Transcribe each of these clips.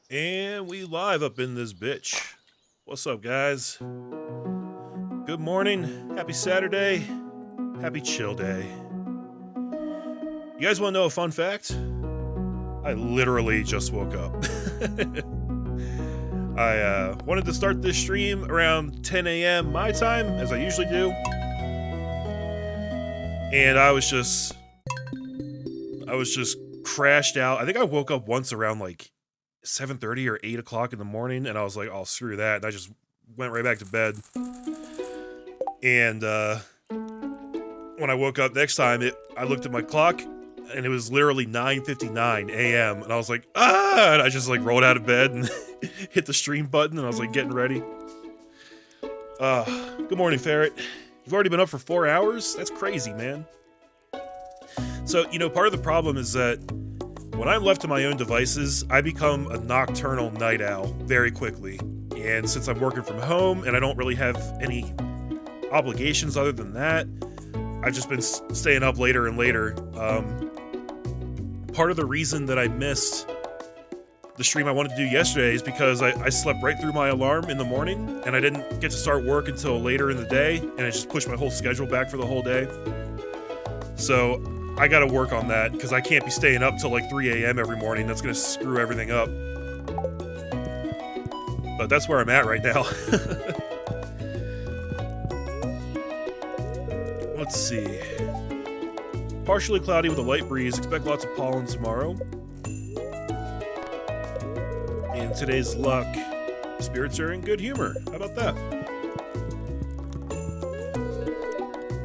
And we live up in this bitch. What's up, guys? Good morning. Happy Saturday. Happy chill day. You guys want to know a fun fact? I literally just woke up. I wanted to start this stream around 10 a.m. my time, as I usually do. And I was just crashed out. I think I woke up once around like 7:30 or 8 o'clock in the morning, and I was like, oh, screw that. And I just went right back to bed. And when I woke up next time, I looked at my clock, and it was literally 9:59 a.m. And I was like, ah! And I just like rolled out of bed and hit the stream button, and I was like getting ready. Good morning, Ferret. You've already been up for 4 hours? That's crazy, man. So, part of the problem is that when I'm left to my own devices, I become a nocturnal night owl very quickly. And since I'm working from home and I don't really have any obligations other than that, I've just been staying up later and later. Part of the reason that I missed the stream I wanted to do yesterday is because I slept right through my alarm in the morning, and I didn't get to start work until later in the day, and it just pushed my whole schedule back for the whole day. So I gotta work on that, because I can't be staying up till like 3 a.m. every morning. That's gonna screw everything up. But that's where I'm at right now. Let's see. Partially cloudy with a light breeze. Expect lots of pollen tomorrow. And today's luck. Spirits are in good humor. How about that?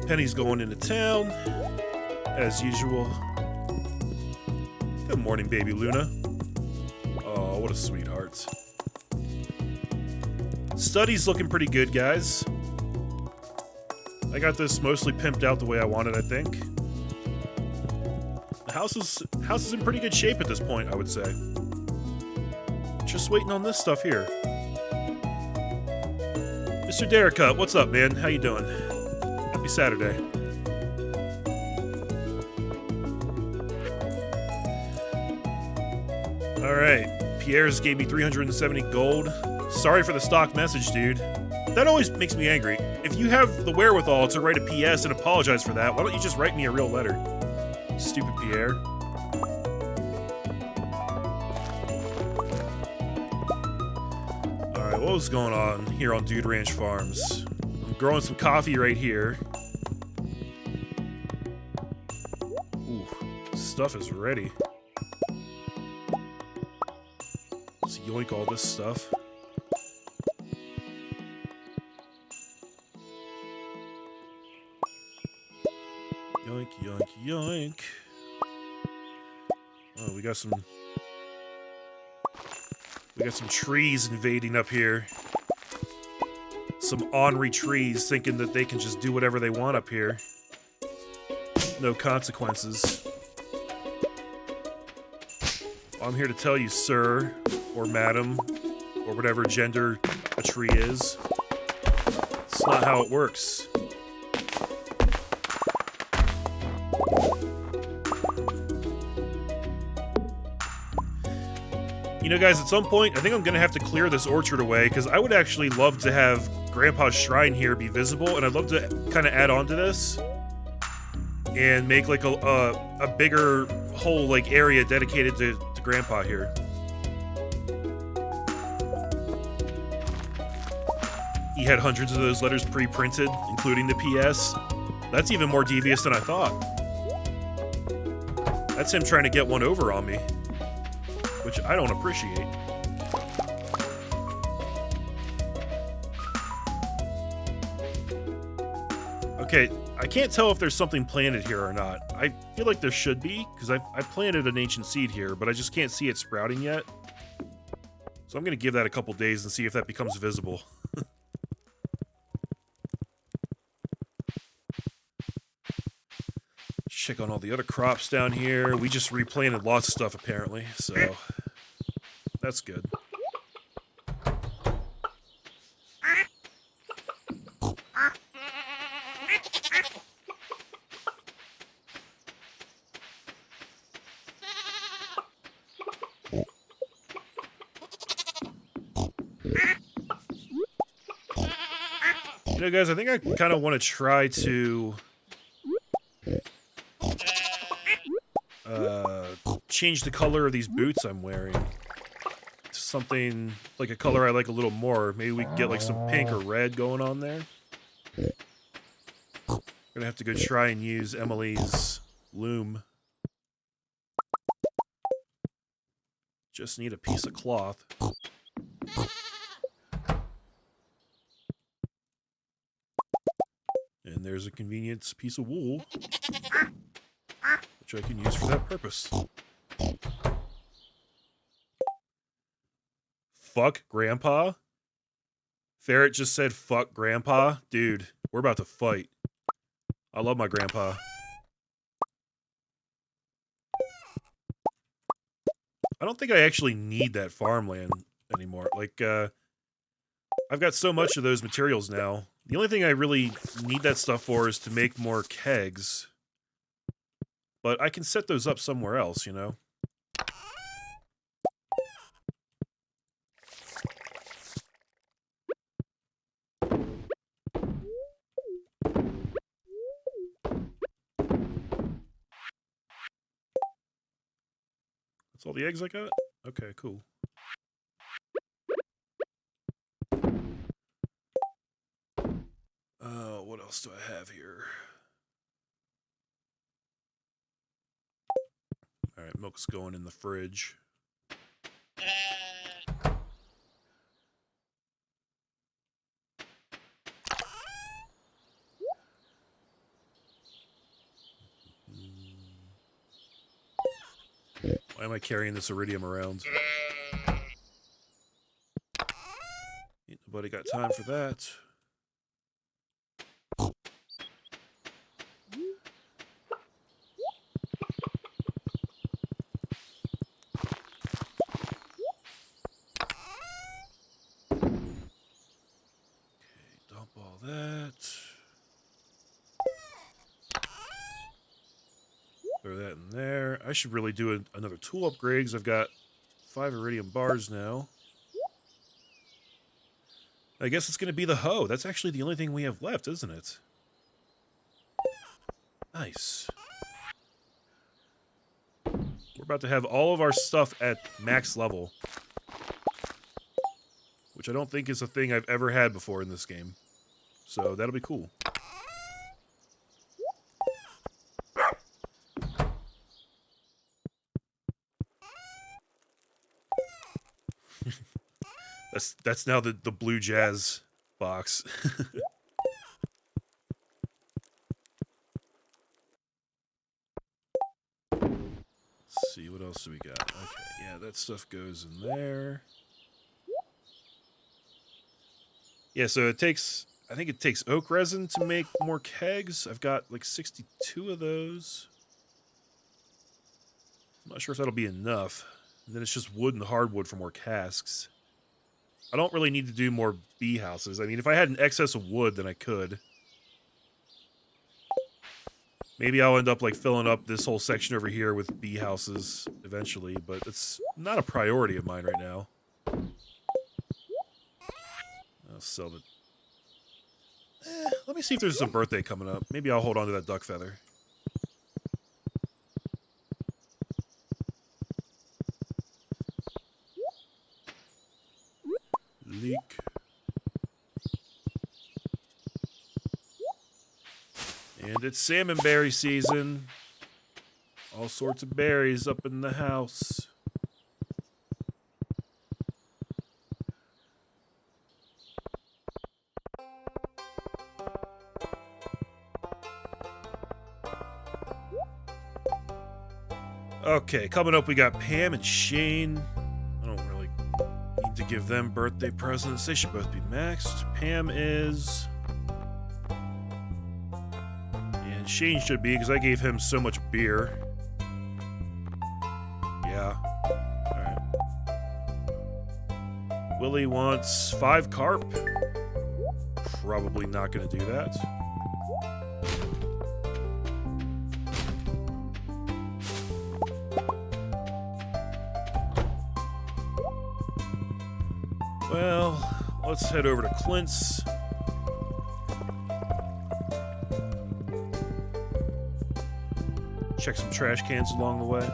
Penny's going into town, as usual. Good morning, baby Luna. Oh, what a sweetheart. Study's looking pretty good, guys. I got this mostly pimped out the way I wanted, I think. The house is in pretty good shape at this point, I would say. Just waiting on this stuff here. Mr. Derricut, what's up, man? How you doing? Happy Saturday. Alright, Pierre's gave me 370 gold. Sorry for the stock message, dude. That always makes me angry. If you have the wherewithal to write a PS and apologize for that, why don't you just write me a real letter? Stupid Pierre. Alright, what was going on here on Dude Ranch Farms? I'm growing some coffee right here. Ooh, stuff is ready. Let's yoink all this stuff. Yoink, yoink, yoink. Oh, we got some trees invading up here. Some ornery trees thinking that they can just do whatever they want up here. No consequences. I'm here to tell you, sir, or madam, or whatever gender a tree is. It's not how it works. You know, guys, at some point, I think I'm gonna have to clear this orchard away, because I would actually love to have Grandpa's shrine here be visible, and I'd love to kind of add on to this and make like a bigger whole like area dedicated to Grandpa here. He had hundreds of those letters pre-printed, including the PS. That's even more devious than I thought. That's him trying to get one over on me, which I don't appreciate. Okay, I can't tell if there's something planted here or not. I feel like there should be, because I planted an ancient seed here, but I just can't see it sprouting yet. So I'm going to give that a couple days and see if that becomes visible. Check on all the other crops down here. We just replanted lots of stuff, apparently, so that's good. know, guys, I think I kind of want to try to change the color of these boots I'm wearing to something like a color I like a little more. Maybe we can get like some pink or red going on there. Gonna have to go try and use Emily's loom. Just need a piece of cloth. And there's a convenient piece of wool, which I can use for that purpose. Fuck Grandpa? Ferret just said fuck Grandpa? Dude, we're about to fight. I love my grandpa. I don't think I actually need that farmland anymore. Like, I've got so much of those materials now. The only thing I really need that stuff for is to make more kegs. But I can set those up somewhere else, you know? That's all the eggs I got? Okay, cool. What else do I have here? Alright, milk's going in the fridge. Why am I carrying this iridium around? Ain't nobody got time for that. Throw that in there. I should really do another tool upgrade because I've got 5 iridium bars now. I guess it's going to be the hoe. That's actually the only thing we have left, isn't it? Nice. We're about to have all of our stuff at max level. Which I don't think is a thing I've ever had before in this game. So that'll be cool. That's now the blue jazz box. Let's see, what else do we got? Okay, yeah, that stuff goes in there. Yeah, so it takes, I think it takes oak resin to make more kegs. I've got like 62 of those. I'm not sure if that'll be enough. And then it's just wood and hardwood for more casks. I don't really need to do more bee houses. I mean, if I had an excess of wood, then I could. Maybe I'll end up like filling up this whole section over here with bee houses eventually, but it's not a priority of mine right now. I'll sell the... let me see if there's a birthday coming up. Maybe I'll hold on to that duck feather. Leek. And it's salmon berry season. All sorts of berries up in the house. Okay, coming up we got Pam and Shane. I don't really need to give them birthday presents. They should both be maxed. Pam is... and Shane should be, because I gave him so much beer. Yeah. Alright. Willie wants 5 carp. Probably not going to do that. Well, let's head over to Clint's. Check some trash cans along the way.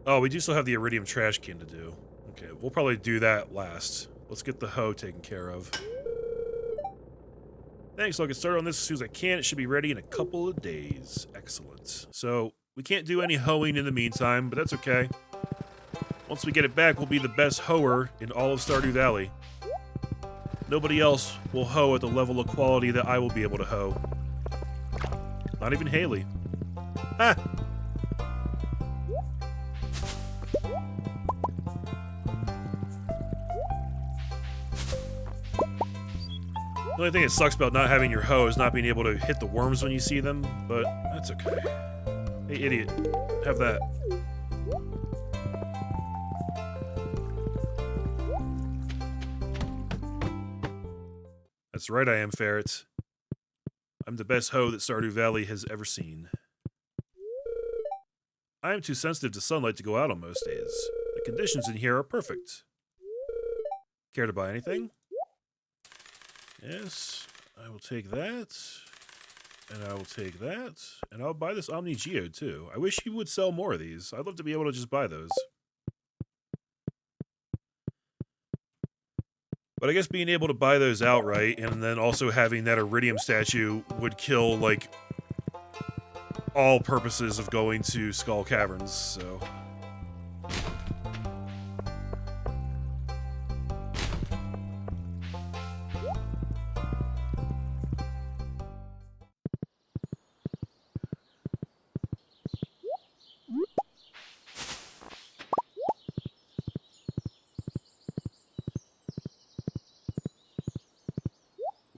Oh, we do still have the iridium trash can to do. Okay, we'll probably do that last. Let's get the hoe taken care of. Thanks, I'll get started on this as soon as I can. It should be ready in a couple of days. Excellent. So, we can't do any hoeing in the meantime, but that's okay. Once we get it back, we'll be the best hoer in all of Stardew Valley. Nobody else will hoe at the level of quality that I will be able to hoe. Not even Haley. Ha! The only thing that sucks about not having your hoe is not being able to hit the worms when you see them, but that's okay. Hey, idiot. Have that. That's right, I am, Ferret. I'm the best hoe that Stardew Valley has ever seen. I am too sensitive to sunlight to go out on most days. The conditions in here are perfect. Care to buy anything? Yes, I will take that, and I will take that, and I'll buy this Omni Geode too. I wish you would sell more of these. I'd love to be able to just buy those. But I guess being able to buy those outright, and then also having that Iridium statue would kill, like, all purposes of going to Skull Caverns, so...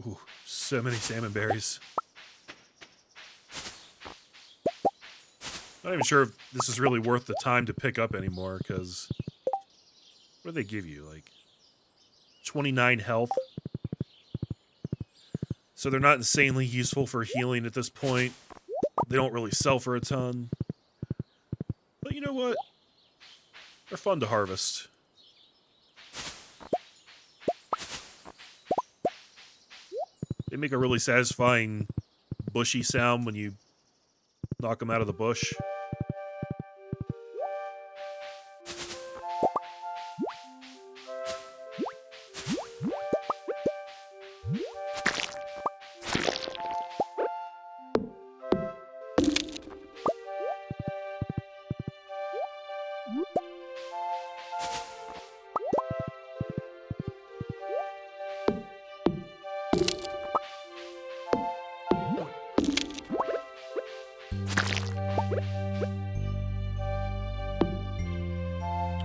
Ooh, so many salmon berries. Not even sure if this is really worth the time to pick up anymore, because... What do they give you? Like, 29 health? So they're not insanely useful for healing at this point. They don't really sell for a ton. But you know what? They're fun to harvest. They make a really satisfying bushy sound when you knock them out of the bush.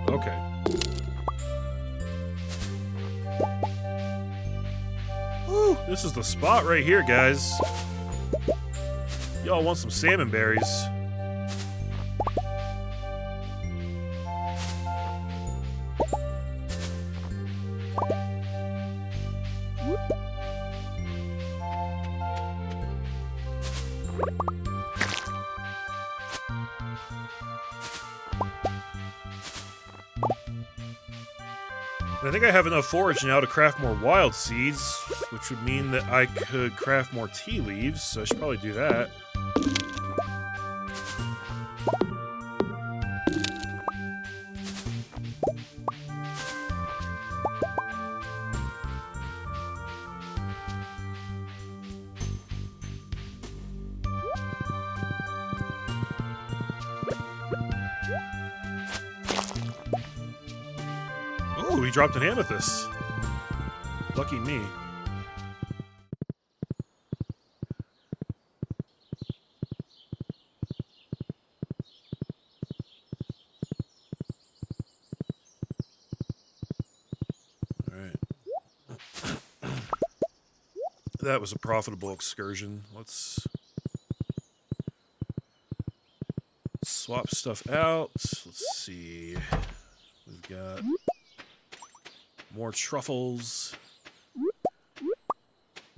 Okay. Woo, this is the spot right here, guys. Y'all want some salmon berries. I think I have enough forage now to craft more wild seeds, which would mean that I could craft more tea leaves, so I should probably do that. Ooh, he dropped an amethyst. Lucky me. Alright. That was a profitable excursion. Let's swap stuff out. Let's see. We've got more truffles.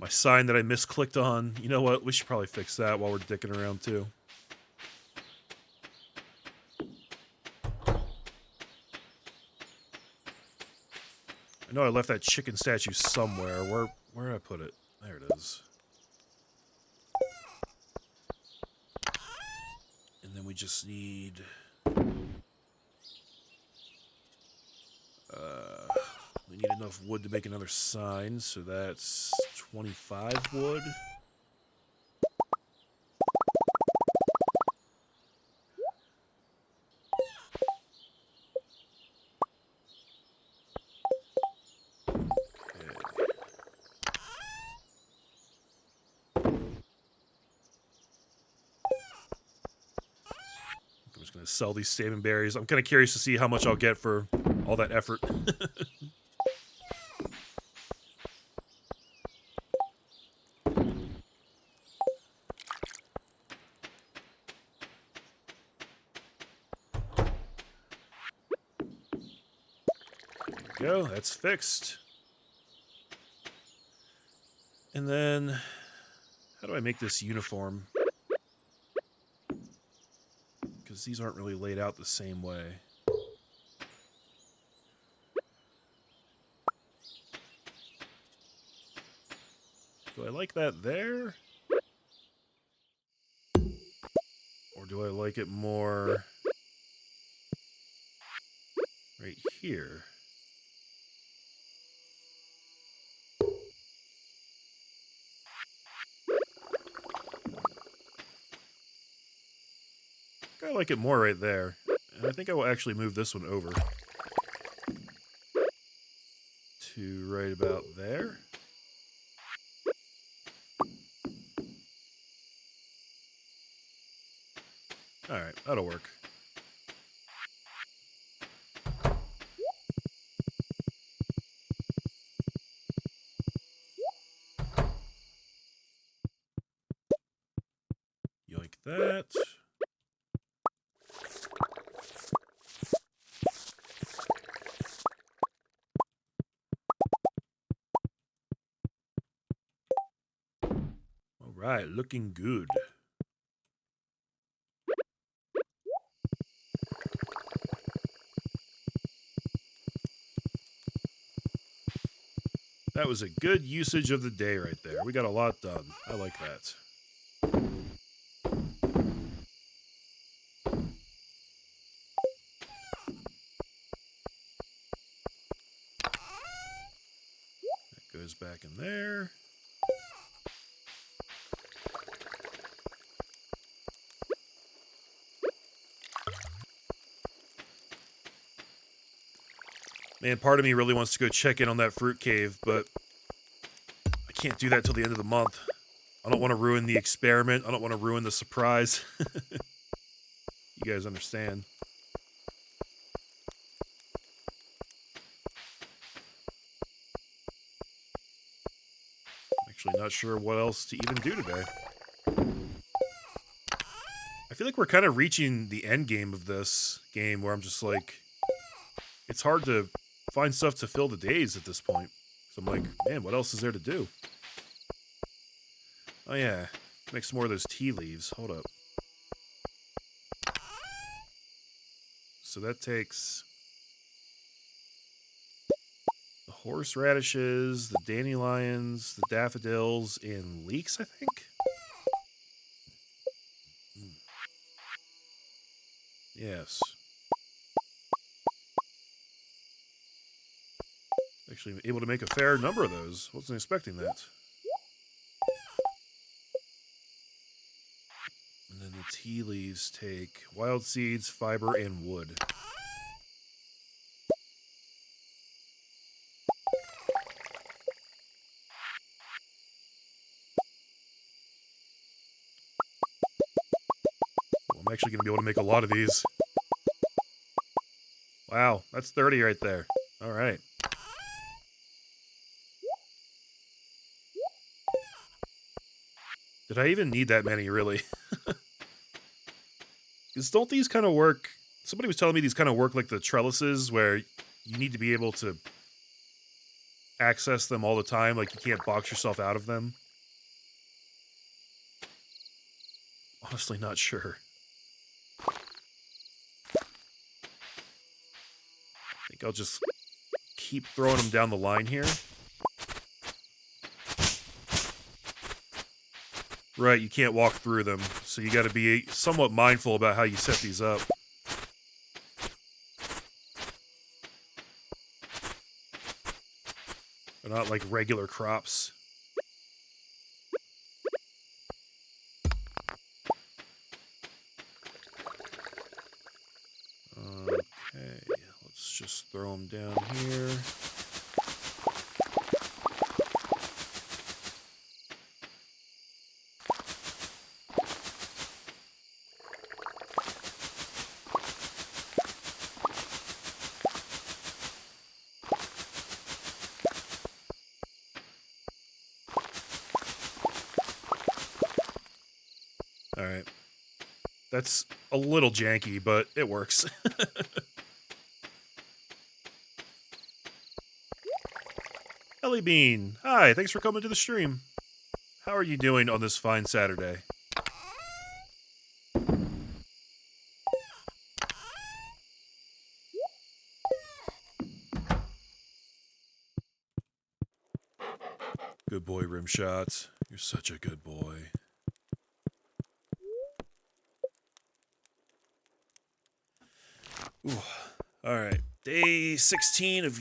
My sign that I misclicked on. You know what? We should probably fix that while we're dicking around, too. I know I left that chicken statue somewhere. Where did I put it? There it is. And then we just need... we need enough wood to make another sign, so that's 25 wood. I'm just going to sell these salmon berries. I'm kind of curious to see how much I'll get for all that effort. There we go. That's fixed. And then, how do I make this uniform? Because these aren't really laid out the same way. Do I like that there? Or do I like it more right here? I like it more right there. And I think I will actually move this one over to right about there. Alright, that'll work. Yoink that. Alright, looking good. That was a good usage of the day right there. We got a lot done. I like that. That goes back in there. Man, part of me really wants to go check in on that fruit cave, but I can't do that till the end of the month. I don't want to ruin the experiment. I don't want to ruin the surprise. You guys understand. I'm actually not sure what else to even do today. I feel like we're kind of reaching the end game of this game where I'm just like, it's hard to find stuff to fill the days at this point. So I'm like, man, what else is there to do? Oh yeah, make some more of those tea leaves. Hold up. So that takes the horseradishes, the dandelions, the daffodils, and leeks, I think? Yes. Actually able to make a fair number of those. Wasn't expecting that. And then the tea leaves take wild seeds, fiber, and wood. Well, I'm actually going to be able to make a lot of these. Wow, that's 30 right there. All right. Did I even need that many, really? Because don't these kind of work... Somebody was telling me these kind of work like the trellises, where you need to be able to access them all the time. Like, you can't box yourself out of them. Honestly, not sure. I think I'll just keep throwing them down the line here. Right, you can't walk through them, so you gotta be somewhat mindful about how you set these up. They're not like regular crops. Okay, let's just throw them down here. Alright. That's a little janky, but it works. Ellie Bean, hi, thanks for coming to the stream. How are you doing on this fine Saturday? Good boy, Rimshot. You're such a good boy. Ooh. Alright. Day 16 of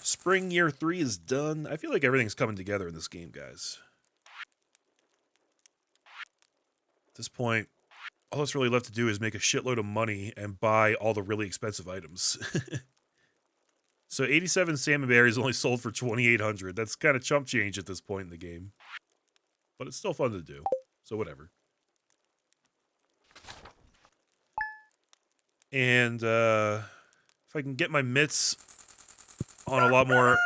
spring year 3 is done. I feel like everything's coming together in this game, guys. At this point, all that's really left to do is make a shitload of money and buy all the really expensive items. So 87 salmon berries only sold for 2,800. That's kind of chump change at this point in the game. But it's still fun to do. So whatever. And, if I can get my mitts on a lot more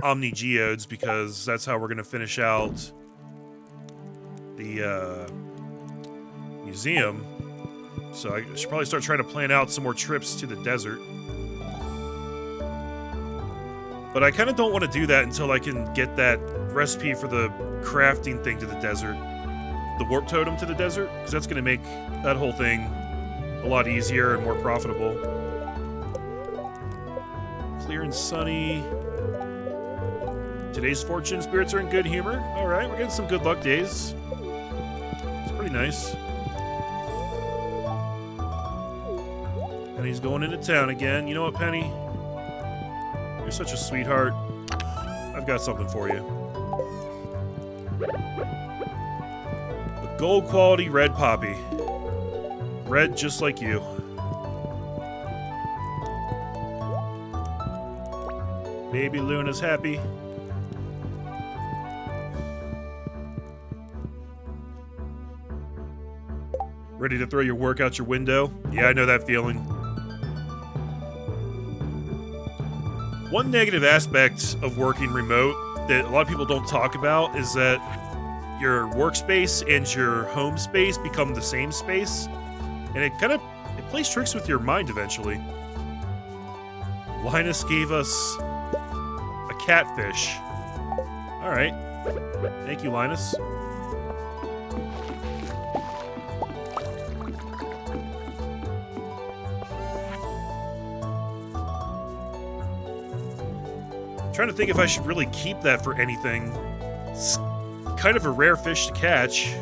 Omni Geodes, because that's how we're going to finish out the, museum. So I should probably start trying to plan out some more trips to the desert. But I kind of don't want to do that until I can get that recipe for the crafting thing to the desert. The warp totem to the desert, because that's going to make that whole thing a lot easier and more profitable. Clear and sunny. Today's fortune spirits are in good humor. Alright, we're getting some good luck days. It's pretty nice. Penny's going into town again. You know what, Penny? You're such a sweetheart. I've got something for you. A gold quality red poppy. Red just like you. Baby Luna's happy. Ready to throw your work out your window? Yeah, I know that feeling. One negative aspect of working remote that a lot of people don't talk about is that your workspace and your home space become the same space. And it plays tricks with your mind eventually. Linus gave us a catfish. Alright. Thank you, Linus. I'm trying to think if I should really keep that for anything. It's kind of a rare fish to catch.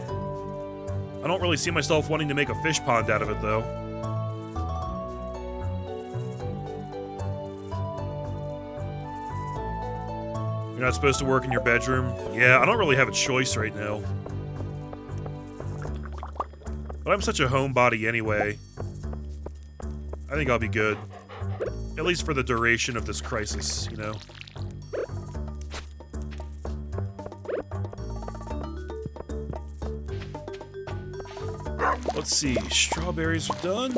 I don't really see myself wanting to make a fish pond out of it, though. You're not supposed to work in your bedroom? Yeah, I don't really have a choice right now. But I'm such a homebody anyway. I think I'll be good. At least for the duration of this crisis, you know? Let's see, strawberries are done.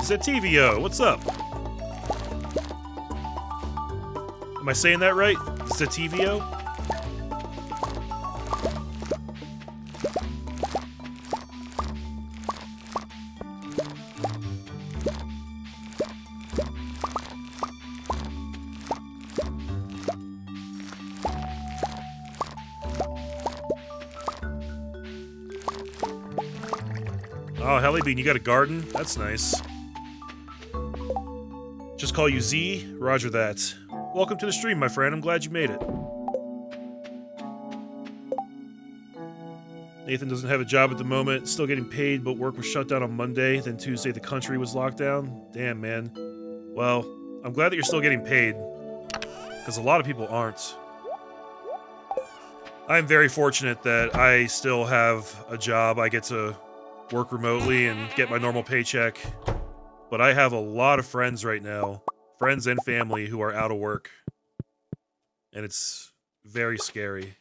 Zativio, what's up? Am I saying that right? Zativio? Oh, Hellybean, you got a garden? That's nice. Just call you Z? Roger that. Welcome to the stream, my friend. I'm glad you made it. Nathan doesn't have a job at the moment. Still getting paid, but work was shut down on Monday. Then Tuesday, the country was locked down. Damn, man. Well, I'm glad that you're still getting paid. Because a lot of people aren't. I'm very fortunate that I still have a job. I get to work remotely and get my normal paycheck. But I have a lot of friends right now, friends and family, who are out of work. And it's very scary.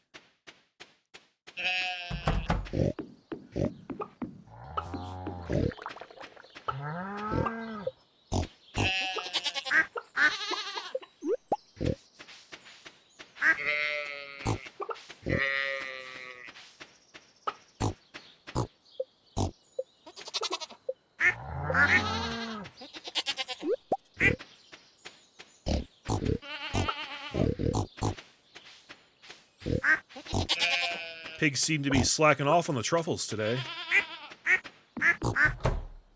Pigs seem to be slacking off on the truffles today.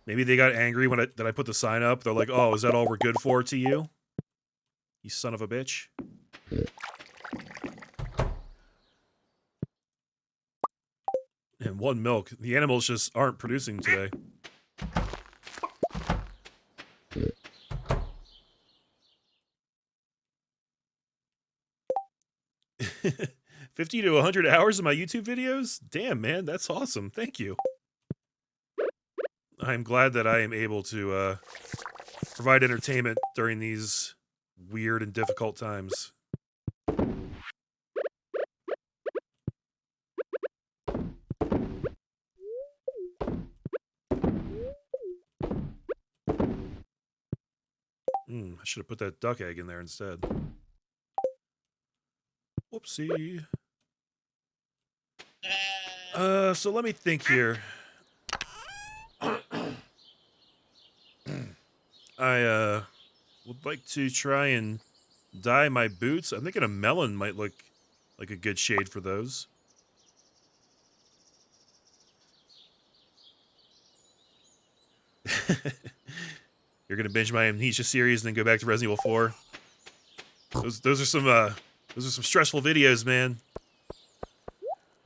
Maybe they got angry when I put the sign up. They're like, oh, is that all we're good for to you? You son of a bitch. And one milk. The animals just aren't producing today. $50 to 100 hours of my YouTube videos? Damn, man, that's awesome. Thank you. I'm glad that I am able to provide entertainment during these weird and difficult times. I should have put that duck egg in there instead. Whoopsie. So let me think here. I would like to try and dye my boots. I'm thinking a melon might look like a good shade for those. You're gonna binge my Amnesia series and then go back to Resident Evil 4. Those are some stressful videos, man.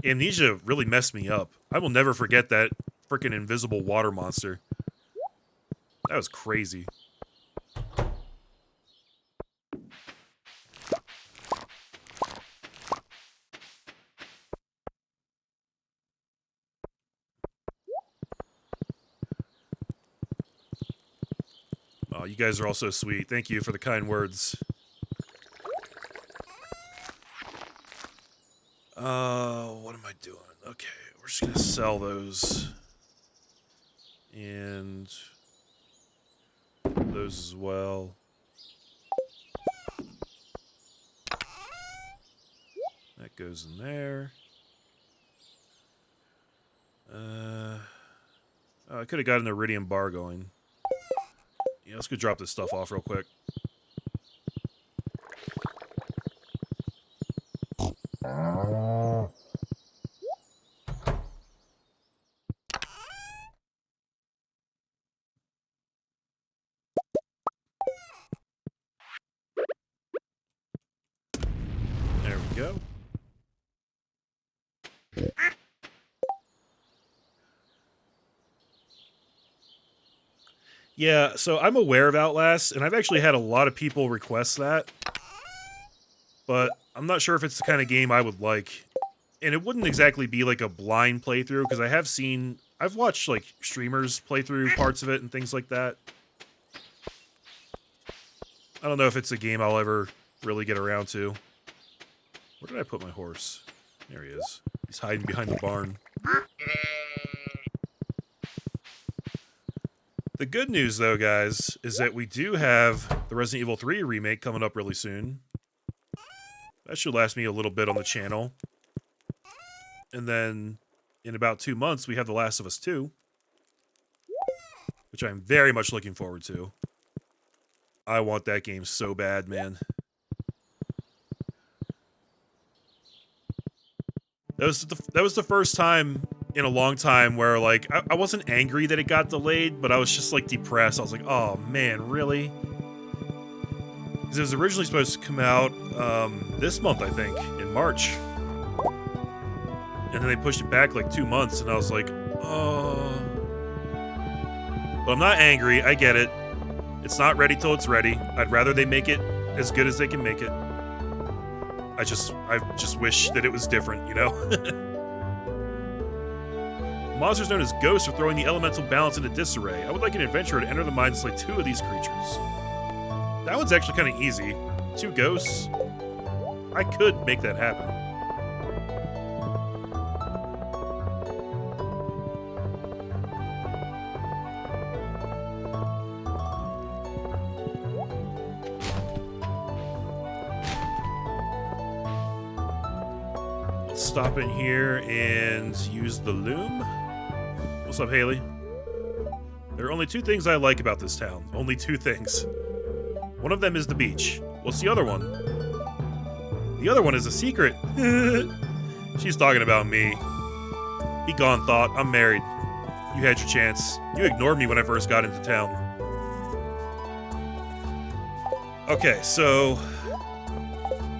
Amnesia really messed me up. I will never forget that frickin' invisible water monster. That was crazy. Oh, you guys are all so sweet. Thank you for the kind words. What am I doing? Okay, we're just gonna sell those. And those as well. That goes in there. Oh, I could have got an iridium bar going. Yeah, let's go drop this stuff off real quick. There we go. Yeah, so I'm aware of Outlast, and I've actually had a lot of people request that. But I'm not sure if it's the kind of game I would like. And it wouldn't exactly be like a blind playthrough, because I've watched like streamers play through parts of it and things like that. I don't know if it's a game I'll ever really get around to. Where did I put my horse? There he is. He's hiding behind the barn. The good news, though, guys, is that we do have the Resident Evil 3 remake coming up really soon. That should last me a little bit on the channel. And then, in about 2 months, we have The Last of Us 2. Which I'm very much looking forward to. I want that game so bad, man. That was the first time in a long time where, like, I wasn't angry that it got delayed, but I was just, like, depressed. I was like, oh, man, really? Because it was originally supposed to come out this month, I think, in March. And then they pushed it back, like, 2 months, and I was like, oh. But I'm not angry. I get it. It's not ready till it's ready. I'd rather they make it as good as they can make it. I just wish that it was different, you know? Monsters known as ghosts are throwing the elemental balance into disarray. I would like an adventurer to enter the mine and slay 2 of these creatures. That one's actually kind of easy. 2 ghosts. I could make that happen. Stop in here and use the loom. What's up, Haley? There are only 2 things I like about this town. Only 2 things. One of them is the beach. What's the other one? The other one is a secret. She's talking about me. Be gone, Thought. I'm married. You had your chance. You ignored me when I first got into town. Okay, so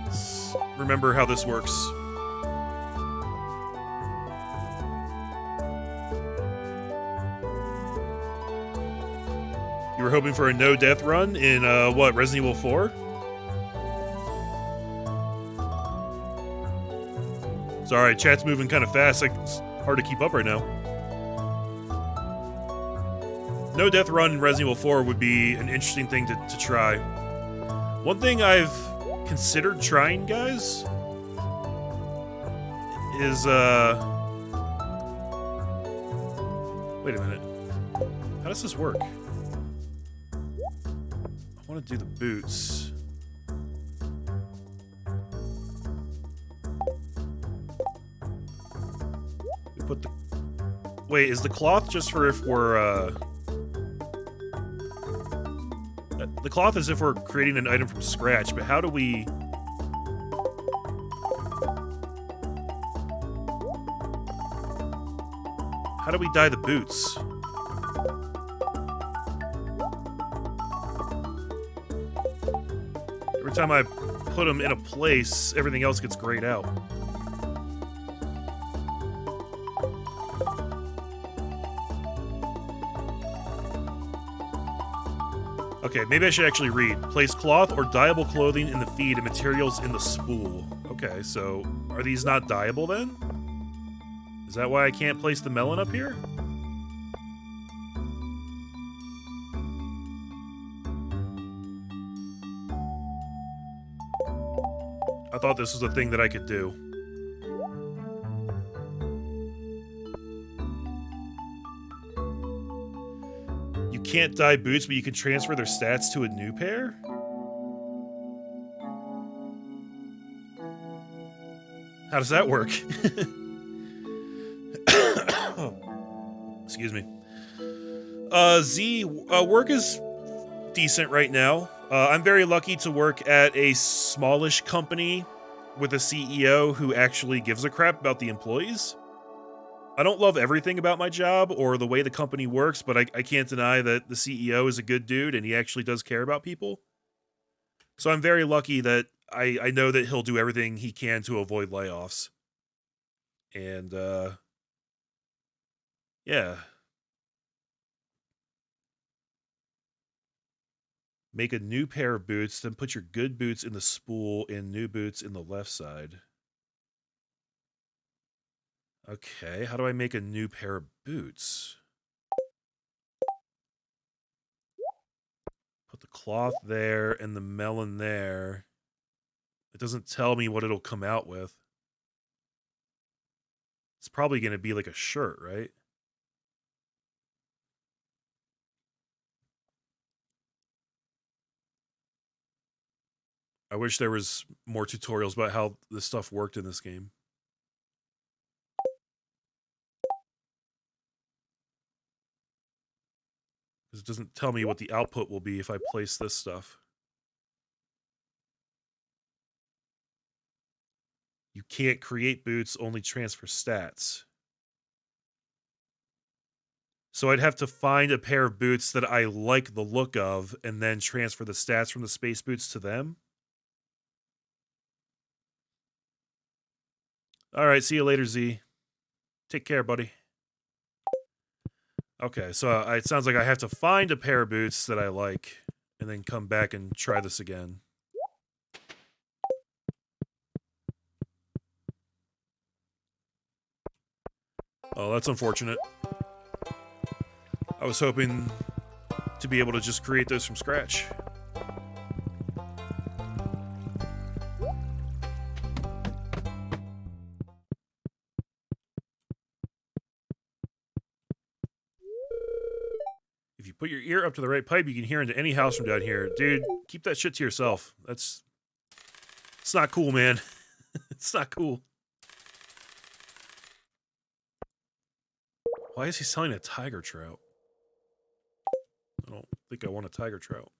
let's remember how this works. You were hoping for a no-death run in, what, Resident Evil 4? Sorry, chat's moving kind of fast. It's hard to keep up right now. No-death run in Resident Evil 4 would be an interesting thing to try. One thing I've considered trying, guys, is, wait a minute. How does this work? I want to do the boots. We put the... Wait, is the cloth just for if we're, The cloth is if we're creating an item from scratch, but how do we... How do we dye the boots? Every time I put them in a place, everything else gets grayed out. Okay, maybe I should actually read. Place cloth or dyeable clothing in the feed and materials in the spool. Okay, so are these not dyeable then? Is that why I can't place the melon up here? I thought this was a thing that I could do. You can't dye boots, but you can transfer their stats to a new pair? How does that work? Excuse me. Work is decent right now. I'm very lucky to work at a smallish company with a CEO who actually gives a crap about the employees. I don't love everything about my job or the way the company works, but I can't deny that the CEO is a good dude and he actually does care about people. So I'm very lucky that I know that he'll do everything he can to avoid layoffs. And, yeah. Make a new pair of boots, then put your good boots in the spool and new boots in the left side. Okay, how do I make a new pair of boots? Put the cloth there and the melon there. It doesn't tell me what it'll come out with. It's probably going to be like a shirt, right? I wish there was more tutorials about how this stuff worked in this game. Because it doesn't tell me what the output will be if I place this stuff. You can't create boots, only transfer stats. So I'd have to find a pair of boots that I like the look of and then transfer the stats from the space boots to them. All right, see you later, Z. Take care, buddy. Okay, so it sounds like I have to find a pair of boots that I like and then come back and try this again. Oh, that's unfortunate. I was hoping to be able to just create those from scratch. If you put your ear up to the right pipe, you can hear into any house from down here. Dude, keep that shit to yourself. It's not cool, man. It's not cool. Why is he selling a tiger trout? I don't think I want a tiger trout.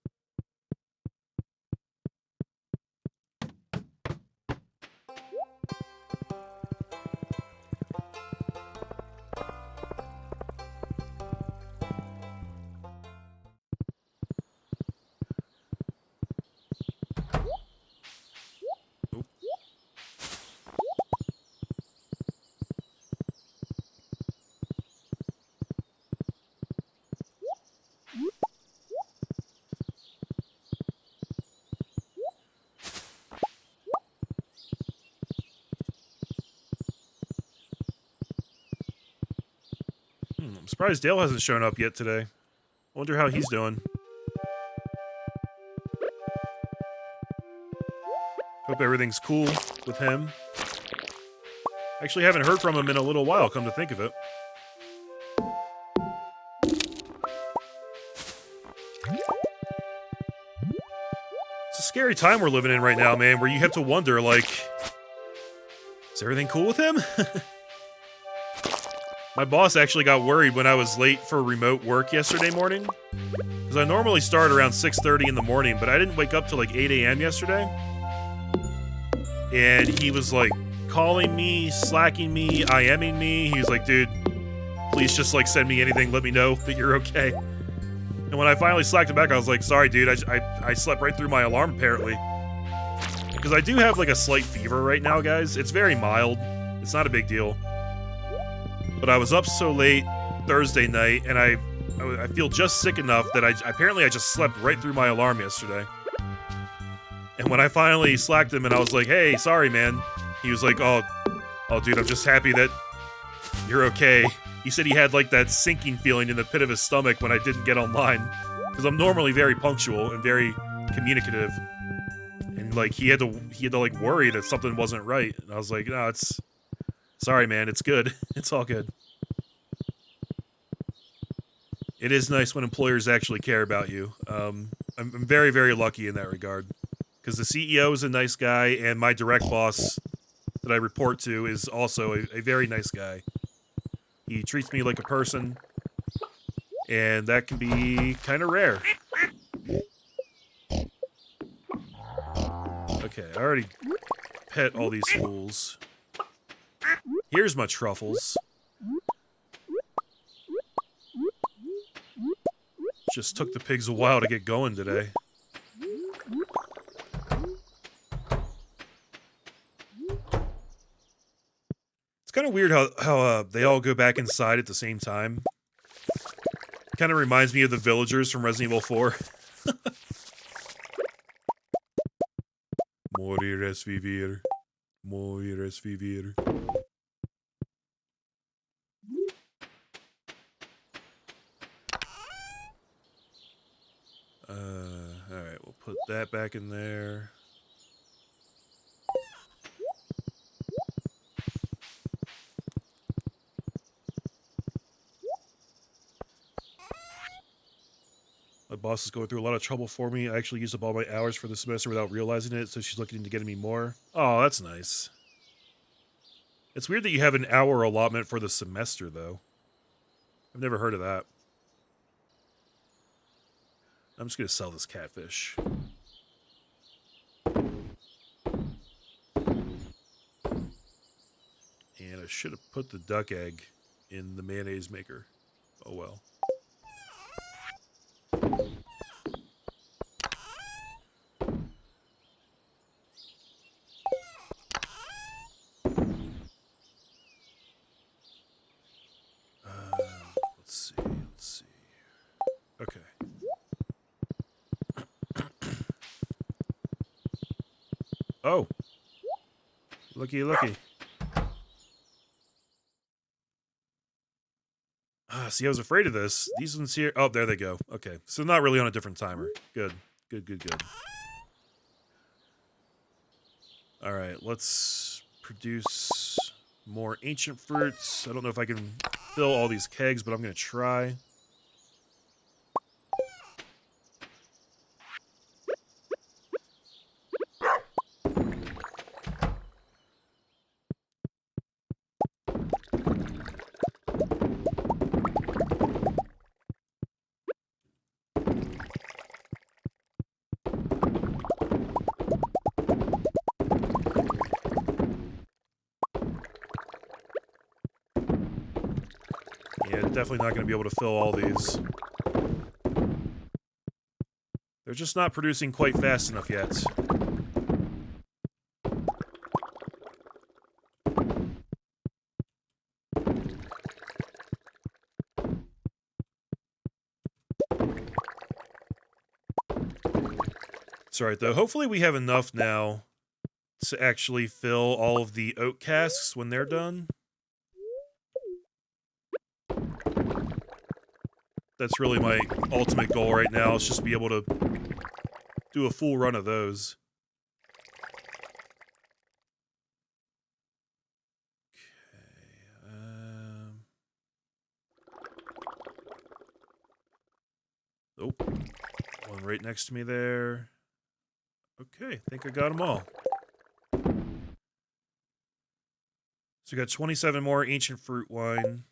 I'm surprised Dale hasn't shown up yet today. I wonder how he's doing. Hope everything's cool with him. Actually haven't heard from him in a little while, come to think of it. It's a scary time we're living in right now, man, where you have to wonder, like, is everything cool with him? My boss actually got worried when I was late for remote work yesterday morning. Because I normally start around 6:30 in the morning, but I didn't wake up till like 8 a.m. yesterday. And he was like calling me, slacking me, IMing me. He was like, dude, please just like send me anything, let me know that you're okay. And when I finally slacked him back, I was like, sorry, dude, I slept right through my alarm apparently. Because I do have like a slight fever right now, guys. It's very mild. It's not a big deal. But I was up so late Thursday night, and I feel just sick enough that I just slept right through my alarm yesterday. And when I finally slacked him and I was like, hey, sorry, man, he was like, oh, dude, I'm just happy that you're okay. He said he had like that sinking feeling in the pit of his stomach when I didn't get online. Because I'm normally very punctual and very communicative. And like he had to like worry that something wasn't right. And I was like, no, it's sorry, man, it's good. It's all good. It is nice when employers actually care about you. I'm very, very lucky in that regard. Because the CEO is a nice guy, and my direct boss that I report to is also a very nice guy. He treats me like a person, and that can be kind of rare. Okay, I already pet all these fools. Here's my truffles. Just took the pigs a while to get going today. It's kind of weird how they all go back inside at the same time. Kind of reminds me of the villagers from Resident Evil 4. Morir es vivir. Morir es vivir. Alright, we'll put that back in there. My boss is going through a lot of trouble for me. I actually used up all my hours for the semester without realizing it, so she's looking into getting me more. Oh, that's nice. It's weird that you have an hour allotment for the semester, though. I've never heard of that. I'm just going to sell this catfish. And I should have put the duck egg in the mayonnaise maker. Oh well. Let's see. Okay. Oh. Looky. See, I was afraid of this. These ones here. Oh, there they go. Okay. So not really on a different timer. Good. All right. Let's produce more ancient fruits. I don't know if I can fill all these kegs, but I'm going to try. Yeah, definitely not going to be able to fill all these. They're just not producing quite fast enough yet. It's alright, though. Hopefully we have enough now to actually fill all of the oat casks when they're done. That's really my ultimate goal right now, is just to be able to do a full run of those. Okay, oh, one right next to me there. Okay, I think I got them all. So we got 27 more ancient fruit wine.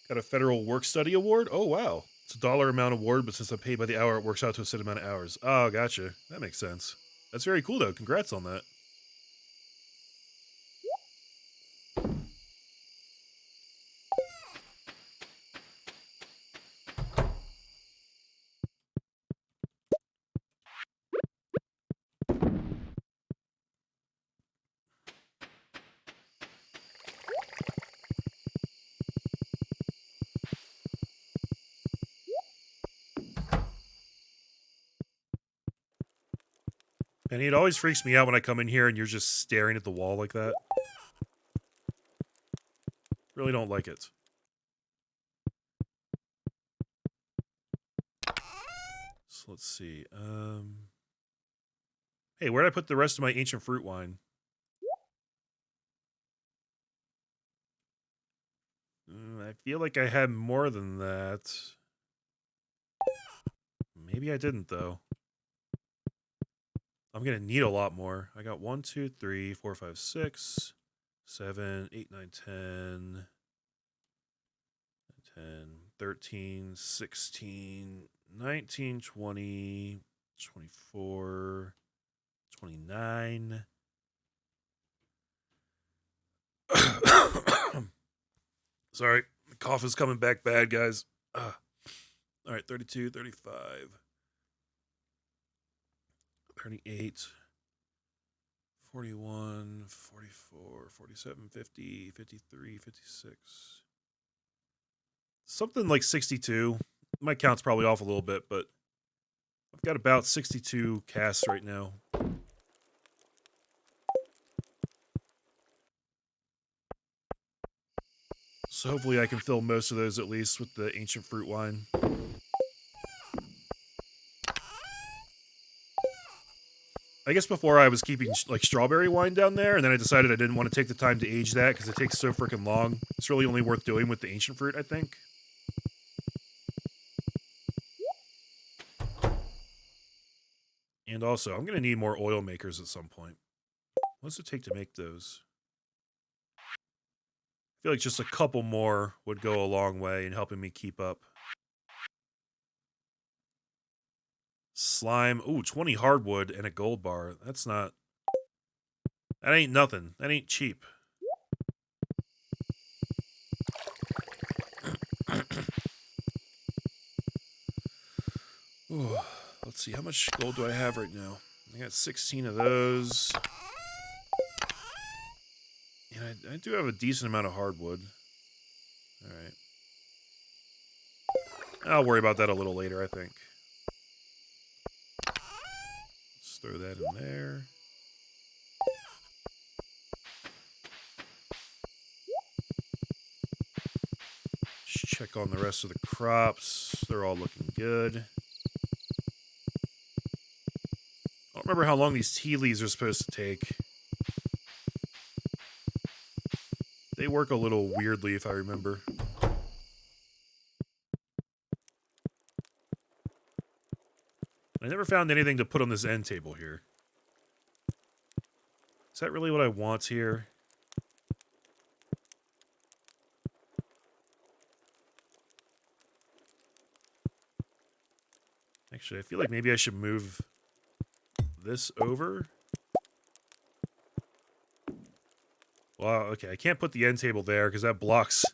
Got a federal work study award. Oh, wow. It's a dollar amount award, but since I'm paid by the hour, it works out to a set amount of hours. Oh, gotcha. That makes sense. That's very cool, though. Congrats on that. And it always freaks me out when I come in here and you're just staring at the wall like that. Really don't like it. So let's see. Hey, where'd I put the rest of my ancient fruit wine? I feel like I had more than that. Maybe I didn't, though. I'm gonna need a lot more. I got 1, 2, 3, 4, 5, 6, 7, 8, 9, 10, 10, 13, 16, 19, 20, 24, 29. Sorry, the cough is coming back bad, guys. All right, 32, 35, 38, 41, 44, 47, 50, 53, 56. Something like 62. My count's probably off a little bit, but I've got about 62 casts right now. So hopefully I can fill most of those at least with the ancient fruit wine. I guess before I was keeping like strawberry wine down there, and then I decided I didn't want to take the time to age that because it takes so freaking long. It's really only worth doing with the ancient fruit, I think. And also, I'm going to need more oil makers at some point. What does it take to make those? I feel like just a couple more would go a long way in helping me keep up. Slime. Ooh, 20 hardwood and a gold bar. That's not... That ain't nothing. That ain't cheap. Ooh, let's see. How much gold do I have right now? I got 16 of those. And I do have a decent amount of hardwood. Alright. I'll worry about that a little later, I think. Let's throw that in there. Just check on the rest of the crops. They're all looking good. I don't remember how long these tea leaves are supposed to take. They work a little weirdly, if I remember. I never found anything to put on this end table here. Is that really what I want here? Actually, I feel like maybe I should move this over. Well, okay, I can't put the end table there because that blocks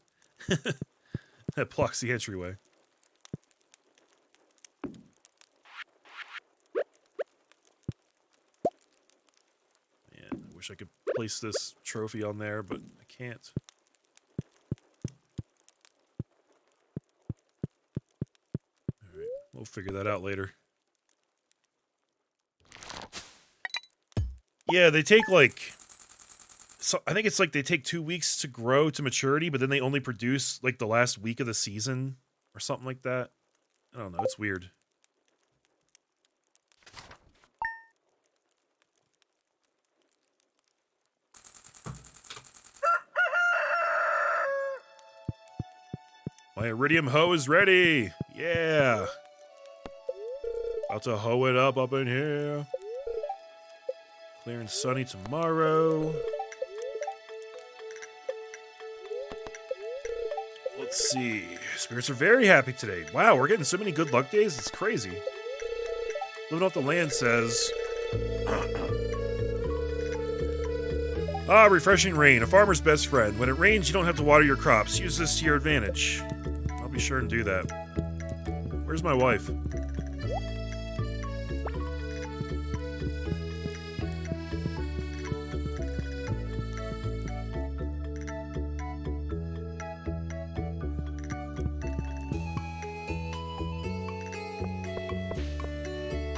that blocks the entryway. Man, I wish I could place this trophy on there, but I can't. Alright, we'll figure that out later. Yeah, they take like... So I think it's like they take 2 weeks to grow to maturity, but then they only produce like the last week of the season or something like that. I don't know, it's weird. My iridium hoe is ready! Yeah! About to hoe it up in here. Clear and sunny tomorrow. Let's see. Spirits are very happy today. Wow, we're getting so many good luck days. It's crazy. Living off the land says... Ah, refreshing rain. A farmer's best friend. When it rains, you don't have to water your crops. Use this to your advantage. I'll be sure and do that. Where's my wife?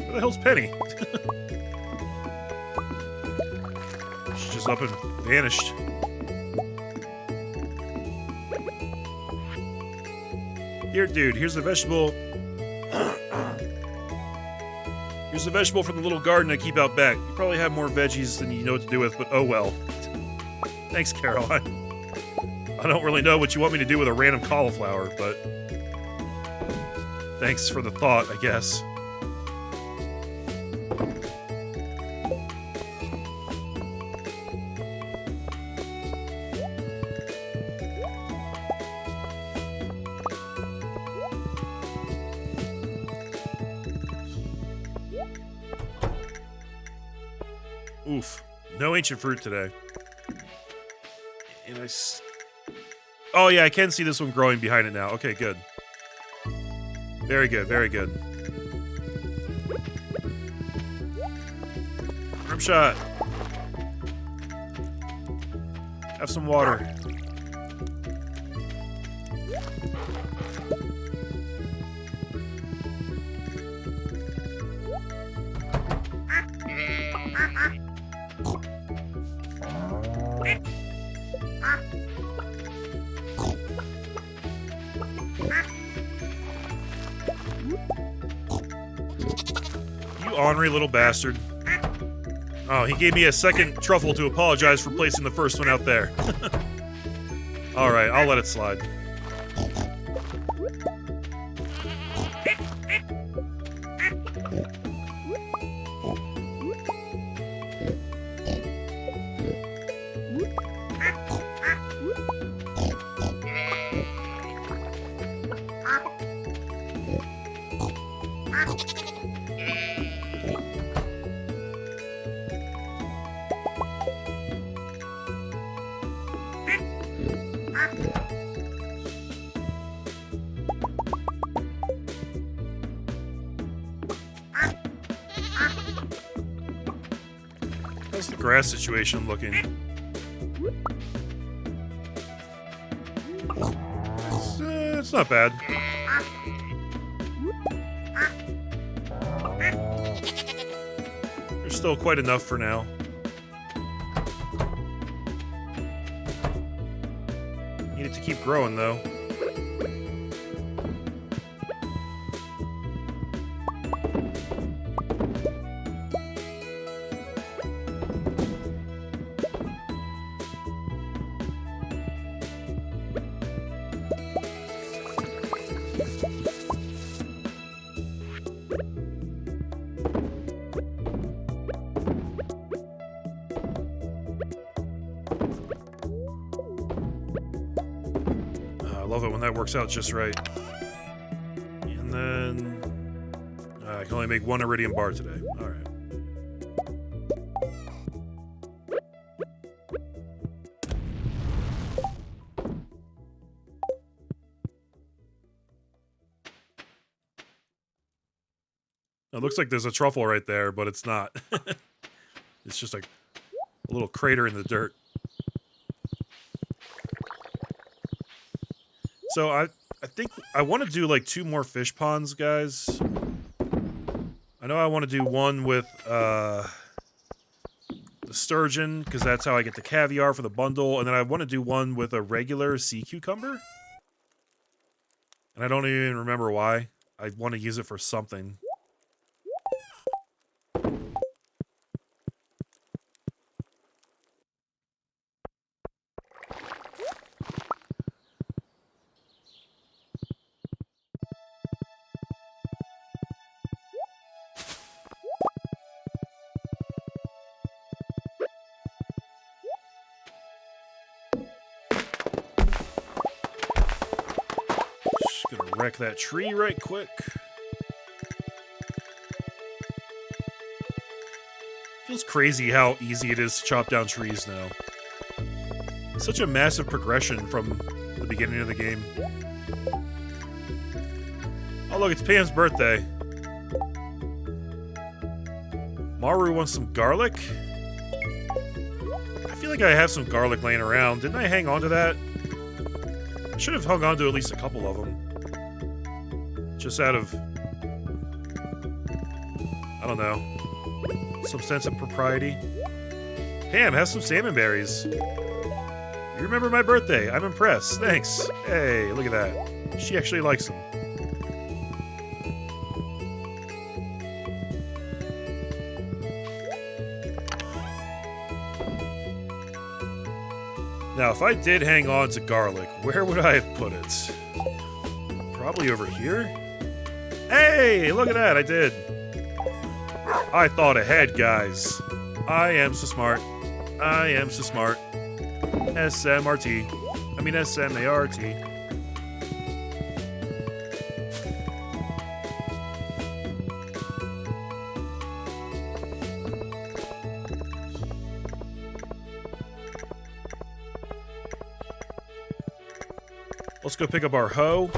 Where the hell's Penny? She's just up and vanished. Here, dude, here's the vegetable. Here's the vegetable from the little garden I keep out back. You probably have more veggies than you know what to do with, but oh well. Thanks, Caroline. I don't really know what you want me to do with a random cauliflower, but... thanks for the thought, I guess. Oof. No ancient fruit today. And oh yeah, I can see this one growing behind it now. Okay, good. Very good, very good. Rim shot. Have some water. You ornery little bastard. Oh, he gave me a second truffle to apologize for placing the first one out there. Alright, I'll let it slide. How's the grass situation looking? It's not bad. There's still quite enough for now. Need it to keep growing, though. I love it when that works out just right. And then... I can only make one iridium bar today. Alright. It looks like there's a truffle right there, but it's not. It's just like a little crater in the dirt. So I think I want to do like 2 more fish ponds, guys. I know I want to do one with the sturgeon, because that's how I get the caviar for the bundle, and then I want to do one with a regular sea cucumber. And I don't even remember why. I want to use it for something. Gonna wreck that tree right quick. Feels crazy how easy it is to chop down trees now. It's such a massive progression from the beginning of the game. Oh look, it's Pam's birthday. Maru wants some garlic? I feel like I have some garlic laying around. Didn't I hang on to that? I should have hung on to at least a couple of them. Just out of, I don't know, some sense of propriety. Pam, have some salmon berries. You remember my birthday. I'm impressed. Thanks. Hey, look at that. She actually likes them. Now, if I did hang on to garlic, where would I have put it? Probably over here? Hey, look at that, I did. I thought ahead, guys. I am so smart. I am so smart. SMRT. I mean SMART. Let's go pick up our hoe.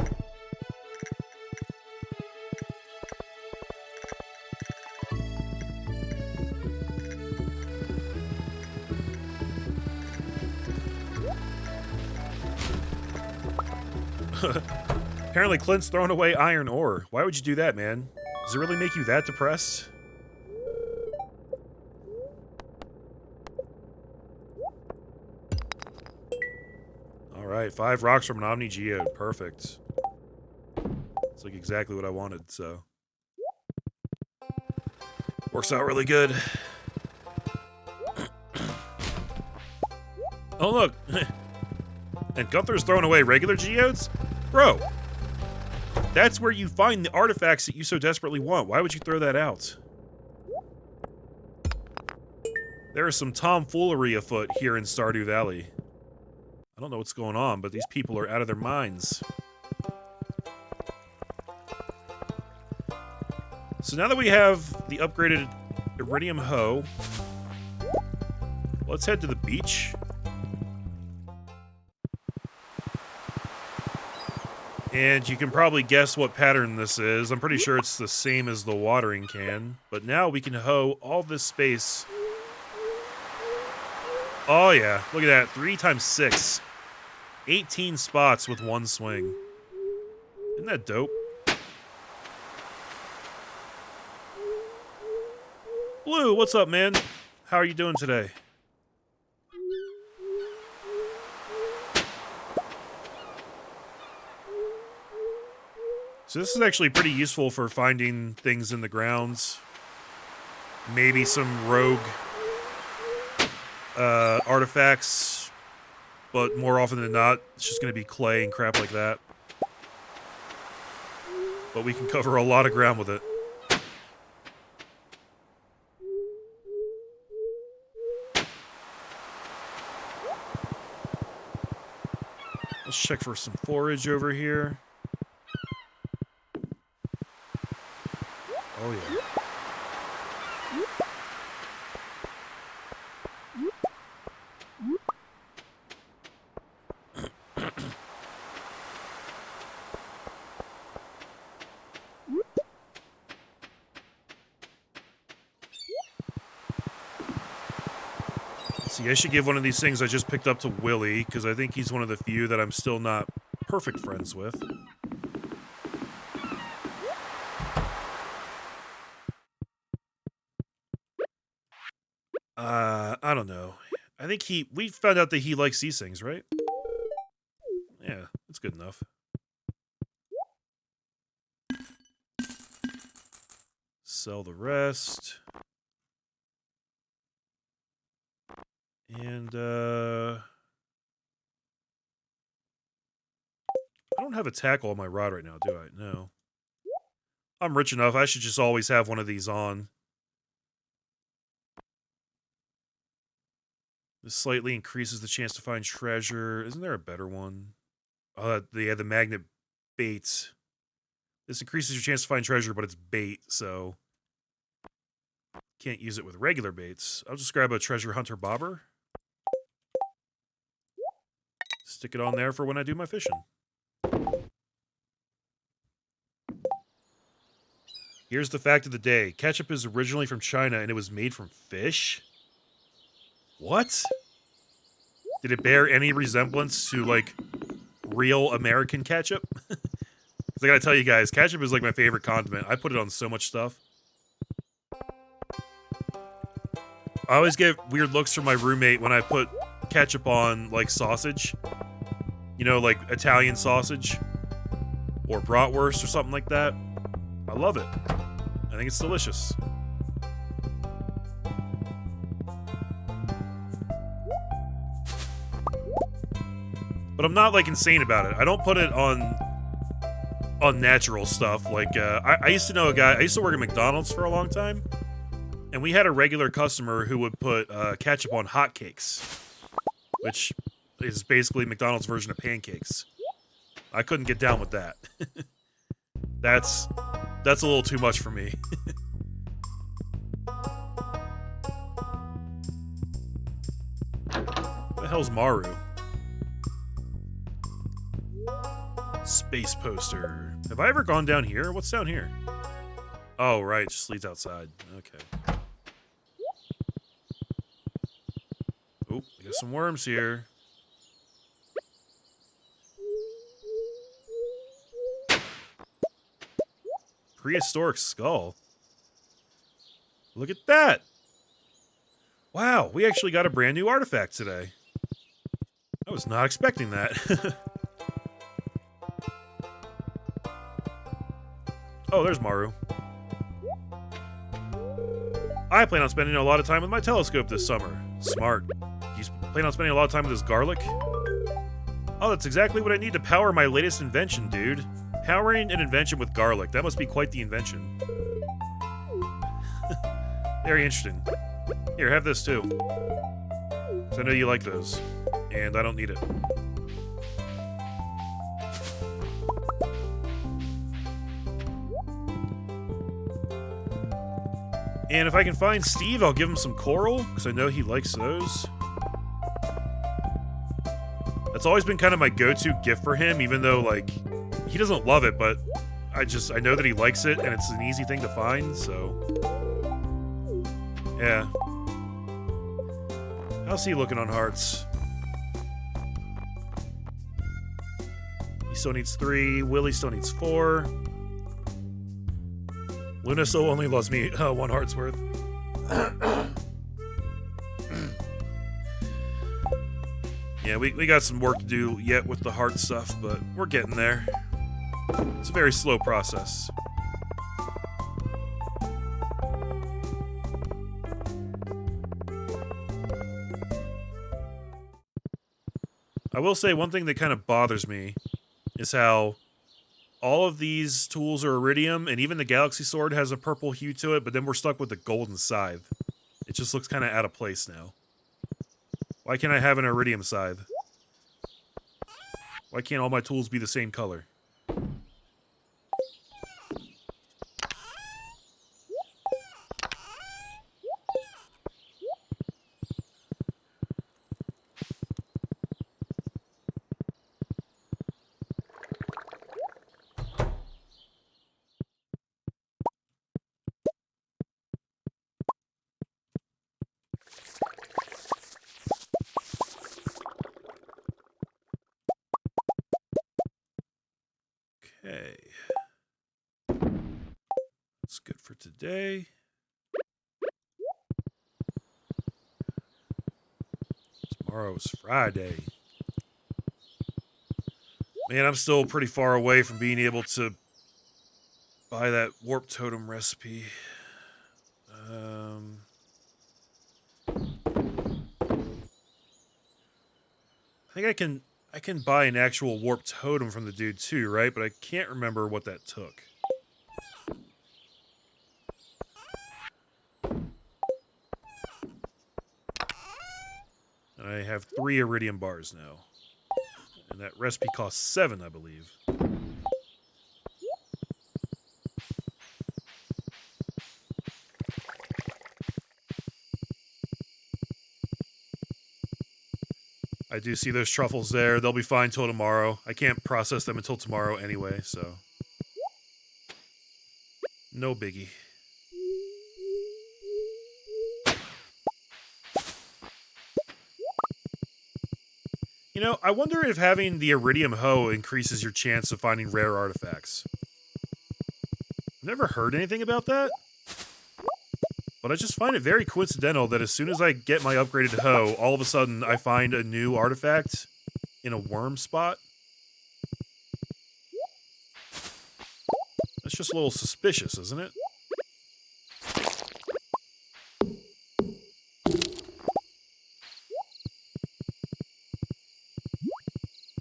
Apparently Clint's throwing away iron ore. Why would you do that, man? Does it really make you that depressed? Alright, 5 rocks from an Omni Geode. Perfect. It's like exactly what I wanted, so. Works out really good. Oh, look. And Gunther's throwing away regular geodes? Bro, that's where you find the artifacts that you so desperately want. Why would you throw that out? There is some tomfoolery afoot here in Stardew Valley. I don't know what's going on, but these people are out of their minds. So now that we have the upgraded iridium hoe, let's head to the beach. And you can probably guess what pattern this is. I'm pretty sure it's the same as the watering can. But now we can hoe all this space. Oh yeah, look at that. 3 times 6. 18 spots with one swing. Isn't that dope? Blue, what's up, man? How are you doing today? So this is actually pretty useful for finding things in the grounds. Maybe some rogue artifacts, but more often than not, it's just going to be clay and crap like that. But we can cover a lot of ground with it. Let's check for some forage over here. Oh, yeah. See, I should give one of these things I just picked up to Willie, because I think he's one of the few that I'm still not perfect friends with. I don't know. I think we found out that he likes these things, right? Yeah, that's good enough. Sell the rest. And, I don't have a tackle on my rod right now, do I? No. I'm rich enough, I should just always have one of these on. This slightly increases the chance to find treasure. Isn't there a better one? Oh, yeah, the magnet bait. This increases your chance to find treasure, but it's bait, so can't use it with regular baits. I'll just grab a treasure hunter bobber. Stick it on there for when I do my fishing. Here's the fact of the day. Ketchup is originally from China and it was made from fish? What? Did it bear any resemblance to, like, real American ketchup? Because I gotta tell you guys, ketchup is, like, my favorite condiment. I put it on so much stuff. I always get weird looks from my roommate when I put ketchup on, like, sausage. You know, like Italian sausage. Or bratwurst or something like that. I love it. I think it's delicious. But I'm not, like, insane about it. I don't put it on natural stuff. Like, I used to know a guy, I used to work at McDonald's for a long time, and we had a regular customer who would put ketchup on hotcakes, which is basically McDonald's version of pancakes. I couldn't get down with that. That's a little too much for me. What the hell's Maru? Space poster. Have I ever gone down here? What's down here? Oh, right. It just leads outside. Okay. Oh, we got some worms here. Prehistoric skull. Look at that. Wow, we actually got a brand new artifact today. I was not expecting that. Oh, there's Maru. I plan on spending a lot of time with my telescope this summer. Smart. Plan on spending a lot of time with this garlic? Oh, that's exactly what I need to power my latest invention, dude. Powering an invention with garlic. That must be quite the invention. Very interesting. Here, have this too. 'Cause I know you like those. And I don't need it. And if I can find Steve, I'll give him some coral, because I know he likes those. That's always been kind of my go-to gift for him, even though, like, he doesn't love it, but I know that he likes it, and it's an easy thing to find, so... Yeah. How's he looking on hearts? He still needs 3. Willie still needs 4. Luna still only loves me 1 heart's worth. Yeah, we got some work to do yet with the heart stuff, but we're getting there. It's a very slow process. I will say one thing that kind of bothers me is how all of these tools are iridium, and even the Galaxy Sword has a purple hue to it, but then we're stuck with the golden scythe. It just looks kind of out of place now. Why can't I have an iridium scythe? Why can't all my tools be the same color? Okay. That's good for today. Tomorrow's Friday. Man, I'm still pretty far away from being able to buy that warp totem recipe. I think I can buy an actual warp totem from the dude too, right? But I can't remember what that took. I have 3 iridium bars now. And that recipe costs 7, I believe. I do see those truffles there. They'll be fine till tomorrow. I can't process them until tomorrow anyway, so... No biggie. You know, I wonder if having the iridium hoe increases your chance of finding rare artifacts. I've never heard anything about that. But I just find it very coincidental that as soon as I get my upgraded hoe, all of a sudden I find a new artifact in a worm spot. That's just a little suspicious, isn't it?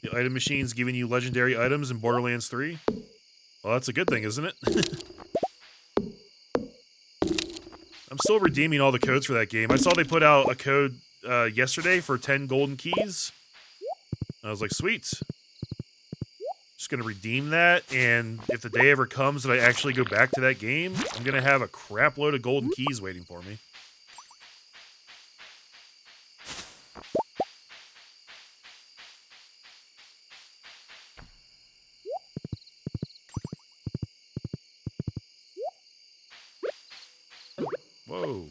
The item machine's giving you legendary items in Borderlands 3? Well, that's a good thing, isn't it? I'm still redeeming all the codes for that game. I saw they put out a code yesterday for 10 golden keys. I was like, sweet. Just gonna redeem that, and if the day ever comes that I actually go back to that game, I'm gonna have a crap load of golden keys waiting for me. Whoa.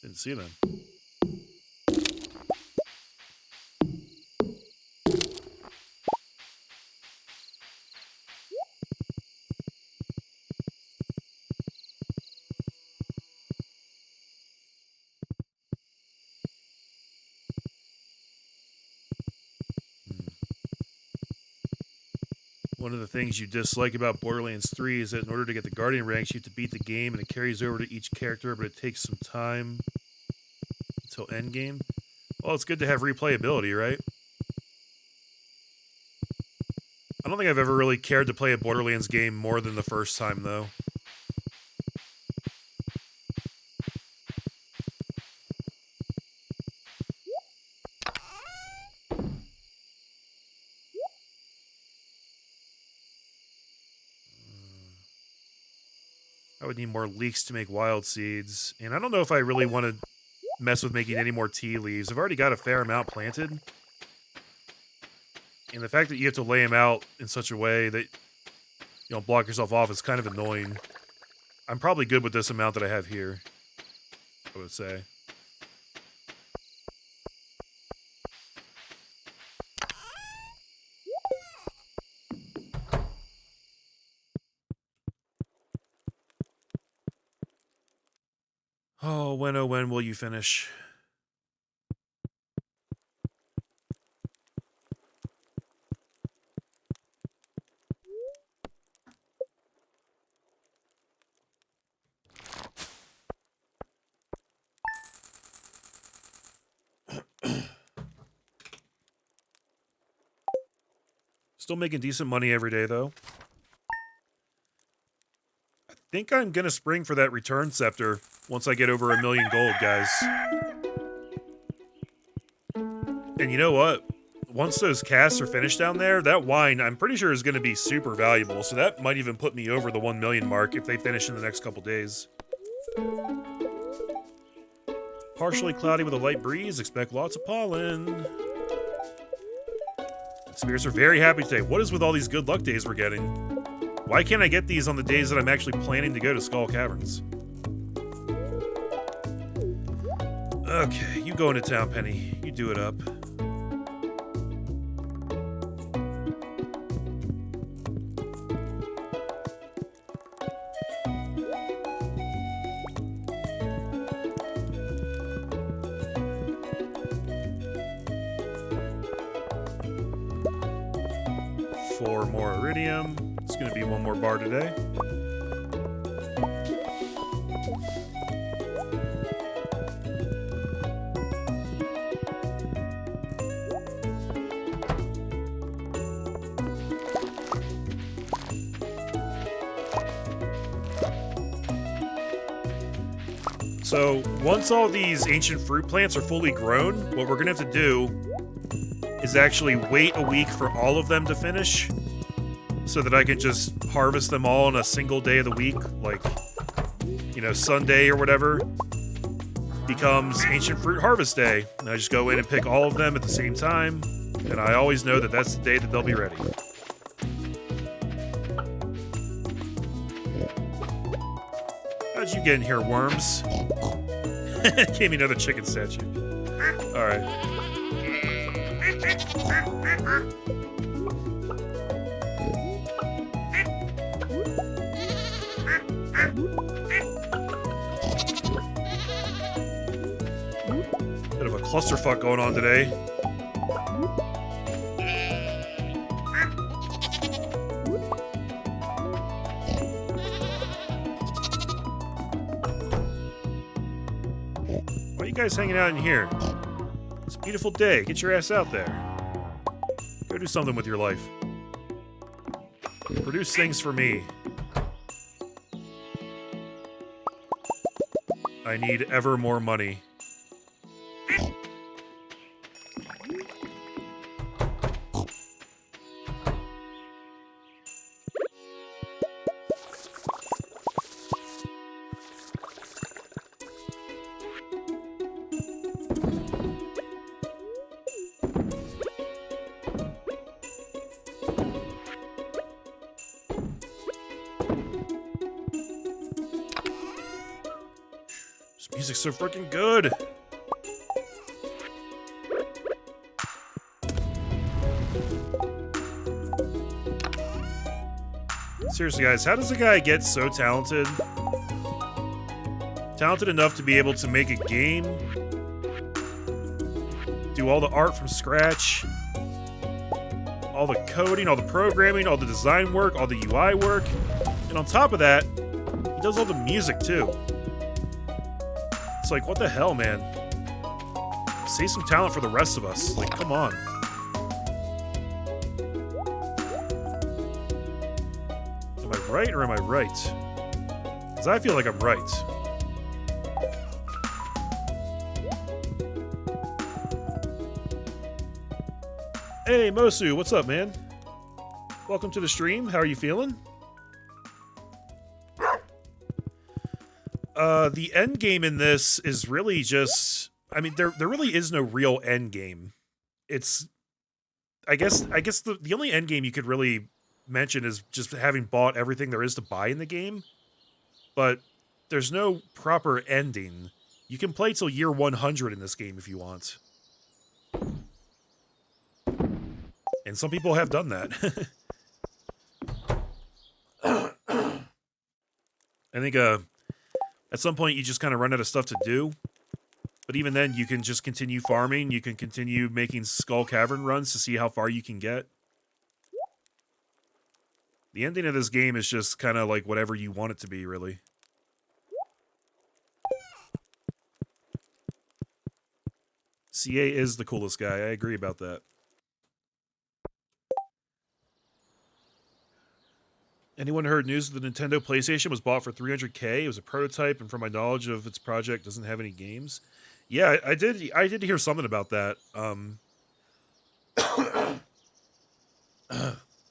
Didn't see them. One of the things you dislike about Borderlands 3 is that in order to get the Guardian ranks, you have to beat the game, and it carries over to each character, but it takes some time until endgame. Well, it's good to have replayability, right? I don't think I've ever really cared to play a Borderlands game more than the first time, though. I would need more leeks to make wild seeds. And I don't know if I really want to mess with making any more tea leaves. I've already got a fair amount planted. And the fact that you have to lay them out in such a way that you don't block yourself off is kind of annoying. I'm probably good with this amount that I have here, I would say. Oh, when will you finish? Still making decent money every day, though. I think I'm gonna spring for that return scepter once I get over 1 million gold, guys. And you know what? Once those casts are finished down there, that wine, I'm pretty sure, is going to be super valuable, so that might even put me over the 1 million mark if they finish in the next couple days. Partially cloudy with a light breeze, expect lots of pollen. Spirits are very happy today. What is with all these good luck days we're getting? Why can't I get these on the days that I'm actually planning to go to Skull Caverns? Okay, you go into town, Penny. You do it up. More iridium. It's going to be one more bar today. So, once all these ancient fruit plants are fully grown, what we're going to have to do is actually wait a week for all of them to finish, so that I can just harvest them all on a single day of the week, like, you know, Sunday or whatever becomes Ancient Fruit Harvest Day, and I just go in and pick all of them at the same time, and I always know that that's the day that they'll be ready. How'd you get in here, worms? Gave me another chicken statue. Alright. Bit of a clusterfuck going on today. Why are you guys hanging out in here? It's a beautiful day. Get your ass out there. Go do something with your life. Produce things for me. I need ever more money. Music's so freaking good. Seriously, guys, how does a guy get so talented? Talented enough to be able to make a game, do all the art from scratch, all the coding, all the programming, all the design work, all the UI work, and on top of that, he does all the music too. It's like, what the hell, man? Save some talent for the rest of us. Like, come on. Am I right or am I right? Because I feel like I'm right. Hey, Mosu, what's up, man? Welcome to the stream. How are you feeling? The end game in this is really just... I mean, there really is no real end game. It's... I guess the only end game you could really mention is just having bought everything there is to buy in the game. But there's no proper ending. You can play till year 100 in this game if you want. And some people have done that. I think at some point you just kind of run out of stuff to do. But even then, you can just continue farming. You can continue making Skull Cavern runs to see how far you can get. The ending of this game is just kind of like whatever you want it to be, really. CA is the coolest guy. I agree about that. Anyone heard news that the Nintendo PlayStation was bought for $300K? It was a prototype, and from my knowledge of its project, doesn't have any games. Yeah, I did hear something about that. I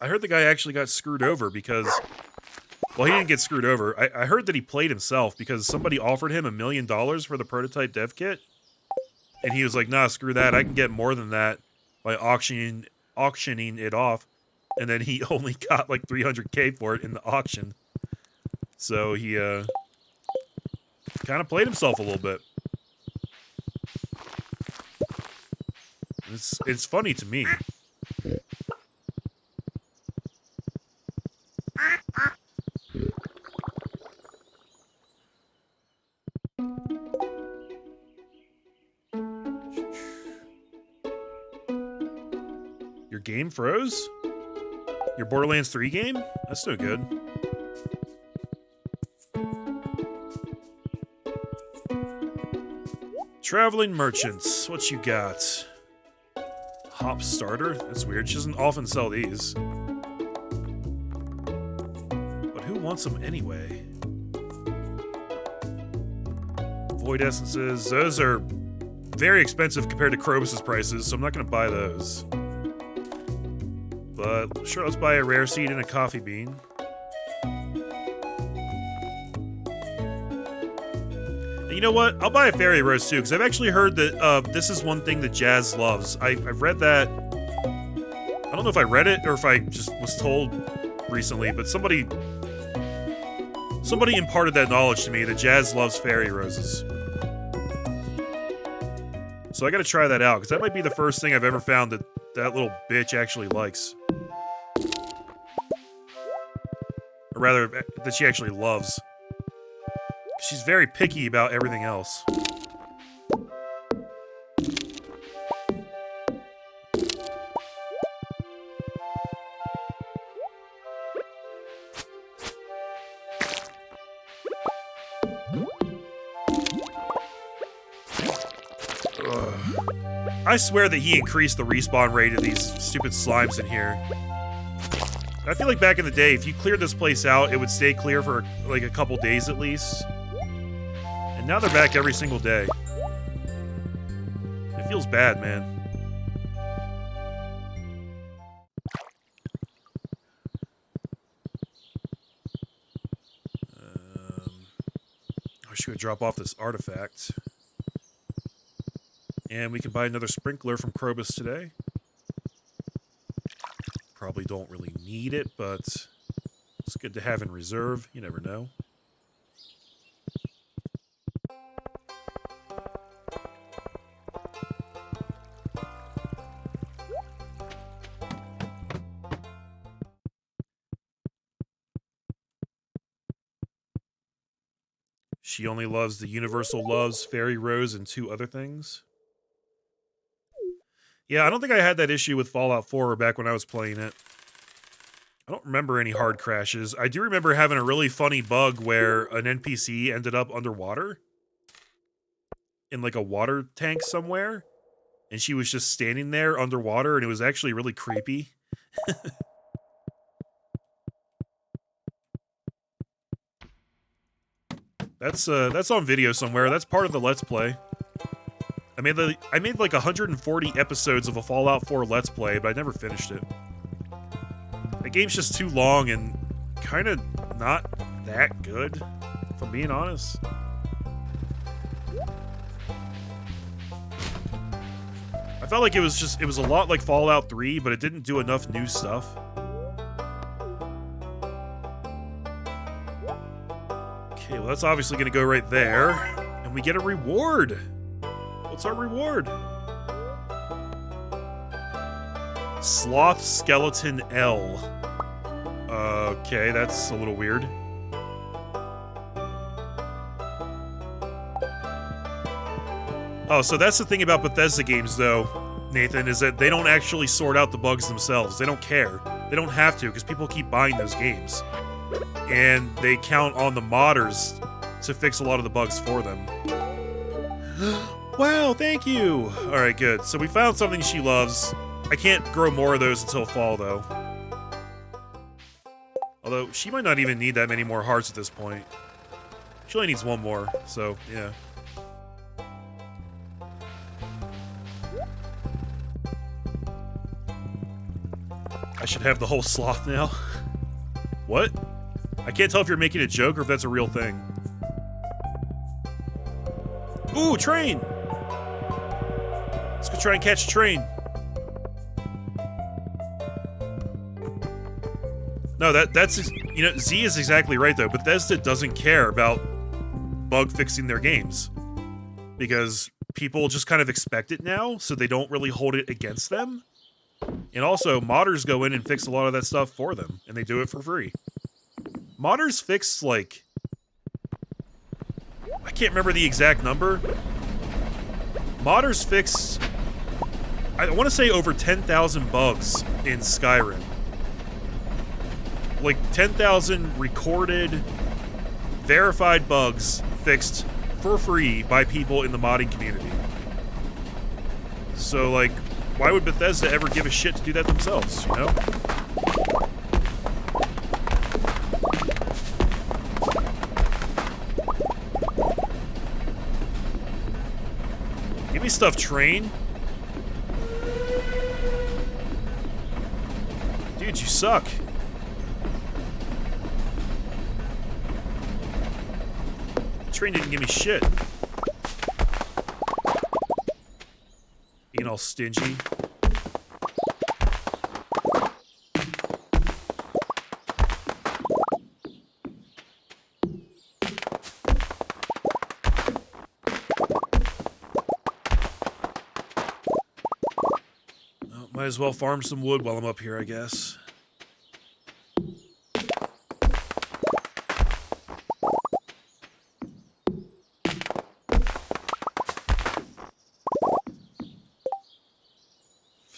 heard the guy actually got screwed over because... Well, he didn't get screwed over. I heard that he played himself because somebody offered him $1 million for the prototype dev kit. And he was like, nah, screw that. I can get more than that by auctioning it off. And then he only got like $300K for it in the auction. So he kind of played himself a little bit. It's funny to me. Your game froze? Your Borderlands 3 game? That's no good. Traveling merchants. What you got? Hop starter? That's weird. She doesn't often sell these. But who wants them anyway? Void essences. Those are very expensive compared to Krobus's prices, so I'm not going to buy those. But sure, let's buy a rare seed and a coffee bean. And you know what? I'll buy a fairy rose too, because I've actually heard that this is one thing that Jazz loves. I've read that. I don't know if I read it or if I just was told recently, but somebody imparted that knowledge to me that Jazz loves fairy roses. So I gotta try that out, because that might be the first thing I've ever found that little bitch actually likes. Or rather, that she actually loves. She's very picky about everything else. I swear that he increased the respawn rate of these stupid slimes in here. I feel like back in the day, if you cleared this place out, it would stay clear for like a couple days at least. And now they're back every single day. It feels bad, man. I should drop off this artifact. And we can buy another sprinkler from Krobus today. Probably don't really need it, but it's good to have in reserve. You never know. She only loves the universal loves, fairy rose, and 2 other things. Yeah, I don't think I had that issue with Fallout 4 back when I was playing it. I don't remember any hard crashes. I do remember having a really funny bug where an NPC ended up underwater. In like a water tank somewhere. and she was just standing there underwater, and it was actually really creepy. That's on video somewhere. That's part of the Let's Play. I made like 140 episodes of a Fallout 4 Let's Play, but I never finished it. The game's just too long and kind of not that good, if I'm being honest. I felt like it was a lot like Fallout 3, but it didn't do enough new stuff. Okay, well that's obviously going to go right there, and we get a reward. What's our reward? Sloth Skeleton L. Okay, that's a little weird. Oh, so that's the thing about Bethesda games, though, Nathan, is that they don't actually sort out the bugs themselves. They don't care. They don't have to, because people keep buying those games. And they count on the modders to fix a lot of the bugs for them. Wow, thank you! Alright, good. So we found something she loves. I can't grow more of those until fall, though. Although, she might not even need that many more hearts at this point. She only needs one more, so, yeah. I should have the whole sloth now. What? I can't tell if you're making a joke or if that's a real thing. Ooh, train! Let's go try and catch a train. No, that's you know, Z is exactly right though. Bethesda doesn't care about bug fixing their games because people just kind of expect it now, so they don't really hold it against them. And also, modders go in and fix a lot of that stuff for them, and they do it for free. Modders fix, like, I can't remember the exact number. Modders fix, I want to say over 10,000 bugs in Skyrim. Like 10,000 recorded, verified bugs fixed for free by people in the modding community. So, like, why would Bethesda ever give a shit to do that themselves, you know? Give me stuff, train. Dude, you suck. Train didn't give me shit. Being all stingy. Well, might as well farm some wood while I'm up here, I guess.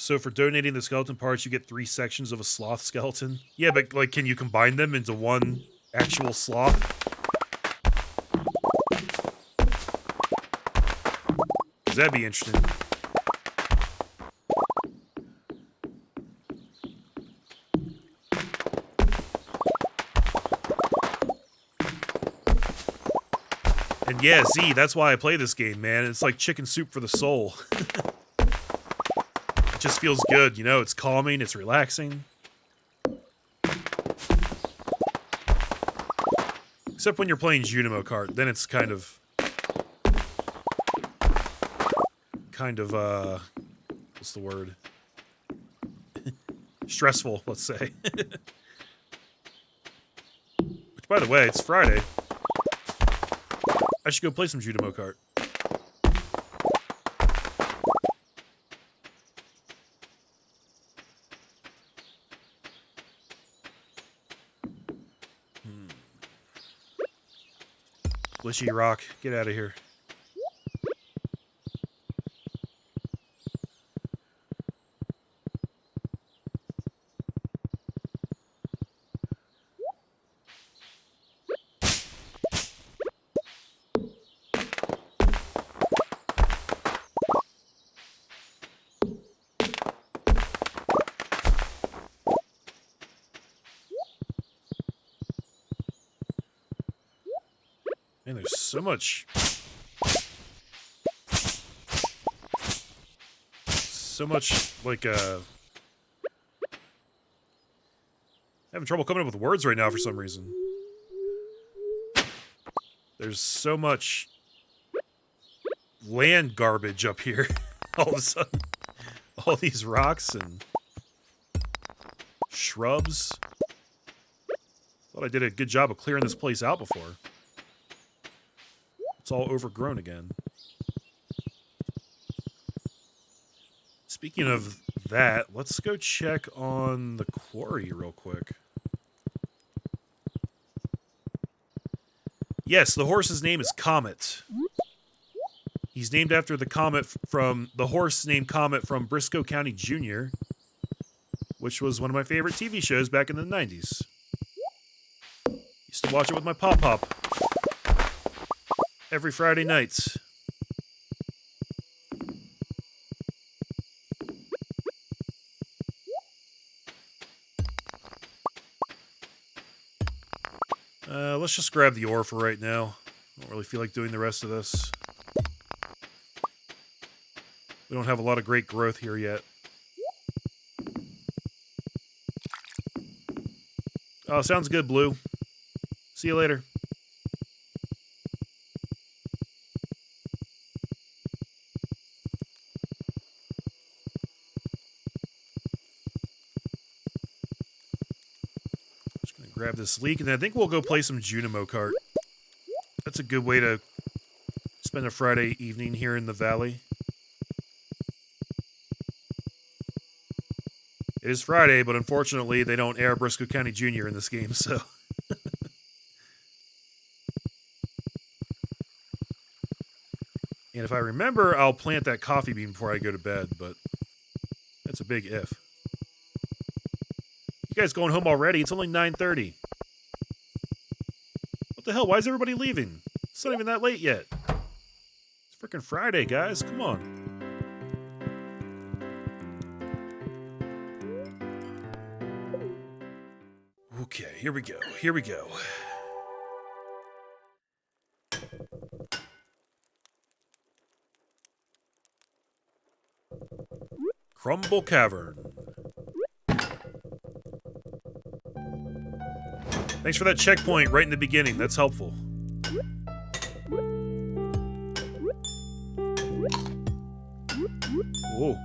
So for donating the skeleton parts, you get 3 sections of a sloth skeleton. Yeah, but, like, can you combine them into one actual sloth? Because that'd be interesting. And yeah, Z, that's why I play this game, man. It's like chicken soup for the soul. It just feels good, you know? It's calming, it's relaxing. Except when you're playing Junimo kart, then it's kind of, what's the word? Stressful, let's say. Which, by the way, it's Friday. I should go play some Junimo kart. Glitchy rock, get out of here. Man, there's so much... So much, like, having trouble coming up with words right now for some reason. There's so much land garbage up here. All of a sudden. All these rocks and shrubs. Thought I did a good job of clearing this place out before. It's all overgrown again. Speaking of that, let's go check on the quarry real quick. Yes, the horse's name is Comet. He's named after the comet from the horse named Comet from Briscoe County Jr., which was one of my favorite TV shows back in the 90s. Used to watch it with my pop-pop every Friday nights. Let's just grab the ore for right now. I don't really feel like doing the rest of this. We don't have a lot of great growth here yet. Oh, sounds good, Blue. See you later. Grab this leek, and then I think we'll go play some Junimo kart. That's a good way to spend a Friday evening here in the valley. It is Friday, but unfortunately they don't air Briscoe County Jr. in this game, so... And if I remember, I'll plant that coffee bean before I go to bed, but that's a big if. You guys going home already? It's only 9:30. What the hell? Why is everybody leaving? It's not even that late yet. It's freaking Friday, guys. Come on. Okay, here we go. Here we go. Crumble Cavern. Thanks for that checkpoint right in the beginning. That's helpful. Whoa.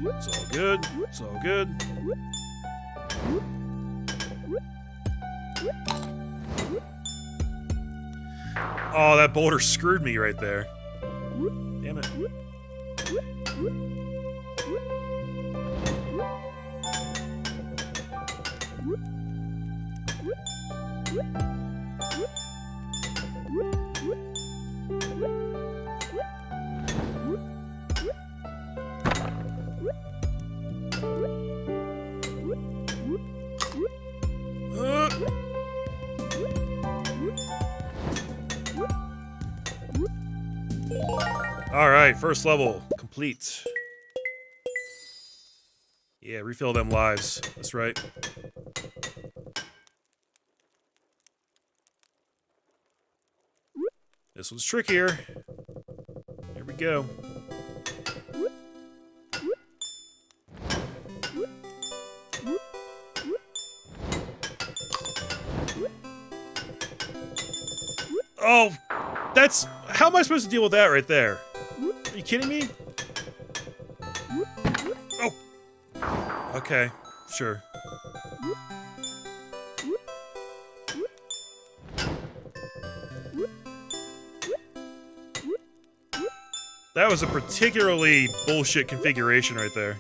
It's all good. It's all good. Oh, that boulder screwed me right there. Damn it. Alright, first level complete. Yeah, refill them lives. That's right. This one's trickier. Here we go. Oh, that's... How am I supposed to deal with that right there? Are you kidding me? Oh! Okay, sure. That was a particularly bullshit configuration right there.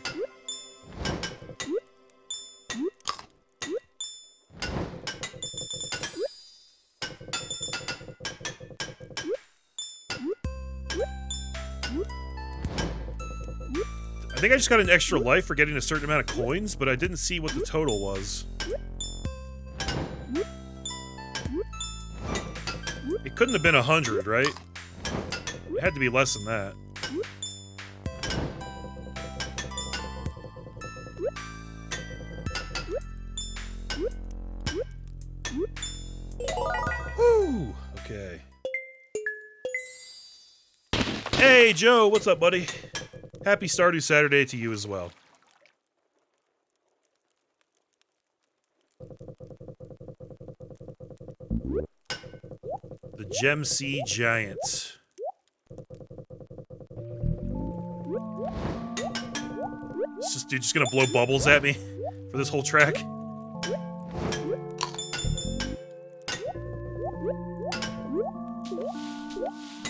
I think I just got an extra life for getting a certain amount of coins, but I didn't see what the total was. It couldn't have been 100, right? It had to be less than that. Whew! Okay. Hey, Joe, what's up, buddy? Happy Stardew Saturday to you as well. The Gem Sea Giant. Is this dude just gonna blow bubbles at me for this whole track?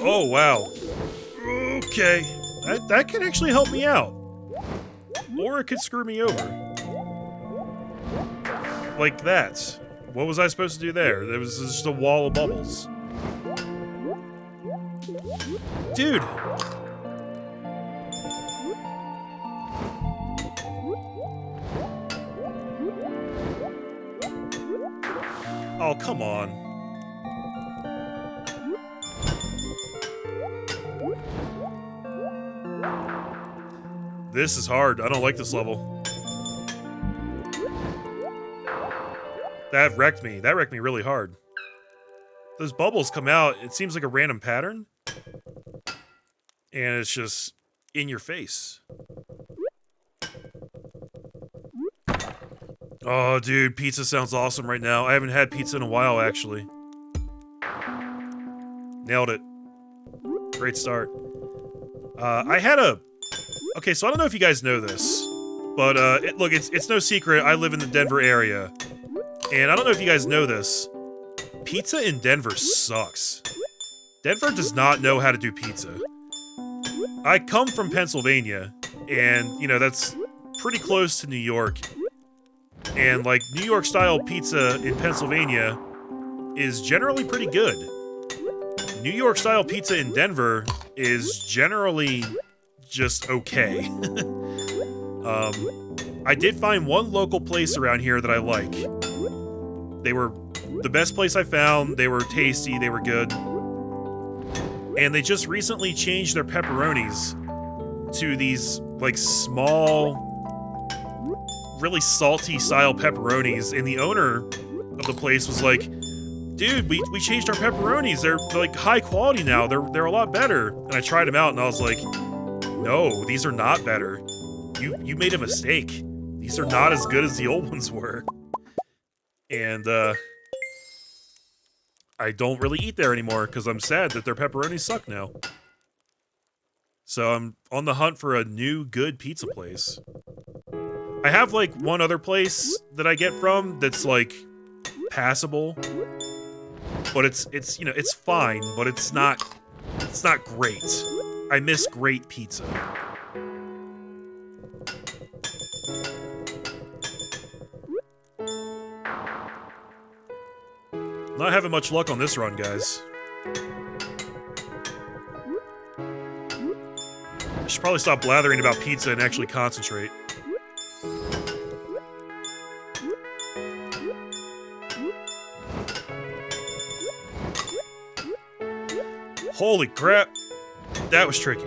Oh, wow. Okay. That could actually help me out. Or it could screw me over. Like that. What was I supposed to do there? There was just a wall of bubbles. Dude! Oh, come on. This is hard. I don't like this level. That wrecked me. That wrecked me really hard. Those bubbles come out, it seems like a random pattern. And it's just in your face. Oh, dude, pizza sounds awesome right now. I haven't had pizza in a while, actually. Nailed it. Great start. I had a... Okay, so I don't know if you guys know this, but look, it's no secret. I live in the Denver area, and I don't know if you guys know this. Pizza in Denver sucks. Denver does not know how to do pizza. I come from Pennsylvania, and, you know, that's pretty close to New York. And, like, New York-style pizza in Pennsylvania is generally pretty good. New York-style pizza in Denver is generally just okay. I did find one local place around here that I like. They were the best place I found. They were tasty. They were good. And they just recently changed their pepperonis to these, like, small, really salty style pepperonis. And the owner of the place was like, dude, we changed our pepperonis. They're like high quality now. They're a lot better. And I tried them out and I was like, no, these are not better. You made a mistake. These are not as good as the old ones were. And I don't really eat there anymore because I'm sad that their pepperonis suck now. So I'm on the hunt for a new good pizza place. I have like one other place that I get from that's like passable. But it's you know, it's fine, but it's not great. I miss great pizza. Not having much luck on this run, guys. I should probably stop blathering about pizza and actually concentrate. Holy crap! That was tricky.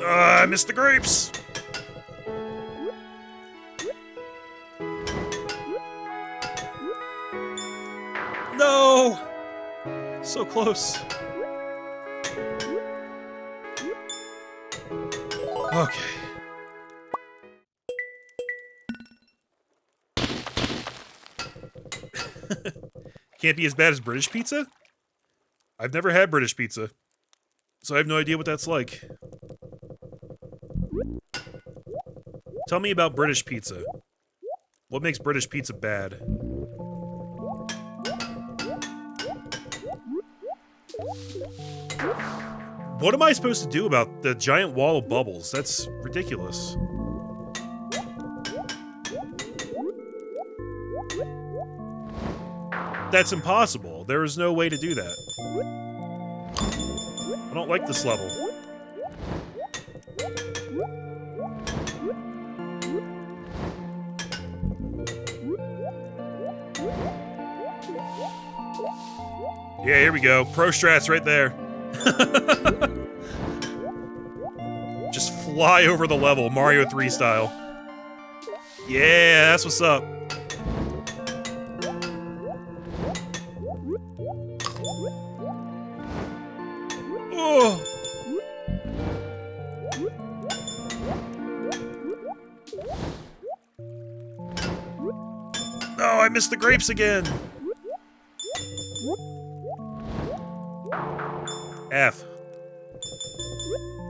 I missed the grapes! No! So close. Okay. Can't be as bad as British pizza? I've never had British pizza, so I have no idea what that's like. Tell me about British pizza. What makes British pizza bad? What am I supposed to do about the giant wall of bubbles? That's ridiculous. That's impossible. There is no way to do that. I don't like this level. Yeah, here we go. Pro strats right there. Just fly over the level, Mario 3 style. Yeah, that's what's up. Oh. No, I missed the grapes again. F.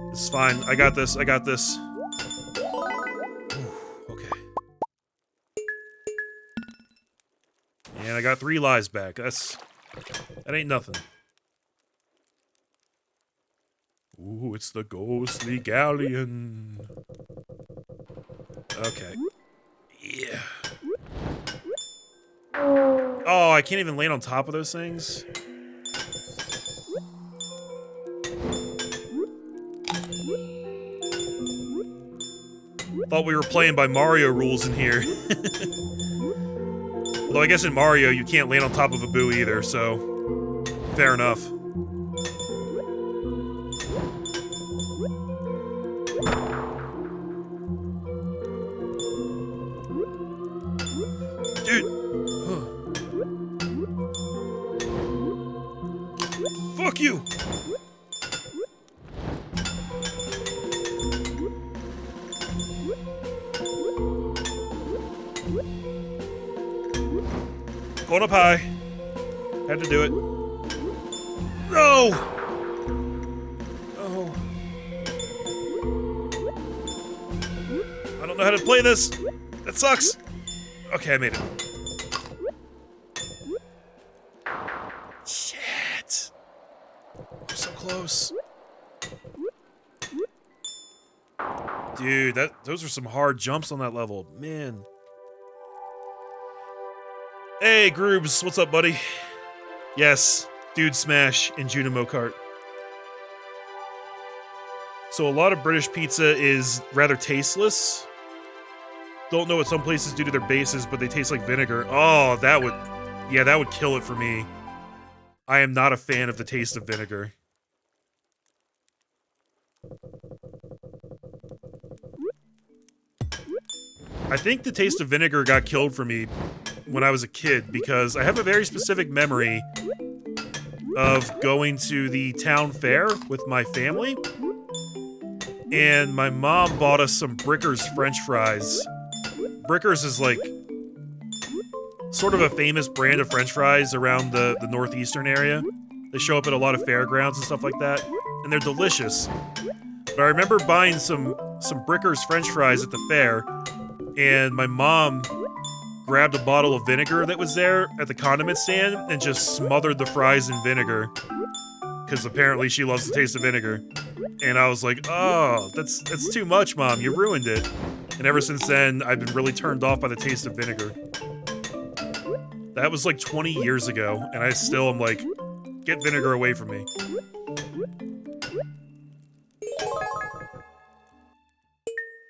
This is fine. I got this. I got this. Okay. And I got 3 lives back. That ain't nothing. Ooh, it's the ghostly galleon. Okay. Yeah. Oh, I can't even land on top of those things. Thought we were playing by Mario rules in here. Although I guess in Mario you can't land on top of a boo either, so fair enough. Dude. Fuck you. Going up high. Had to do it. No! Oh. I don't know how to play this. That sucks. Okay, I made it. Shit. I'm so close. Dude, those are some hard jumps on that level. Man. Hey, Groobs, what's up, buddy? Yes, Dude Smash in Junimo Kart. So a lot of British pizza is rather tasteless. Don't know what some places do to their bases, but they taste like vinegar. Oh, that would kill it for me. I am not a fan of the taste of vinegar. I think the taste of vinegar got killed for me when I was a kid, because I have a very specific memory of going to the town fair with my family, and my mom bought us some Bricker's French fries. Bricker's is like sort of a famous brand of French fries around the northeastern area. They show up at a lot of fairgrounds and stuff like that, and they're delicious. But I remember buying some Bricker's French fries at the fair, and my mom grabbed a bottle of vinegar that was there at the condiment stand and just smothered the fries in vinegar. Because apparently she loves the taste of vinegar. And I was like, oh, that's too much, Mom. You ruined it. And ever since then, I've been really turned off by the taste of vinegar. That was like 20 years ago, and I still am like, get vinegar away from me.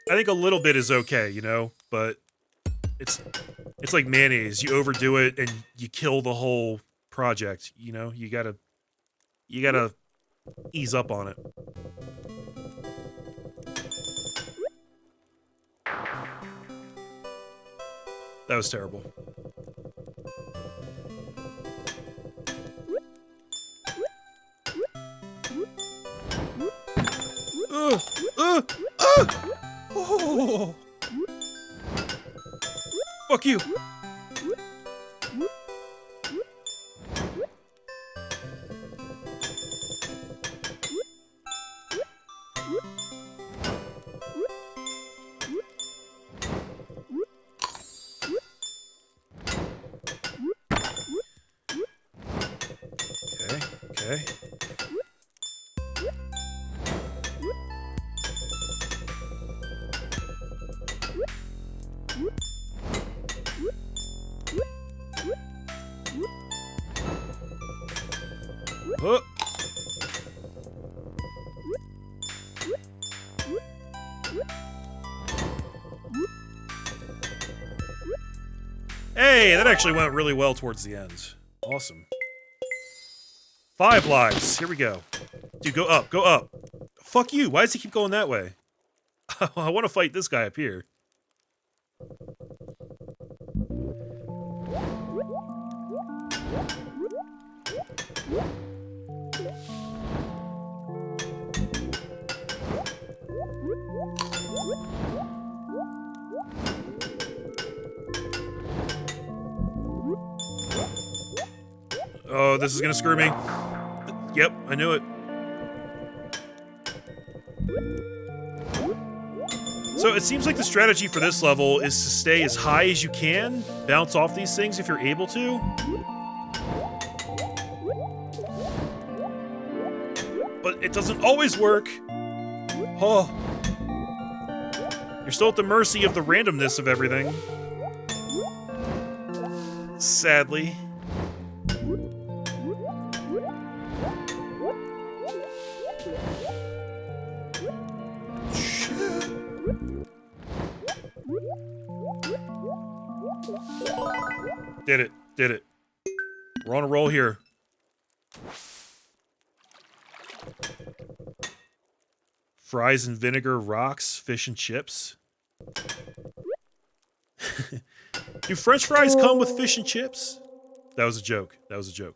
I think a little bit is okay, you know, but it's like mayonnaise. You overdo it and you kill the whole project, you know? You gotta ease up on it. That was terrible. Oh. Fuck you. Okay. Hey, that actually went really well towards the end. Awesome. 5 lives. Here we go. Dude, go up, go up. Fuck you. Why does he keep going that way? I want to fight this guy up here. Oh, this is gonna screw me. Yep, I knew it. So it seems like the strategy for this level is to stay as high as you can, bounce off these things if you're able to. But it doesn't always work. Oh. You're still at the mercy of the randomness of everything. Sadly. Did it. Did it. We're on a roll here. Fries and vinegar, rocks, fish and chips. Do French fries come with fish and chips? That was a joke. That was a joke.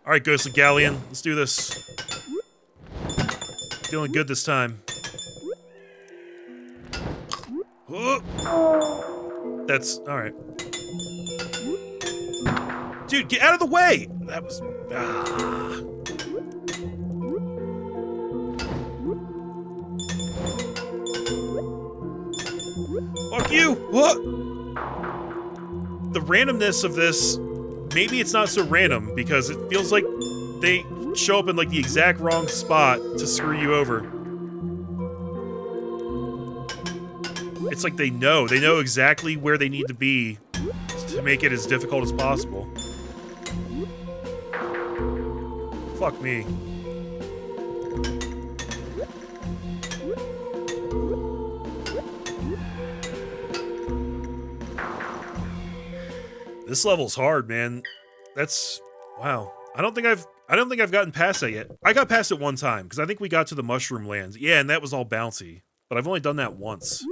Alright, Ghostly Galleon. Let's do this. Feeling good this time. Oh. That's... alright. Dude, get out of the way! That was... ah. Fuck you! What? The randomness of this... maybe it's not so random, because it feels like they show up in, like, the exact wrong spot to screw you over. It's like they know exactly where they need to be to make it as difficult as possible. Fuck me. This level's hard, man. That's... wow. I don't think I've gotten past that yet. I got past it one time, because I think we got to the Mushroom Lands. Yeah, and that was all bouncy. But I've only done that once.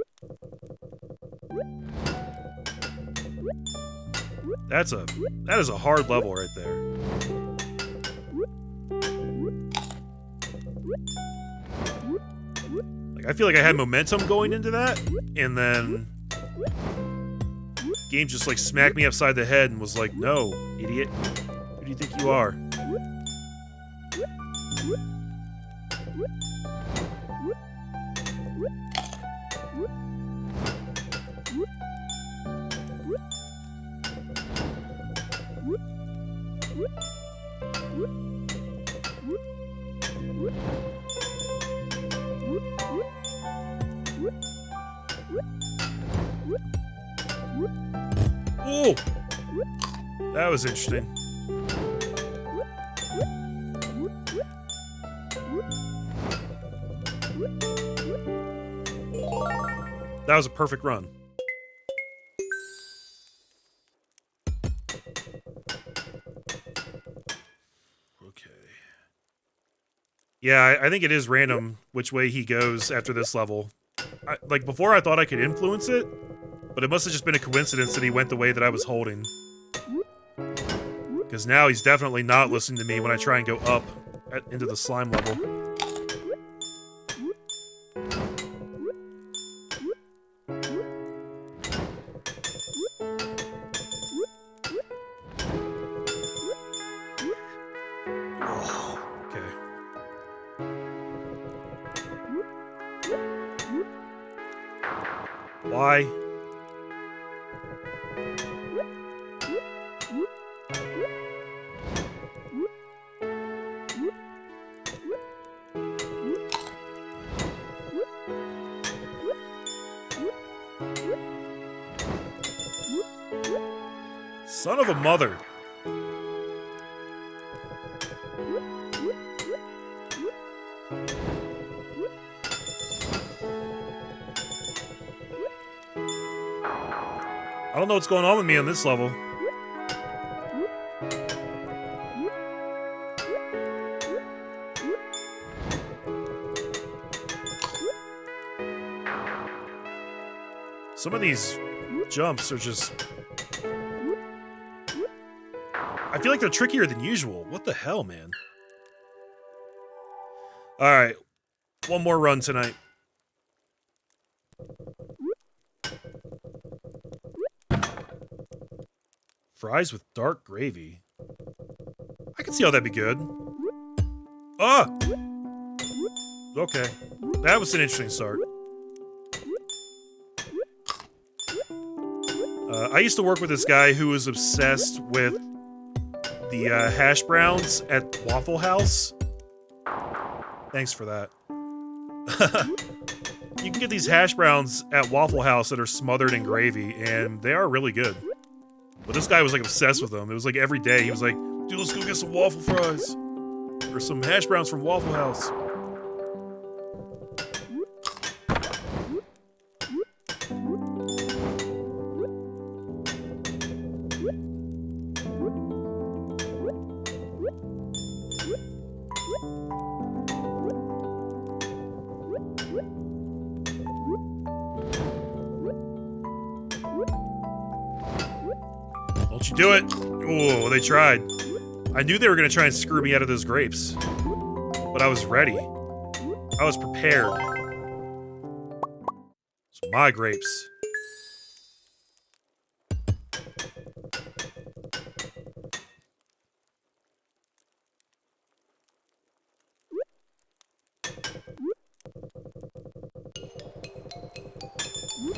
That is a hard level right there. Like, I feel like I had momentum going into that, and then game just like smacked me upside the head and was like, "No, idiot. Who do you think you are?" Oh, that was interesting. That was a perfect run. Okay. Yeah, I think it is random which way he goes after this level. Like, before I thought I could influence it, but it must have just been a coincidence that he went the way that I was holding. Because now he's definitely not listening to me when I try and go up into the slime level. Why? Son of a mother. I don't know what's going on with me on this level. Some of these jumps are just... I feel like they're trickier than usual. What the hell, man? Alright. One more run tonight. Fries with dark gravy. I can see how that'd be good. Ah! Okay. That was an interesting start. I used to work with this guy who was obsessed with the hash browns at Waffle House. Thanks for that. You can get these hash browns at Waffle House that are smothered in gravy, and they are really good. But this guy was like obsessed with them. It was like every day he was like, dude, let's go get some waffle fries. Or some hash browns from Waffle House. Don't you do it. Oh, they tried. I knew they were going to try and screw me out of those grapes. But I was ready. I was prepared. It's my grapes.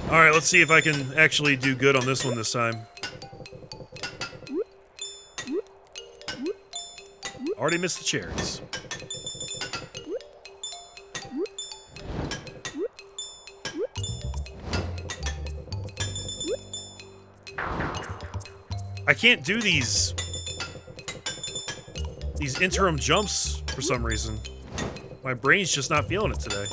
Alright, let's see if I can actually do good on this one this time. Already missed the cherries. I can't do these interim jumps for some reason. My brain's just not feeling it today.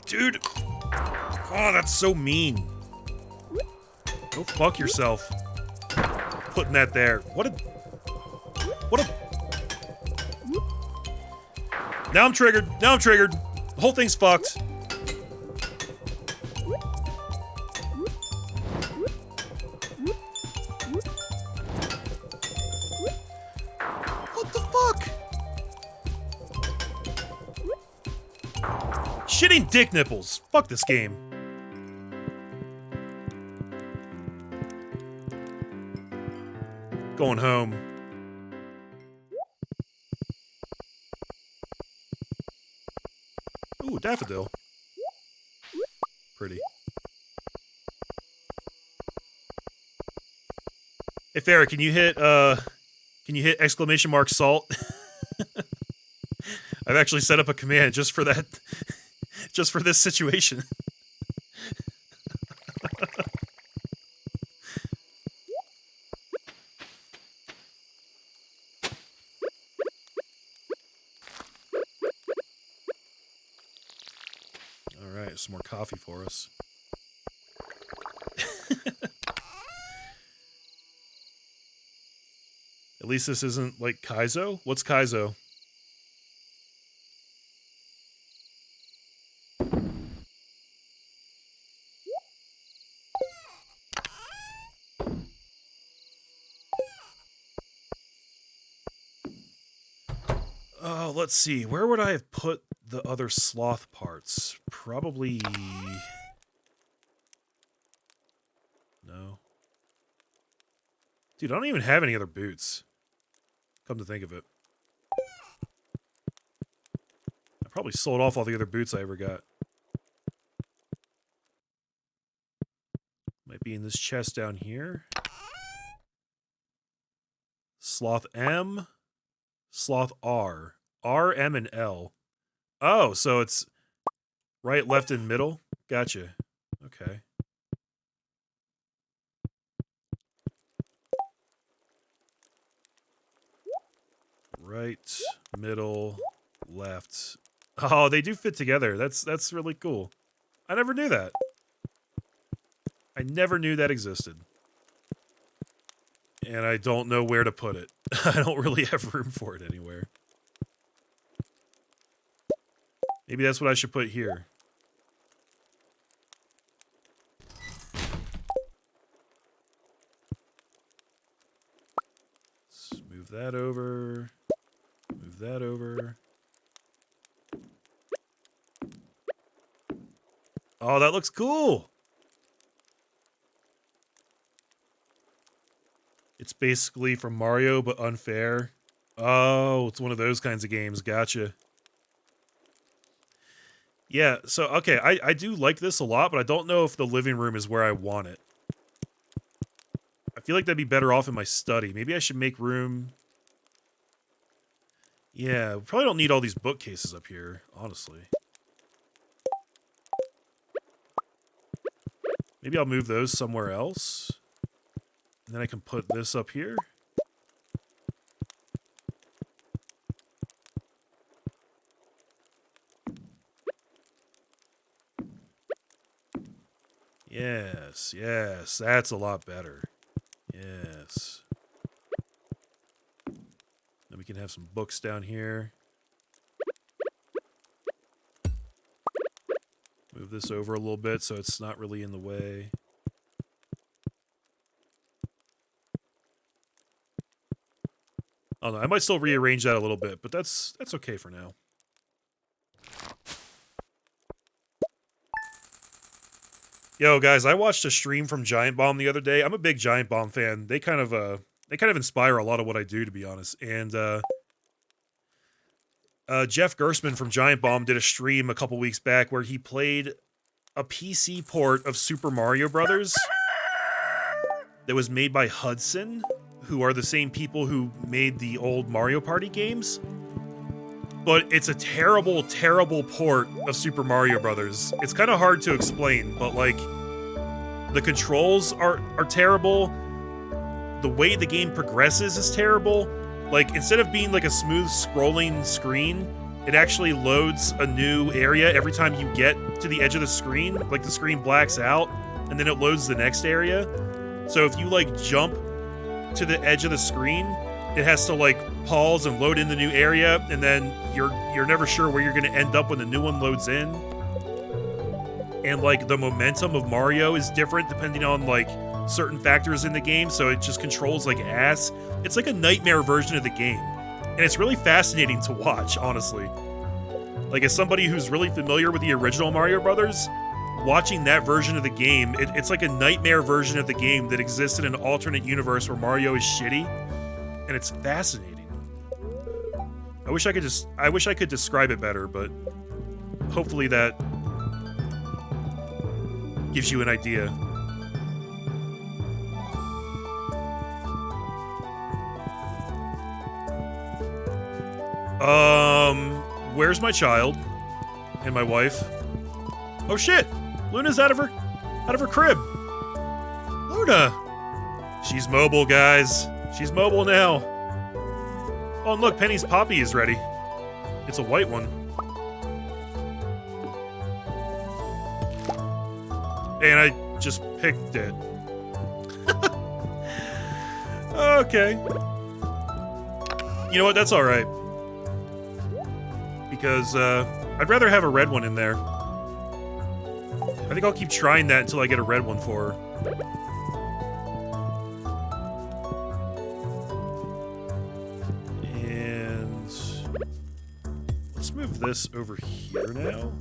Dude! Oh, that's so mean. Go fuck yourself. Putting that there. What a... Now I'm triggered. Now I'm triggered. The whole thing's fucked. What the fuck? Shitting dick nipples. Fuck this game. Going home. Ooh, daffodil. Pretty. Hey, Farrah, can you hit exclamation mark salt? I've actually set up a command just for that, just for this situation. Alright, some more coffee for us. At least this isn't like Kaizo? What's Kaizo? Oh, let's see. Where would I have put the other sloth parts? Probably... No. Dude, I don't even have any other boots. Come to think of it. I probably sold off all the other boots I ever got. Might be in this chest down here. Sloth M. Sloth R. R, M, and L. Oh, so it's right, left, and middle? Gotcha. Okay. Right, middle, left. Oh, they do fit together. That's really cool. I never knew that. I never knew that existed. And I don't know where to put it. I don't really have room for it anywhere. Maybe that's what I should put here. Let's move that over. Move that over. Oh, that looks cool. It's basically from Mario, but unfair. Oh, it's one of those kinds of games. Gotcha. Yeah, so, okay, I do like this a lot, but I don't know if the living room is where I want it. I feel like that'd be better off in my study. Maybe I should make room... Yeah, we probably don't need all these bookcases up here, honestly. Maybe I'll move those somewhere else. And then I can put this up here. Yes, yes, that's a lot better. Yes. Then we can have some books down here. Move this over a little bit so it's not really in the way. I don't know, I might still rearrange that a little bit, but that's okay for now. Yo, guys, I watched a stream from Giant Bomb the other day. I'm a big Giant Bomb fan. They kind of inspire a lot of what I do, to be honest. And Jeff Gerstmann from Giant Bomb did a stream a couple weeks back where he played a PC port of Super Mario Brothers that was made by Hudson, who are the same people who made the old Mario Party games. But it's a terrible, terrible port of Super Mario Brothers. It's kind of hard to explain, but, like, the controls are terrible. The way the game progresses is terrible. Like, instead of being like a smooth scrolling screen, it actually loads a new area every time you get to the edge of the screen. Like, the screen blacks out, and then it loads the next area. So if you, like, jump to the edge of the screen, it has to, like, pause and load in the new area, and then you're never sure where you're going to end up when the new one loads in. And, like, the momentum of Mario is different depending on, like, certain factors in the game, so it just controls like ass. It's like a nightmare version of the game. And it's really fascinating to watch, honestly. Like, as somebody who's really familiar with the original Mario Brothers, watching that version of the game, it's like a nightmare version of the game that exists in an alternate universe where Mario is shitty. And it's fascinating. I wish I could describe it better, but hopefully that gives you an idea. Where's my child? And my wife? Oh shit! Luna's out of her crib! Luna! She's mobile, guys. She's mobile now. Oh, and look, Penny's poppy is ready. It's a white one. And I just picked it. Okay. You know what? That's alright. Because, I'd rather have a red one in there. I think I'll keep trying that until I get a red one for her. And let's move this over here now.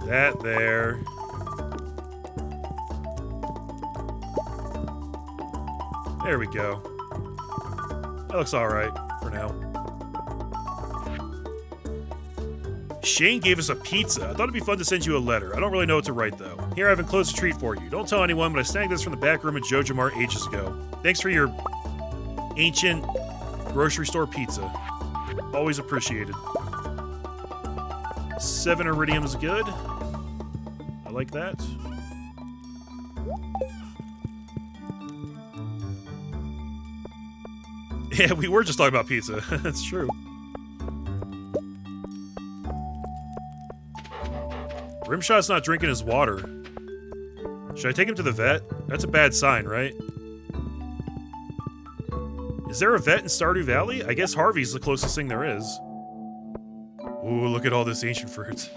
That there. There we go. That looks alright for now. Shane gave us a pizza. I thought it'd be fun to send you a letter. I don't really know what to write, though. Here, I have enclosed a treat for you. Don't tell anyone, but I snagged this from the back room at Jojo Mart ages ago. Thanks for your ancient grocery store pizza. Always appreciated. 7 iridium is good. I like that. Yeah, we were just talking about pizza. That's true. Rimshot's not drinking his water. Should I take him to the vet? That's a bad sign, right? Is there a vet in Stardew Valley? I guess Harvey's the closest thing there is. Ooh, look at all this ancient fruit.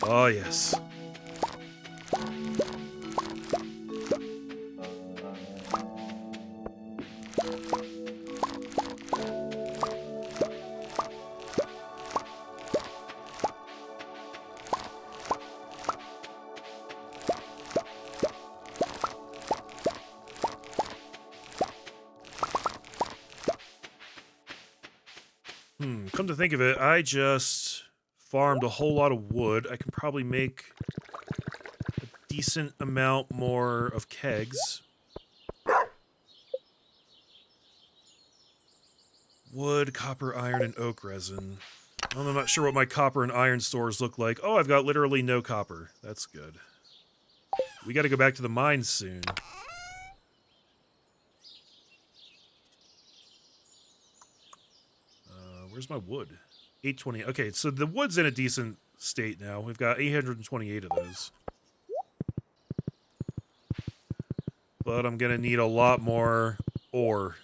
Oh, yes. Come to think of it, I just farmed a whole lot of wood. I can probably make a decent amount more of kegs. Wood, copper, iron, and oak resin. I'm not sure what my copper and iron stores look like. Oh, I've got literally no copper. That's good. We gotta go back to the mines soon. Where's my wood? 820. Okay, so the wood's in a decent state now. We've got 828 of those. But I'm gonna need a lot more ore.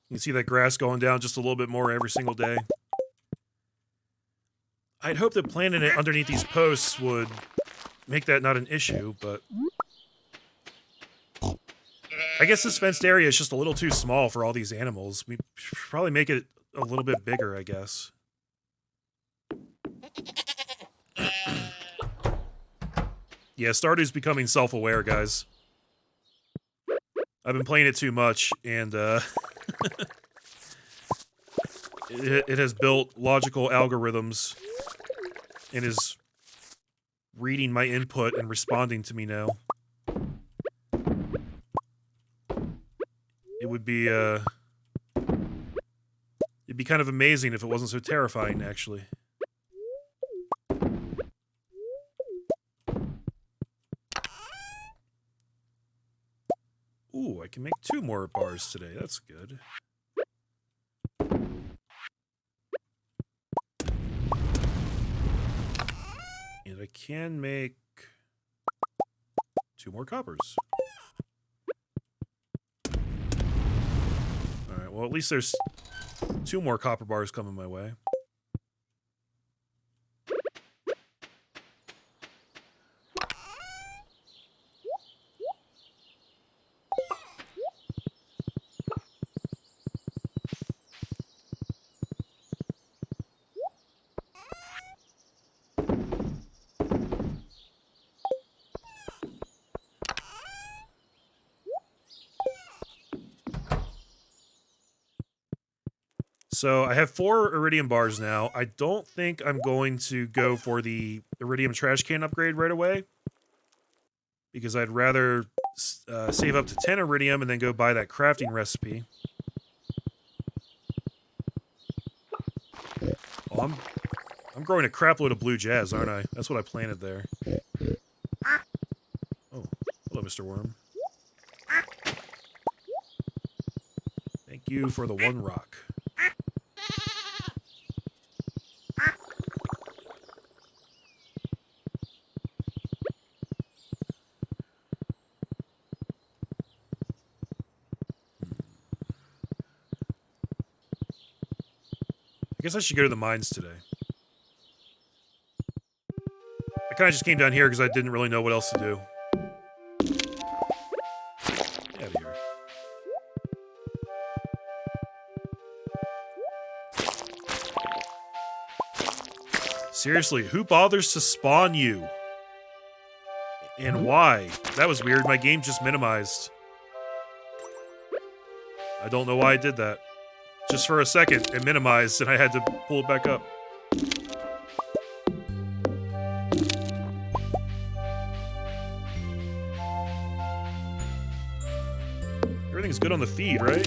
You can see that grass going down just a little bit more every single day. I'd hope that planting it underneath these posts would make that not an issue, but I guess this fenced area is just a little too small for all these animals. We should probably make it a little bit bigger, I guess. Yeah, Stardew's becoming self-aware, guys. I've been playing it too much, and it has built logical algorithms and is reading my input and responding to me now. It would be, it'd be kind of amazing if it wasn't so terrifying, actually. Ooh, I can make 2 more bars today. That's good. And I can make 2 more coppers. Alright, well at least there's 2 more copper bars coming my way. So I have 4 iridium bars now. I don't think I'm going to go for the iridium trash can upgrade right away, because I'd rather save up to 10 iridium and then go buy that crafting recipe. Oh, I'm growing a crapload of blue jazz, aren't I? That's what I planted there. Oh, hello, Mr. Worm. Thank you for the 1 rock. I guess I should go to the mines today. I kind of just came down here because I didn't really know what else to do. Get out of here. Seriously, who bothers to spawn you? And why? That was weird. My game just minimized. I don't know why I did that. Just for a second, it minimized and I had to pull it back up. Everything's good on the feed, right?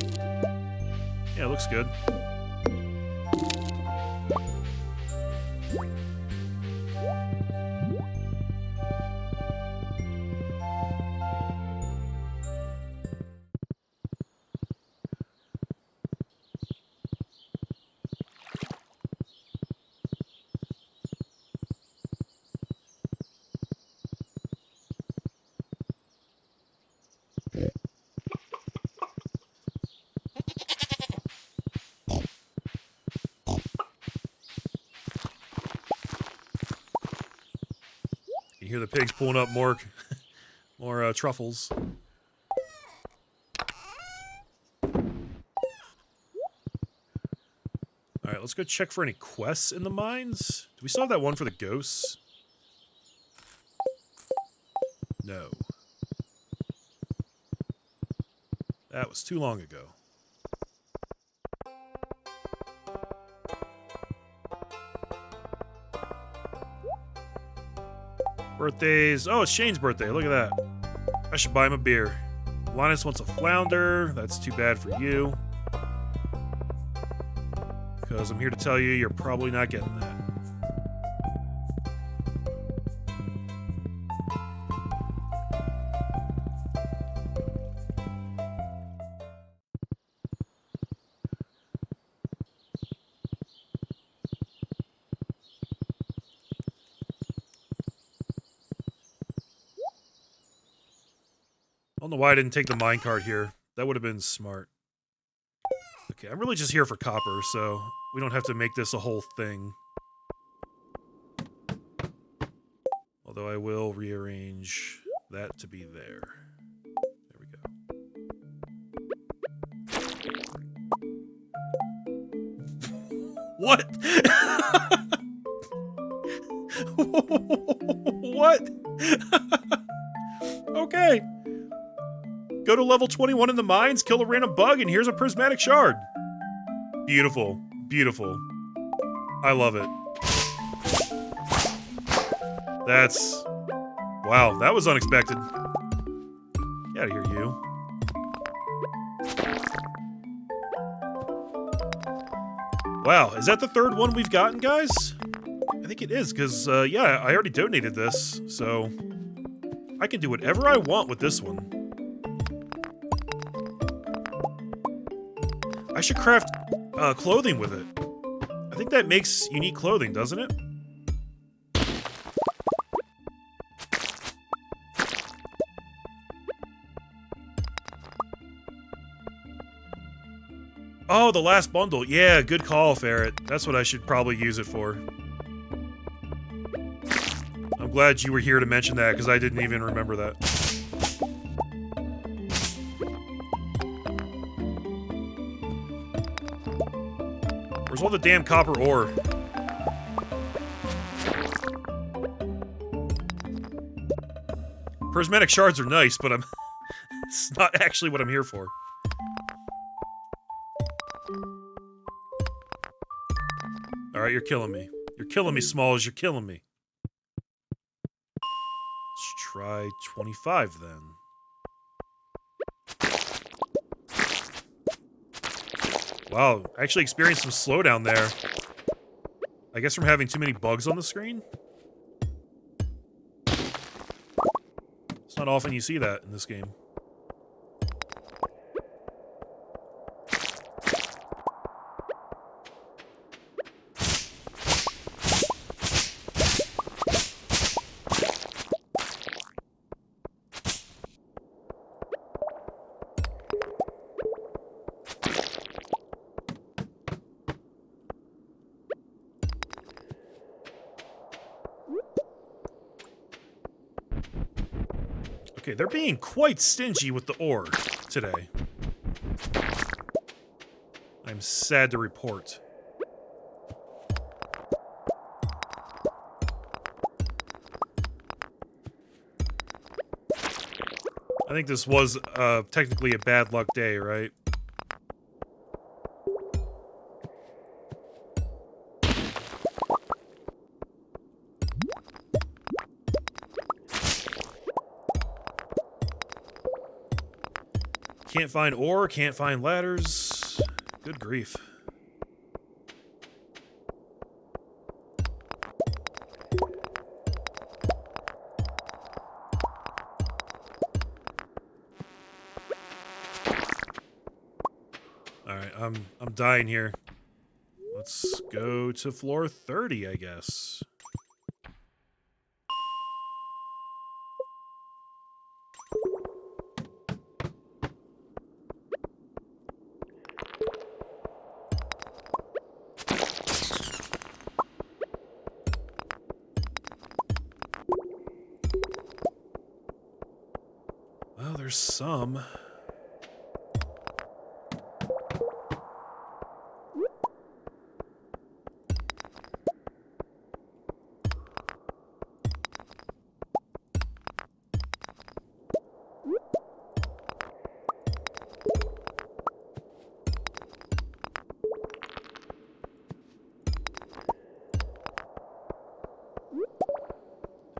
Yeah, it looks good. You hear the pigs pulling up more truffles. Alright, let's go check for any quests in the mines. Do we still have that one for the ghosts? No. That was too long ago. Birthdays. Oh, it's Shane's birthday. Look at that. I should buy him a beer. Linus wants a flounder. That's too bad for you. Because I'm here to tell you, you're probably not getting that. I don't know why I didn't take the minecart here. That would have been smart. Okay, I'm really just here for copper, so we don't have to make this a whole thing. Although I will rearrange that to be there. There we go. What? What? Okay. Go to level 21 in the mines, kill a random bug, and here's a prismatic shard. Beautiful. Beautiful. I love it. That's... Wow, that was unexpected. Get out of here, you. Wow, is that the third one we've gotten, guys? I think it is, because, yeah, I already donated this, so... I can do whatever I want with this one. I should craft clothing with it. I think that makes unique clothing, doesn't it? Oh, the last bundle. Yeah, good call, Ferret. That's what I should probably use it for. I'm glad you were here to mention that, because I didn't even remember that. Where's all the damn copper ore? Prismatic shards are nice, but it's not actually what I'm here for. Alright, you're killing me. You're killing me, Smalls. You're killing me. Let's try 25 then. Wow, I actually experienced some slowdown there. I guess from having too many bugs on the screen? It's not often you see that in this game. Okay, they're being quite stingy with the ore today. I'm sad to report. I think this was technically a bad luck day, right? Can't find ore, can't find ladders. Good grief. Alright, I'm dying here. Let's go to floor 30, I guess. Well, there's some.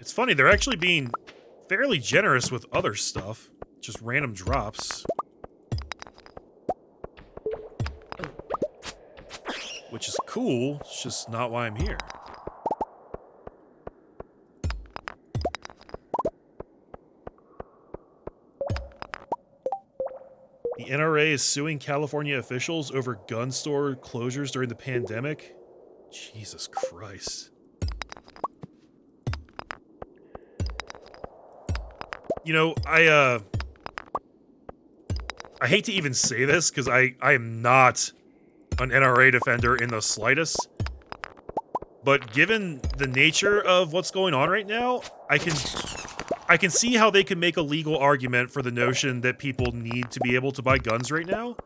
It's funny, they're actually being fairly generous with other stuff. Just random drops. Which is cool, it's just not why I'm here. The NRA is suing California officials over gun store closures during the pandemic? Jesus Christ. You know, I hate to even say this, because I am not an NRA defender in the slightest. But given the nature of what's going on right now, I can see how they can make a legal argument for the notion that people need to be able to buy guns right now.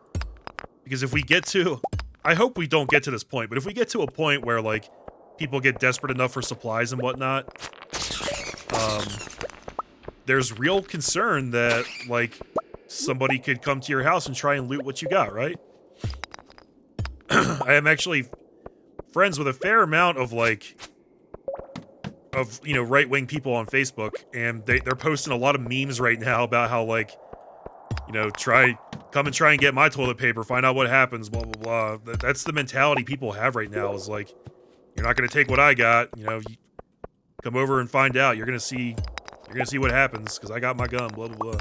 Because if we get to... I hope we don't get to this point, but if we get to a point where, like, people get desperate enough for supplies and whatnot, there's real concern that, like, somebody could come to your house and try and loot what you got, right? I am actually friends with a fair amount of, like, you know, right-wing people on Facebook, and they're posting a lot of memes right now about how, like, you know, come and try and get my toilet paper, find out what happens, blah, blah, blah. That's the mentality people have right now, is like, you're not gonna take what I got, you know, you come over and find out, you're gonna see what happens, because I got my gun, blah, blah, blah.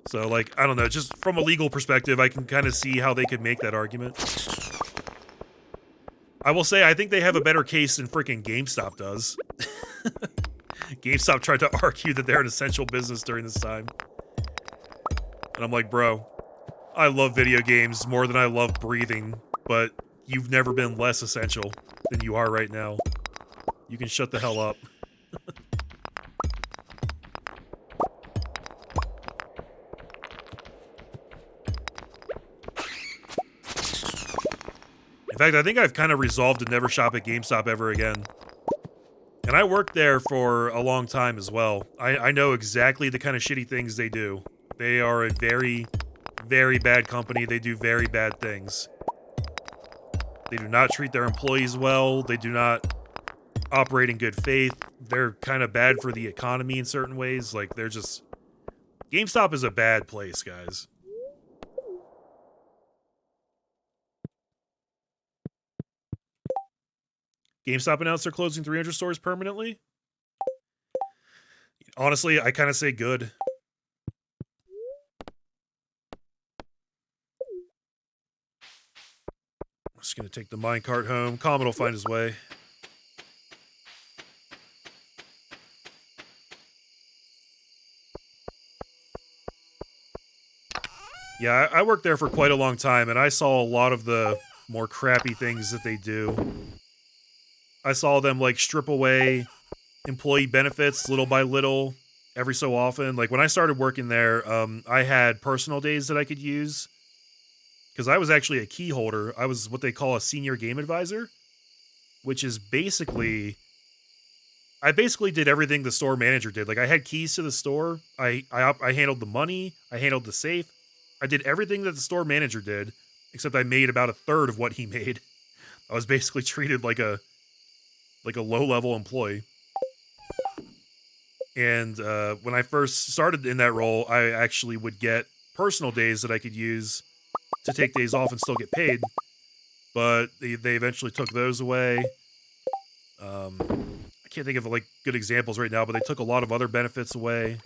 So, like, I don't know, just from a legal perspective, I can kind of see how they could make that argument. I will say, I think they have a better case than freaking GameStop does. GameStop tried to argue that they're an essential business during this time. And I'm like, bro, I love video games more than I love breathing, but you've never been less essential than you are right now. You can shut the hell up. In fact, I think I've kind of resolved to never shop at GameStop ever again. And I worked there for a long time as well. I know exactly the kind of shitty things they do. They are a very, very bad company. They do very bad things. They do not treat their employees well. They do not operate in good faith. They're kind of bad for the economy in certain ways. Like, they're just... GameStop is a bad place, guys. GameStop announced they're closing 300 stores permanently. Honestly, I kind of say good. I'm just going to take the minecart home. Comet will find his way. Yeah, I worked there for quite a long time, and I saw a lot of the more crappy things that they do. I saw them, like, strip away employee benefits little by little every so often. Like when I started working there, I had personal days that I could use because I was actually a key holder. I was what they call a senior game advisor, which is basically, I basically did everything the store manager did. Like I had keys to the store. I handled the money. I handled the safe. I did everything that the store manager did, except I made about a third of what he made. I was basically treated like a low-level employee. And when I first started in that role, I actually would get personal days that I could use to take days off and still get paid. But they eventually took those away. I can't think of like good examples right now, but they took a lot of other benefits away.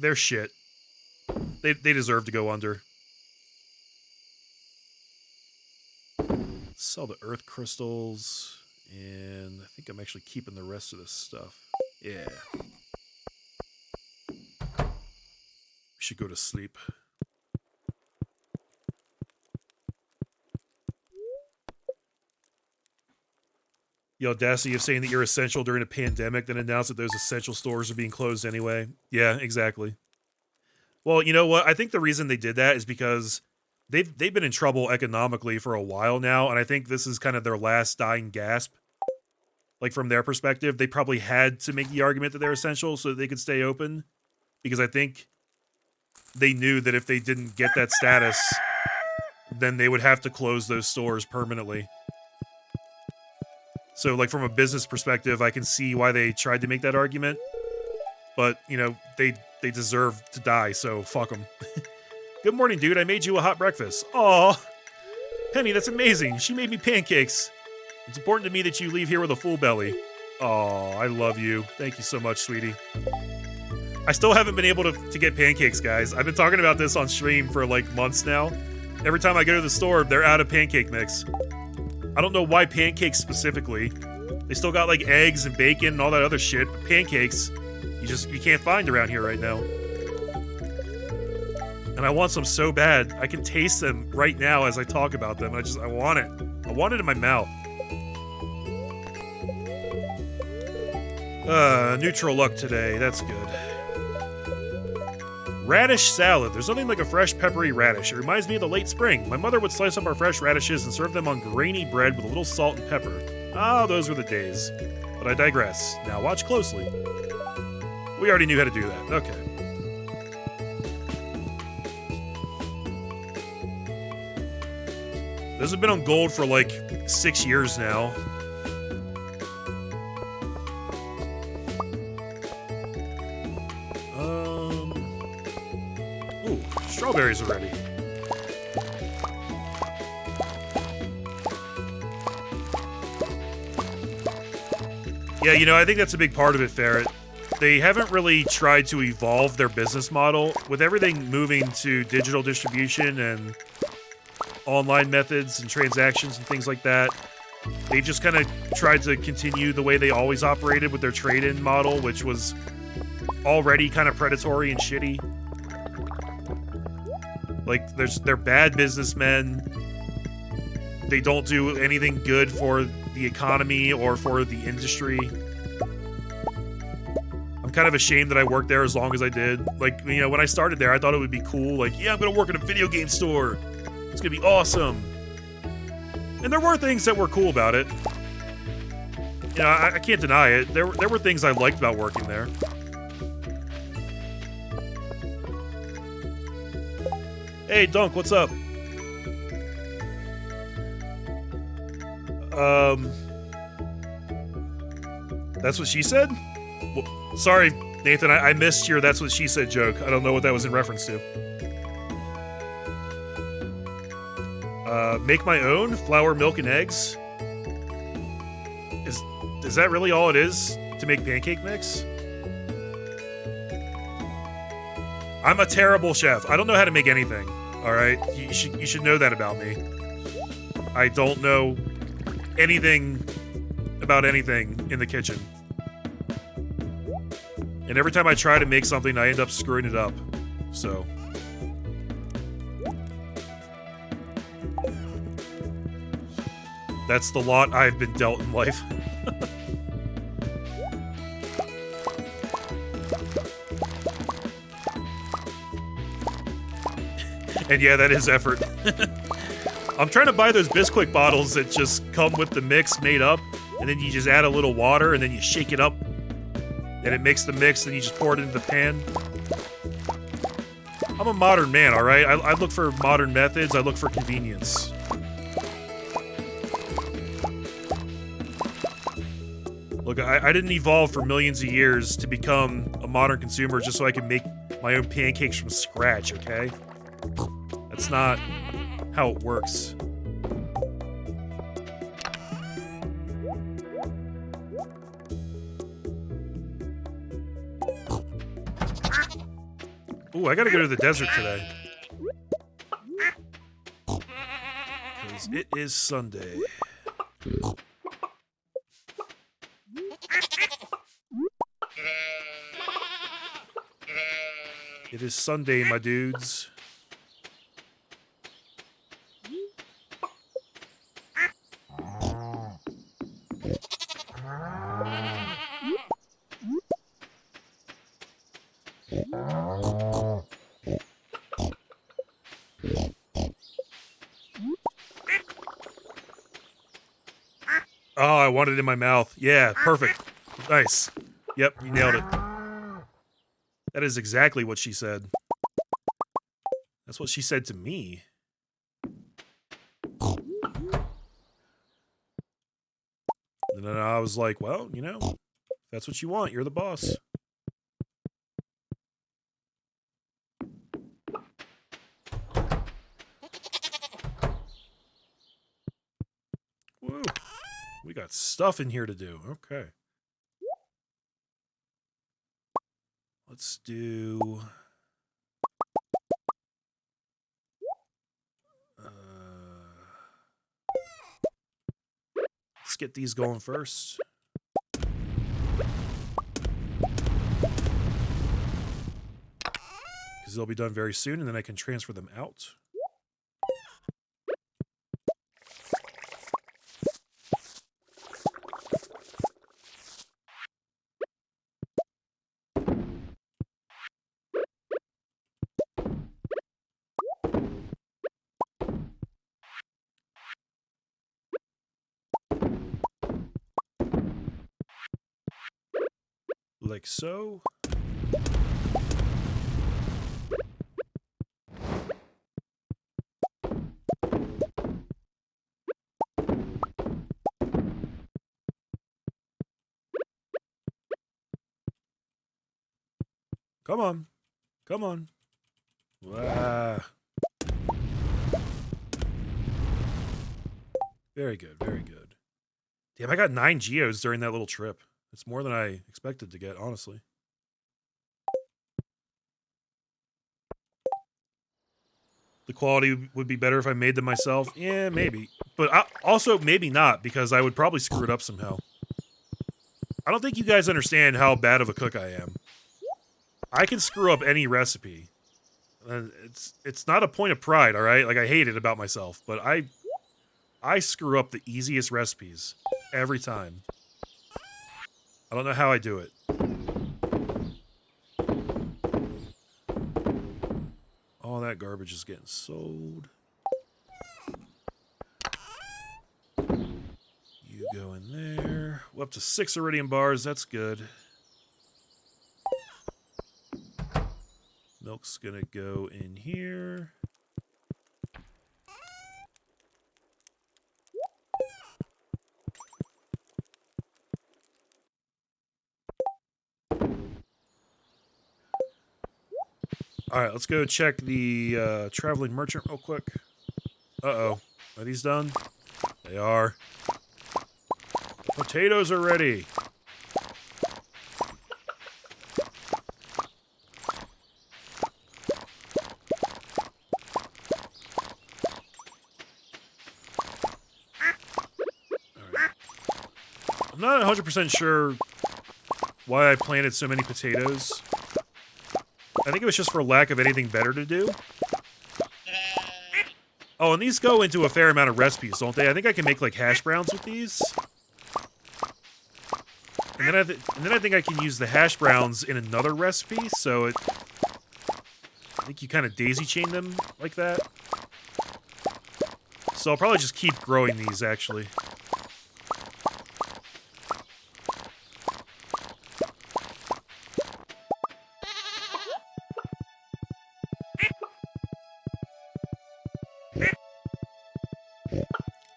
They're shit. They deserve to go under. Sell the earth crystals, and I think I'm actually keeping the rest of this stuff. Yeah. We should go to sleep. The audacity of saying that you're essential during a pandemic, then announce that those essential stores are being closed anyway. Yeah, exactly. Well, you know what? I think the reason they did that is because they've been in trouble economically for a while now, and I think this is kind of their last dying gasp. Like, from their perspective, they probably had to make the argument that they're essential so that they could stay open, because I think they knew that if they didn't get that status, then they would have to close those stores permanently. So, like, from a business perspective, I can see why they tried to make that argument, but, you know, they deserve to die, so fuck them. Good morning, dude. I made you a hot breakfast. Aw. Penny, that's amazing. She made me pancakes. It's important to me that you leave here with a full belly. Aw, I love you. Thank you so much, sweetie. I still haven't been able to get pancakes, guys. I've been talking about this on stream for, like, months now. Every time I go to the store, they're out of pancake mix. I don't know why pancakes specifically. They still got, like, eggs and bacon and all that other shit. But pancakes, you can't find around here right now. And I want some so bad. I can taste them right now as I talk about them. I want it. I want it in my mouth. Neutral luck today. That's good. Radish salad. There's nothing like a fresh peppery radish. It reminds me of the late spring. My mother would slice up our fresh radishes and serve them on grainy bread with a little salt and pepper. Ah, those were the days. But I digress. Now watch closely. We already knew how to do that. Okay. Those have been on gold for like 6 years now. Ooh, strawberries already. Yeah, you know, I think that's a big part of it, Ferret. They haven't really tried to evolve their business model. With everything moving to digital distribution and online methods and transactions and things like that, they just kind of tried to continue the way they always operated with their trade-in model, which was already kind of predatory and shitty. Like, they're bad businessmen. They don't do anything good for the economy or for the industry. I'm kind of ashamed that I worked there as long as I did. Like, you know, when I started there, I thought it would be cool. Like, yeah, I'm gonna work in a video game store. It's gonna be awesome. And there were things that were cool about it. You know, I can't deny it. There were things I liked about working there. Hey, Dunk, what's up? That's what she said? Well, sorry, Nathan, I missed your that's what she said joke. I don't know what that was in reference to. Make my own flour, milk, and eggs. Is that really all it is to make pancake mix? I'm a terrible chef. I don't know how to make anything. All right, you should know that about me. I don't know anything about anything in the kitchen. And every time I try to make something, I end up screwing it up. So. That's the lot I've been dealt in life. And yeah, that is effort. I'm trying to buy those Bisquick bottles that just come with the mix made up, and then you just add a little water, and then you shake it up, and it makes the mix, and you just pour it into the pan. I'm a modern man, alright? I look for modern methods, I look for convenience. Look, I didn't evolve for millions of years to become a modern consumer just so I can make my own pancakes from scratch, okay? That's not how it works. Ooh, I gotta go to the desert today. Because it is Sunday. It is Sunday, my dudes. Oh, I want it in my mouth. Yeah, perfect. Nice. Yep, you nailed it. That is exactly what she said. That's what she said to me. And then I was like, well, you know, if that's what you want. You're the boss. Woo. We got stuff in here to do. Okay. Let's do... let's get these going first. Because they'll be done very soon, and then I can transfer them out. Like so. Come on. Come on. Wow. Very good, very good. Damn, I got 9 geos during that little trip. It's more than I expected to get, honestly. The quality would be better if I made them myself. Yeah, maybe. But also, maybe not, because I would probably screw it up somehow. I don't think you guys understand how bad of a cook I am. I can screw up any recipe. It's not a point of pride, all right? Like, I hate it about myself, but I screw up the easiest recipes every time. I don't know how I do it. All that garbage is getting sold. You go in there. We're up to 6 iridium bars. That's good. Milk's gonna go in here. Alright, let's go check the traveling merchant real quick. Uh-oh. Are these done? They are. Potatoes are ready. Alright. I'm not 100% sure why I planted so many potatoes. I think it was just for lack of anything better to do. Oh, and these go into a fair amount of recipes, don't they? I think I can make, like, hash browns with these. And then I think I can use the hash browns in another recipe, so I think you kind of daisy chain them like that. So I'll probably just keep growing these, actually.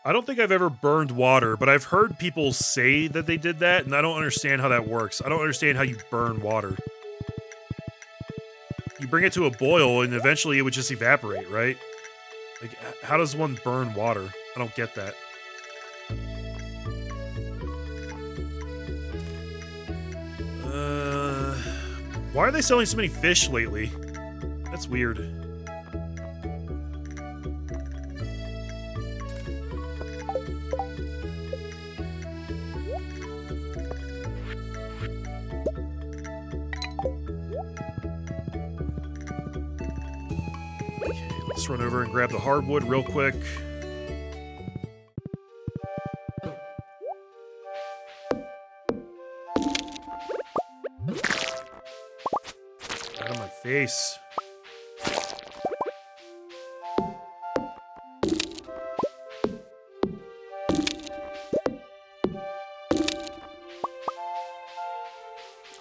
I don't think I've ever burned water, but I've heard people say that they did that, and I don't understand how that works. I don't understand how you burn water. You bring it to a boil, and eventually it would just evaporate, right? Like, how does one burn water? I don't get that. Why are they selling so many fish lately? That's weird. Let's run over and grab the hardwood real quick. Out of my face.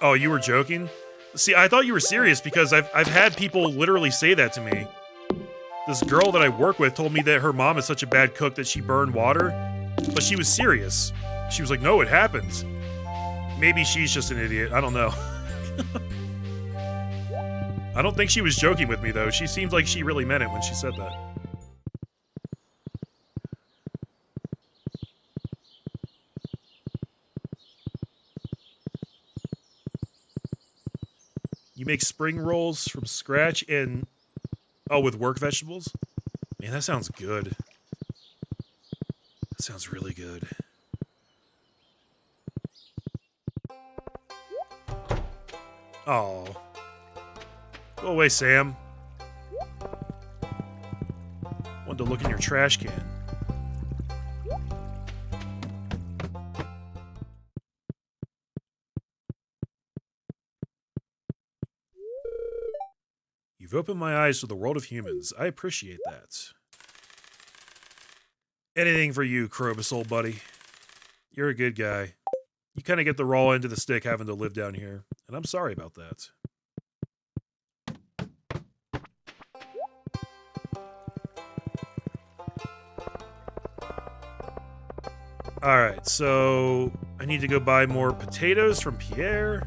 Oh, you were joking? See, I thought you were serious because I've had people literally say that to me. This girl that I work with told me that her mom is such a bad cook that she burned water, but she was serious. She was like, no, it happens. Maybe she's just an idiot. I don't know. I don't think she was joking with me, though. She seemed like she really meant it when she said that. You make spring rolls from scratch and... Oh, with work vegetables? Man, that sounds good. That sounds really good. Oh. Go away, Sam. Wanted to look in your trash can. You've opened my eyes to the world of humans. I appreciate that. Anything for you, Krobus, old buddy. You're a good guy. You kind of get the raw end of the stick having to live down here, and I'm sorry about that. Alright, so I need to go buy more potatoes from Pierre.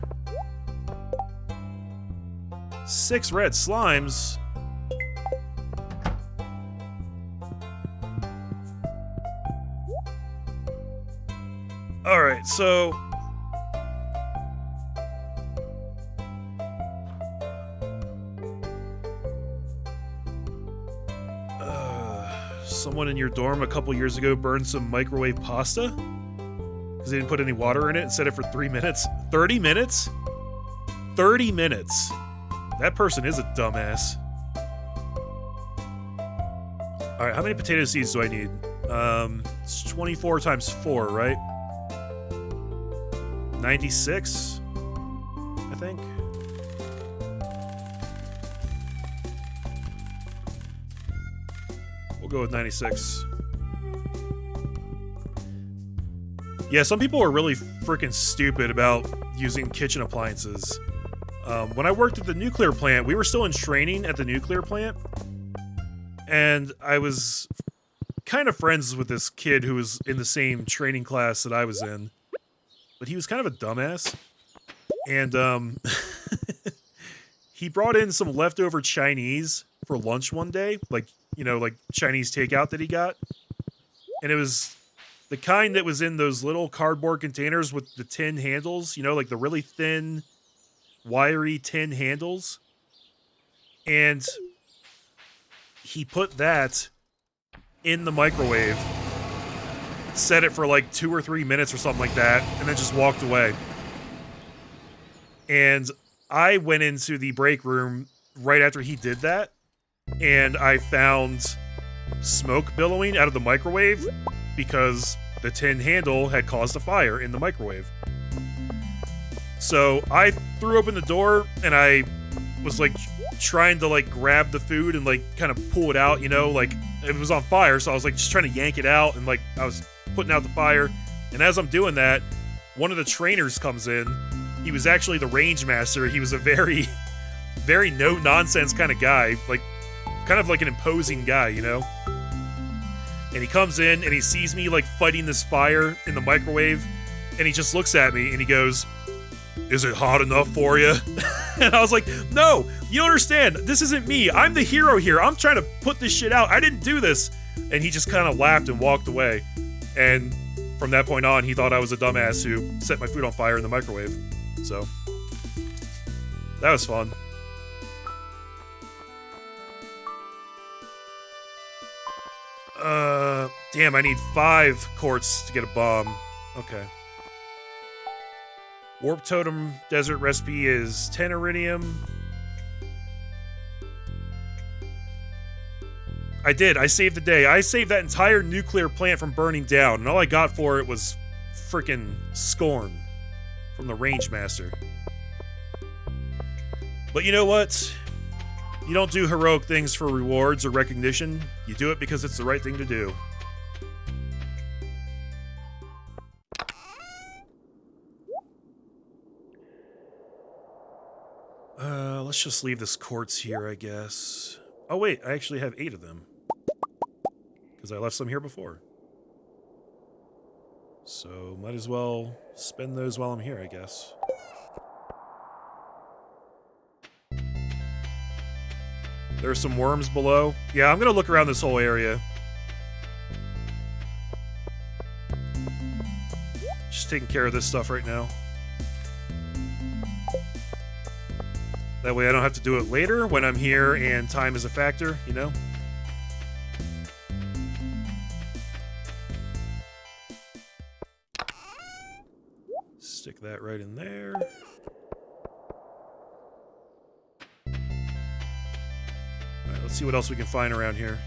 6 red slimes. Alright, so... someone in your dorm a couple years ago burned some microwave pasta? Because they didn't put any water in it and set it for 3 minutes. 30 minutes? 30 minutes. That person is a dumbass. Alright, how many potato seeds do I need? It's 24 times 4, right? 96, I think. We'll go with 96. Yeah, some people are really freaking stupid about using kitchen appliances. When I worked at the nuclear plant, we were still in training at the nuclear plant. And I was kind of friends with this kid who was in the same training class that I was in. But he was kind of a dumbass. And he brought in some leftover Chinese for lunch one day. Like, you know, like Chinese takeout that he got. And it was the kind that was in those little cardboard containers with the tin handles. You know, like the really thin, wiry tin handles. And he put that in the microwave, set it for like 2 or 3 minutes or something like that, and then just walked away. And I went into the break room right after he did that, and I found smoke billowing out of the microwave because the tin handle had caused a fire in the microwave. So I threw open the door and I was like trying to like grab the food and like kind of pull it out, you know, like it was on fire. So I was like just trying to yank it out and like I was putting out the fire. And as I'm doing that, one of the trainers comes in. He was actually the range master. He was a very, very no nonsense kind of guy, like kind of like an imposing guy, you know? And he comes in and he sees me like fighting this fire in the microwave. And he just looks at me and he goes, "Is it hot enough for you?" And I was like, "No, you don't understand. This isn't me. I'm the hero here. I'm trying to put this shit out. I didn't do this." And he just kind of laughed and walked away. And from that point on, he thought I was a dumbass who set my food on fire in the microwave. So, that was fun. Damn, I need 5 quartz to get a bomb. Okay. Warp Totem Desert recipe is 10 iridium. I did. I saved the day. I saved that entire nuclear plant from burning down, and all I got for it was frickin' scorn from the range master. But you know what? You don't do heroic things for rewards or recognition. You do it because it's the right thing to do. Let's just leave this quartz here, I guess. Oh wait, I actually have 8 of them. Because I left some here before. So, might as well spend those while I'm here, I guess. There are some worms below. Yeah, I'm gonna look around this whole area. Just taking care of this stuff right now. That way I don't have to do it later when I'm here and time is a factor, you know? Stick that right in there. Alright, let's see what else we can find around here.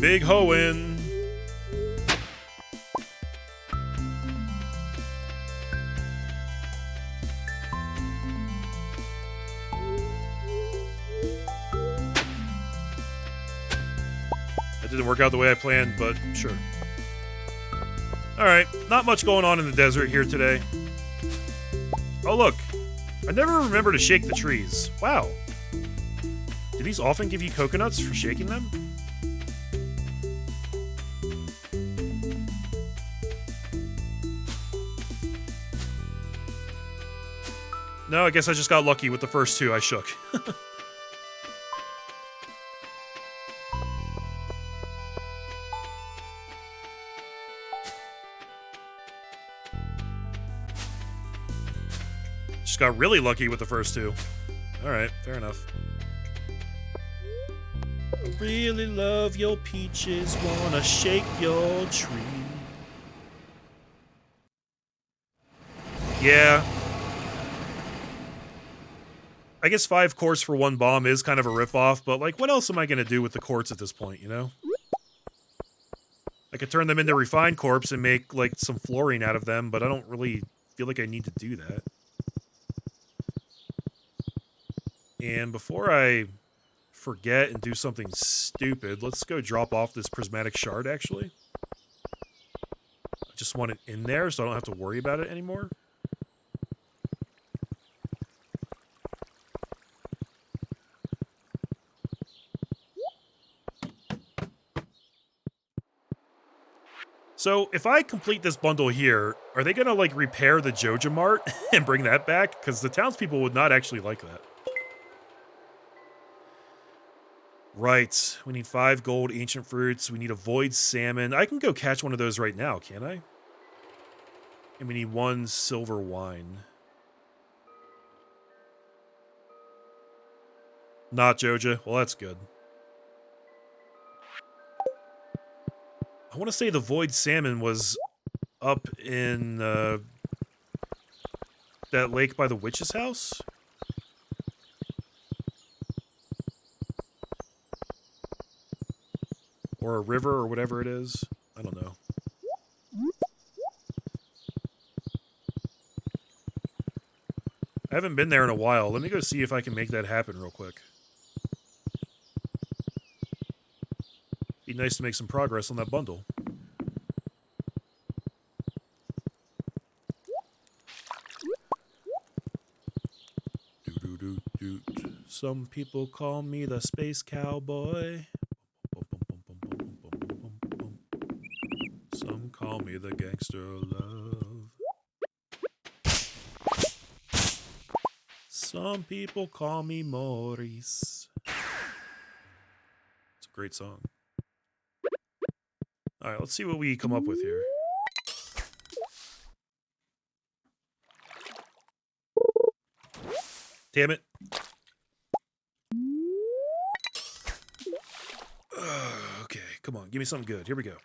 Big hoeing. That didn't work out the way I planned, but sure. Alright, not much going on in the desert here today. Oh look, I never remember to shake the trees. Wow. Do these often give you coconuts for shaking them? No, I guess I just got lucky with the first 2 I shook. Just got really lucky with the first 2. Alright, fair enough. I really love your peaches, wanna shake your tree. Yeah. I guess 5 quartz for 1 bomb is kind of a ripoff, but like, what else am I gonna do with the quartz at this point, you know? I could turn them into refined quartz and make, like, some fluorine out of them, but I don't really feel like I need to do that. And before I forget and do something stupid, let's go drop off this prismatic shard, actually. I just want it in there so I don't have to worry about it anymore. So, if I complete this bundle here, are they gonna, like, repair the Joja Mart and bring that back? Because the townspeople would not actually like that. Right. We need 5 gold ancient fruits. We need a void salmon. I can go catch one of those right now, can't I? And we need 1 silver wine. Not Joja. Well, that's good. I want to say the void salmon was up in that lake by the witch's house. Or a river or whatever it is. I don't know. I haven't been there in a while. Let me go see if I can make that happen real quick. Be nice to make some progress on that bundle. Some people call me the space cowboy. Some call me the gangster of love. Some people call me Maurice. It's a great song. Alright, let's see what we come up with here. Damn it. Okay, come on, give me something good. Here we go.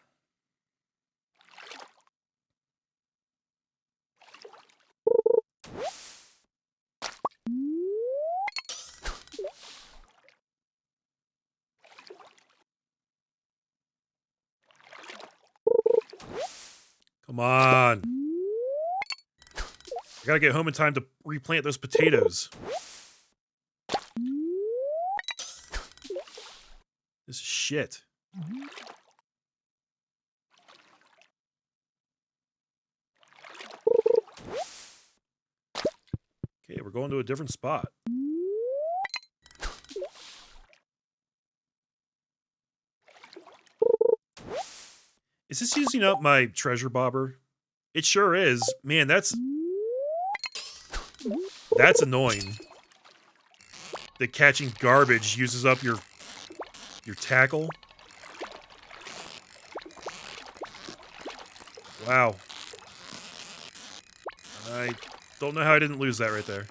Come on. I gotta get home in time to replant those potatoes. This is shit. Okay, we're going to a different spot. Is this using up my treasure bobber? It sure is. Man, that's annoying. That catching garbage uses up your tackle. Wow. I don't know how I didn't lose that right there.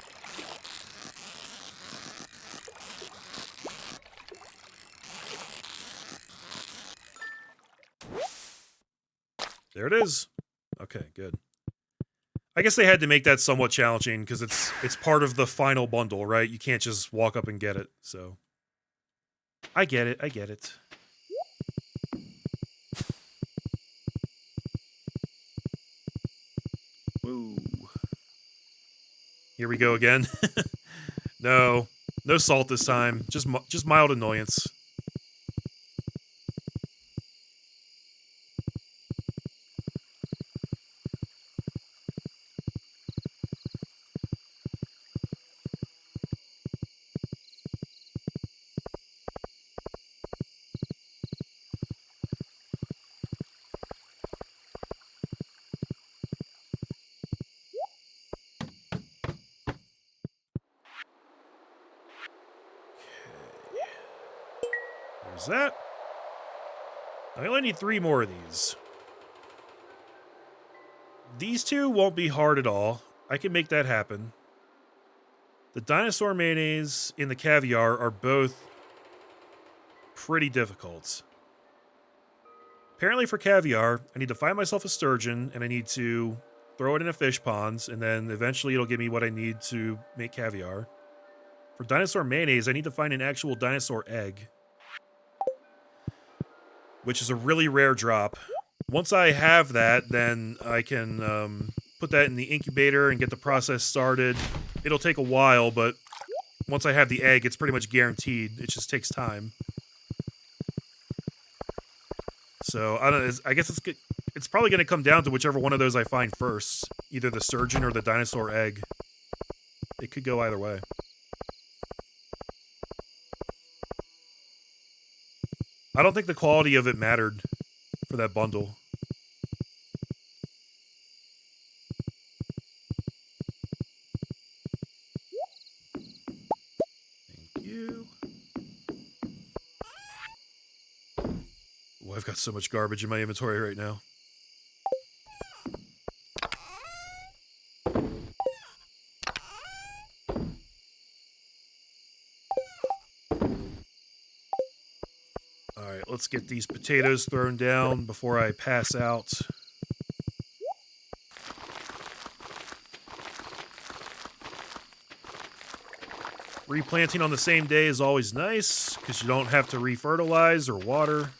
There it is. Okay, good. I guess they had to make that somewhat challenging because it's part of the final bundle, right? You can't just walk up and get it, so. I get it, I get it. Woo. Here we go again. No salt this time. Just mild annoyance. There's that. I only need 3 more of these. These two won't be hard at all. I can make that happen. The dinosaur mayonnaise and the caviar are both pretty difficult. Apparently for caviar, I need to find myself a sturgeon, and I need to throw it in a fish pond, and then eventually it'll give me what I need to make caviar. For dinosaur mayonnaise, I need to find an actual dinosaur egg, which is a really rare drop. Once I have that, then I can put that in the incubator and get the process started. It'll take a while, but once I have the egg, it's pretty much guaranteed. It just takes time. So I guess it's probably going to come down to whichever one of those I find first, either the sturgeon or the dinosaur egg. It could go either way. I don't think the quality of it mattered for that bundle. Thank you. Oh, I've got so much garbage in my inventory right now. Alright, let's get these potatoes thrown down before I pass out. Replanting on the same day is always nice, because you don't have to refertilize or water.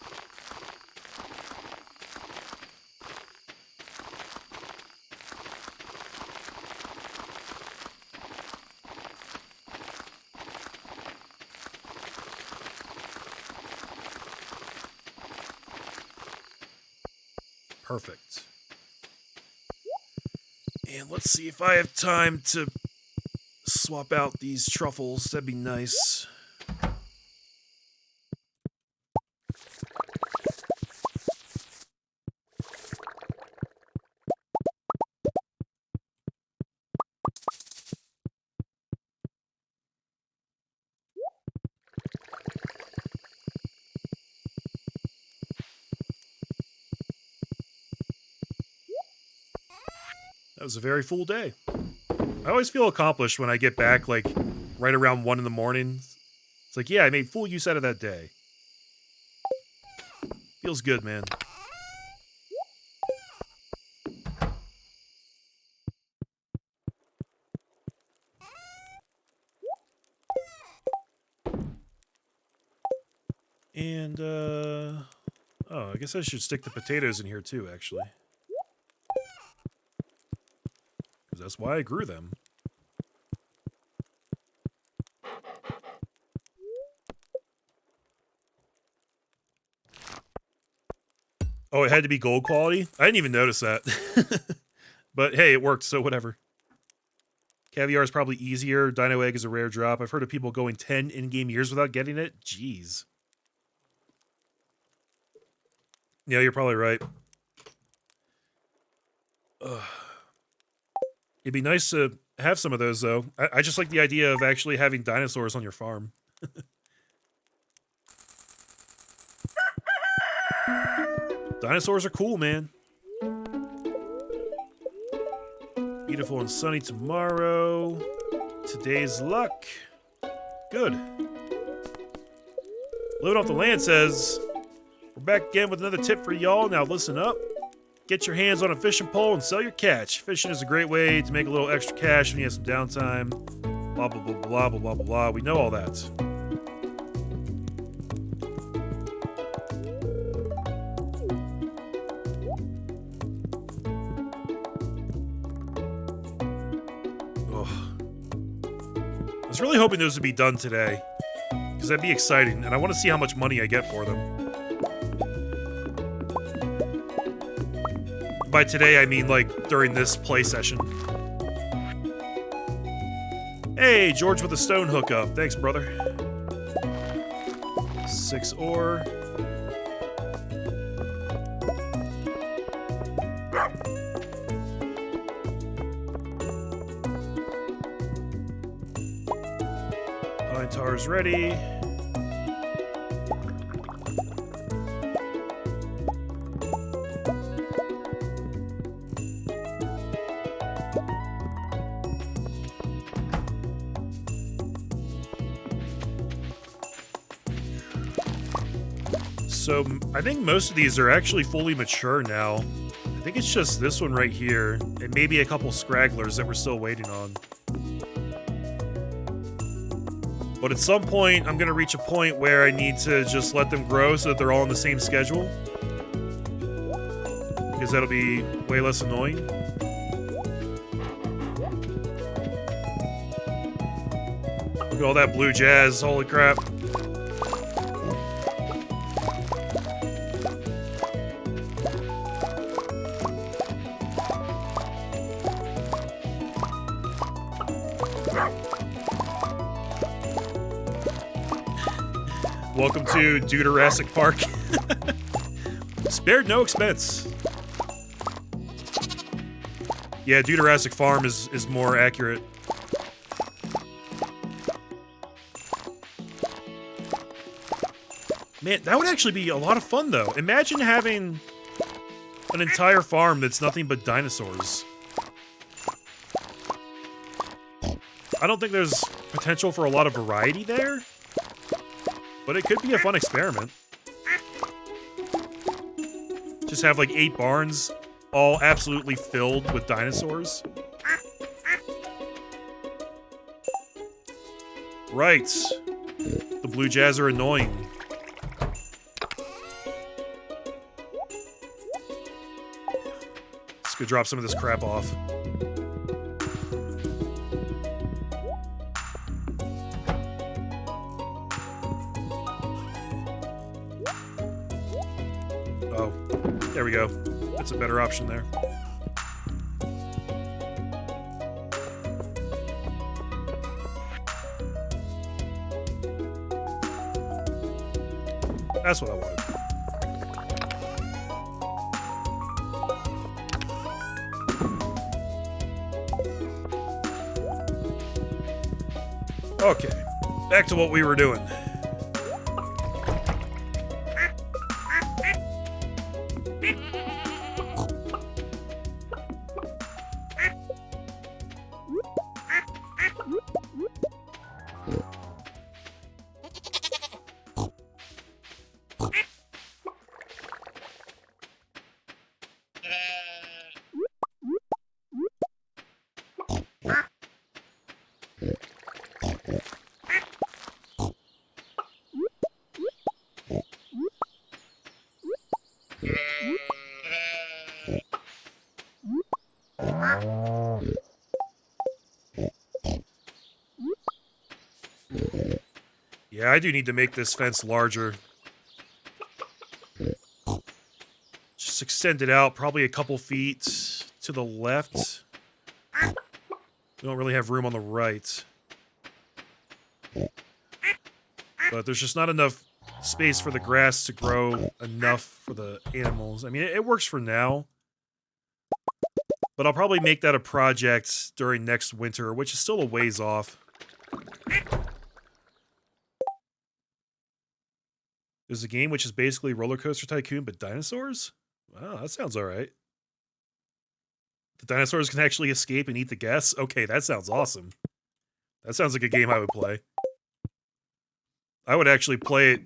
Perfect. And let's see if I have time to swap out these truffles. That'd be nice. That was a very full day. I always feel accomplished when I get back, like, right around 1 in the morning. It's like, yeah, I made full use out of that day. Feels good, man. And, oh, I guess I should stick the potatoes in here too, actually. Because that's why I grew them. Oh, it had to be gold quality? I didn't even notice that. But hey, it worked, so whatever. Caviar is probably easier. Dino egg is a rare drop. I've heard of people going 10 in-game years without getting it. Jeez. Yeah, you're probably right. Ugh. It'd be nice to have some of those, though. I just like the idea of actually having dinosaurs on your farm. Dinosaurs are cool, man. Beautiful and sunny tomorrow. Today's luck. Good. Living Off the Land says, we're back again with another tip for y'all. Now listen up. Get your hands on a fishing pole and sell your catch. Fishing is a great way to make a little extra cash when you have some downtime. Blah, blah, blah, blah, blah, blah, blah, blah. We know all that. I was really hoping those would be done today, because that'd be exciting, and I want to see how much money I get for them. By today, I mean, like, during this play session. Hey, George with a stone hookup. Thanks, brother. 6 ore. Pine tar's ready. So, I think most of these are actually fully mature now. I think it's just this one right here, and maybe a couple scragglers that we're still waiting on. But at some point, I'm going to reach a point where I need to just let them grow so that they're all on the same schedule. Because that'll be way less annoying. Look at all that blue jazz, holy crap. Welcome to Jurassic Park. Spared no expense. Yeah, Jurassic Farm is more accurate. Man, that would actually be a lot of fun, though. Imagine having an entire farm that's nothing but dinosaurs. I don't think there's potential for a lot of variety there, but it could be a fun experiment. Just have like 8 barns, all absolutely filled with dinosaurs. Right. The blue jazz are annoying. Let's go drop some of this crap off. Oh, there we go. That's a better option there. That's what I wanted. Okay, back to what we were doing. Yeah, I do need to make this fence larger. Just extend it out probably a couple feet to the left. We don't really have room on the right. But there's just not enough space for the grass to grow enough for the animals. I mean, it works for now. But I'll probably make that a project during next winter, which is still a ways off. There's a game which is basically Roller Coaster Tycoon, but dinosaurs? Wow, that sounds alright. The dinosaurs can actually escape and eat the guests? Okay, that sounds awesome. That sounds like a game I would play. I would actually play it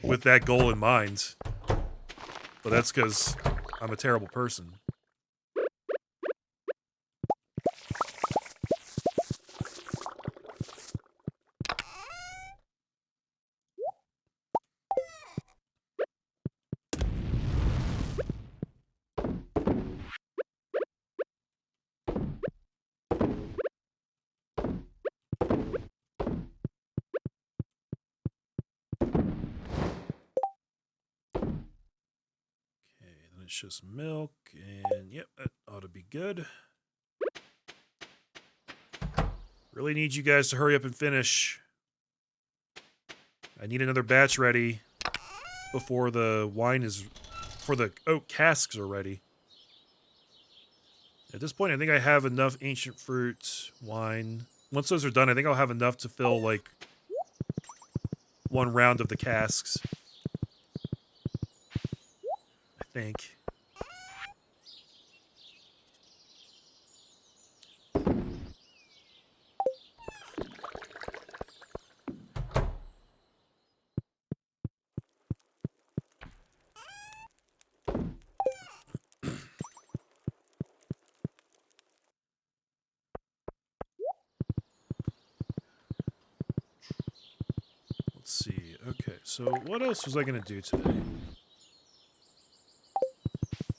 with that goal in mind. But that's because I'm a terrible person. It's just milk, and yep, that ought to be good. Really need you guys to hurry up and finish. I need another batch ready before the wine is... before the oak casks are ready. At this point, I think I have enough ancient fruit, wine. Once those are done, I think I'll have enough to fill, like, one round of the casks. I think. Let's see. Okay, so what else was I going to do today?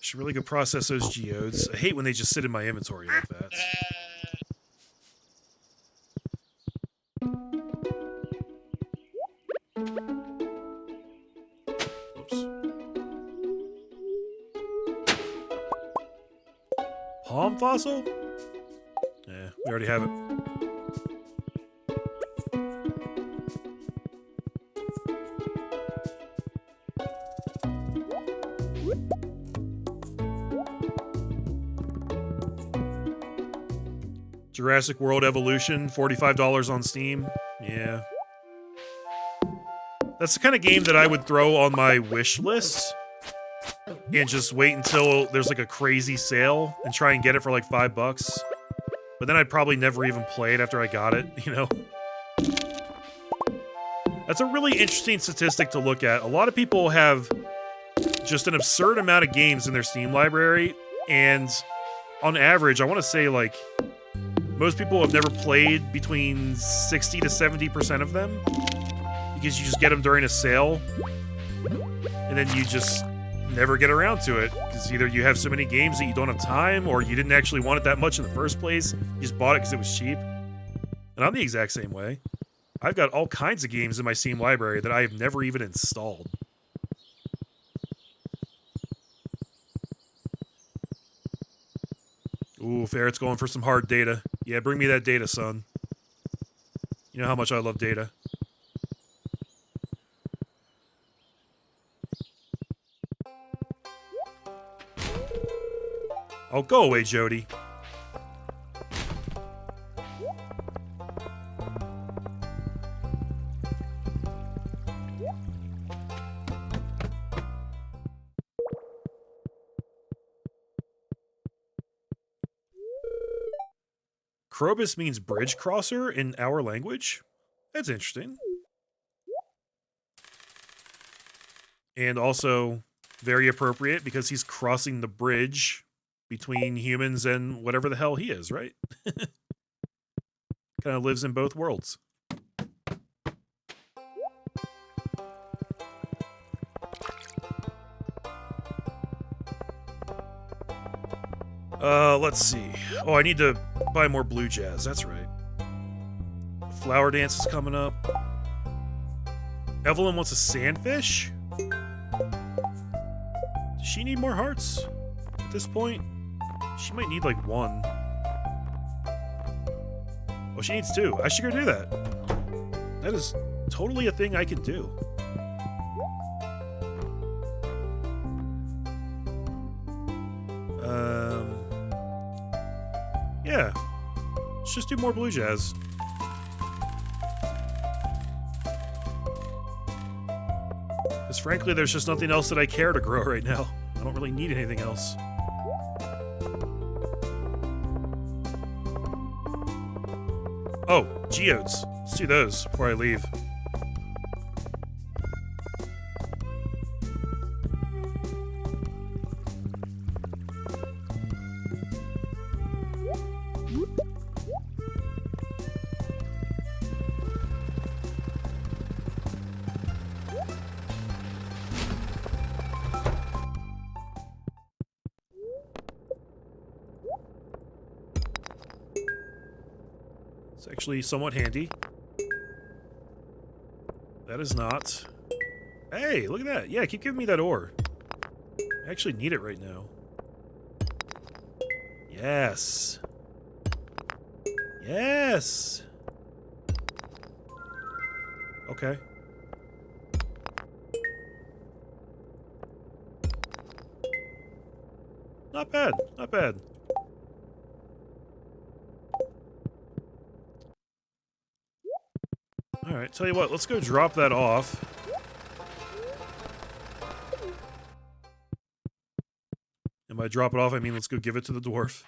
Should really go process those geodes. I hate when they just sit in my inventory like that. Oops. Palm fossil? Yeah, we already have it. Jurassic World Evolution, $45 on Steam. Yeah. That's the kind of game that I would throw on my wish list and just wait until there's like a crazy sale and try and get it for like $5. But then I'd probably never even play it after I got it, you know? That's a really interesting statistic to look at. A lot of people have just an absurd amount of games in their Steam library, and on average, I want to say, like, most people have never played between 60 to 70% of them, because you just get them during a sale, and then you just never get around to it, because either you have so many games that you don't have time, or you didn't actually want it that much in the first place, you just bought it because it was cheap. And I'm the exact same way. I've got all kinds of games in my Steam library that I have never even installed. Ooh, Ferret's going for some hard data. Yeah, bring me that data, son. You know how much I love data. Oh, go away, Jody. Krobus means bridge crosser in our language. That's interesting. And also very appropriate because he's crossing the bridge between humans and whatever the hell he is, right? Kind of lives in both worlds. Let's see. Oh, I need to buy more blue jazz. That's right. Flower dance is coming up. Evelyn wants a sandfish? Does she need more hearts at this point? She might need like one. Oh, she needs two. I should go do that. That is totally a thing I can do. Yeah. Let's just do more blue jazz. Because frankly, there's just nothing else that I care to grow right now. I don't really need anything else. Oh, geodes. Let's do those before I leave. Actually somewhat handy. That is not. Hey, look at that. Yeah, keep giving me that ore. I actually need it right now. Yes. Yes. Okay. Not bad. Not bad. Alright, tell you what, let's go drop that off. And by drop it off, I mean let's go give it to the dwarf.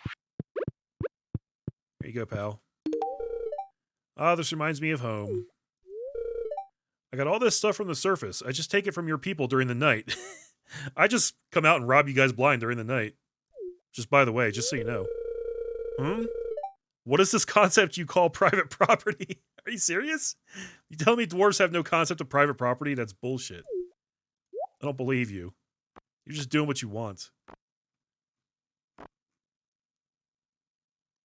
There you go, pal. Ah, this reminds me of home. I got all this stuff from the surface. I just take it from your people during the night. I just come out and rob you guys blind during the night. Just by the way, just so you know. Hmm? What is this concept you call private property? Are you serious? You tell me dwarves have no concept of private property? That's bullshit. I don't believe you. You're just doing what you want.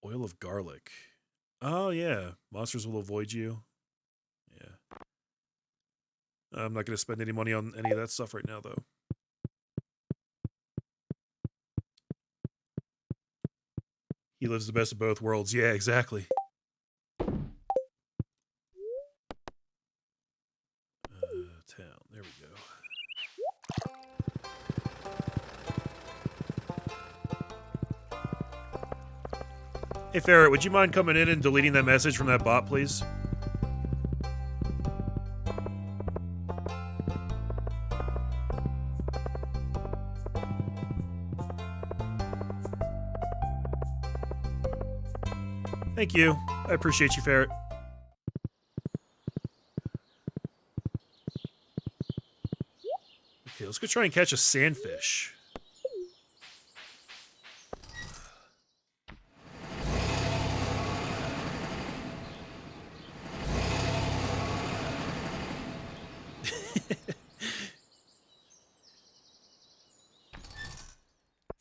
Oil of garlic. Oh, yeah. Monsters will avoid you. Yeah. I'm not going to spend any money on any of that stuff right now, though. He lives the best of both worlds. Yeah, exactly. Town. There we go. Hey, Ferret, would you mind coming in and deleting that message from that bot, please? Thank you. I appreciate you, Ferret. Okay, let's go try and catch a sandfish.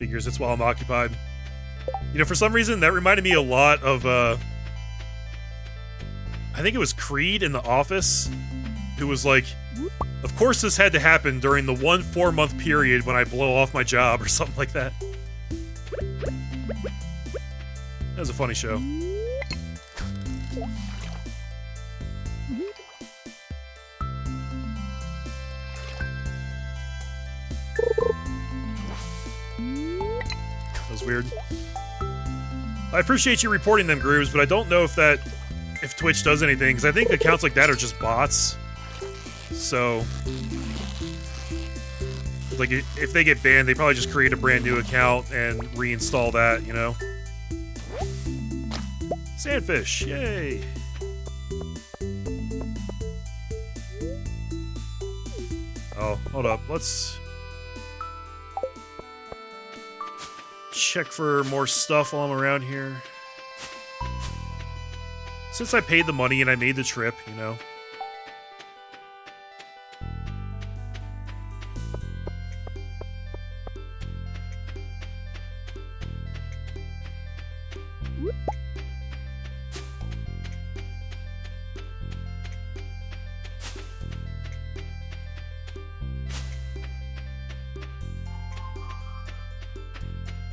Figures it's while I'm occupied. You know, for some reason, that reminded me a lot of, I think it was Creed in The Office, who was like, of course this had to happen during the 1 4-month period when I blow off my job, or something like that. That was a funny show. That was weird. I appreciate you reporting them, Grooves, but I don't know if Twitch does anything, because I think accounts like that are just bots. So, like, if they get banned, they probably just create a brand new account and reinstall that, you know? Sandfish, yay! Oh, hold up, let's check for more stuff while I'm around here. Since I paid the money and I made the trip, you know.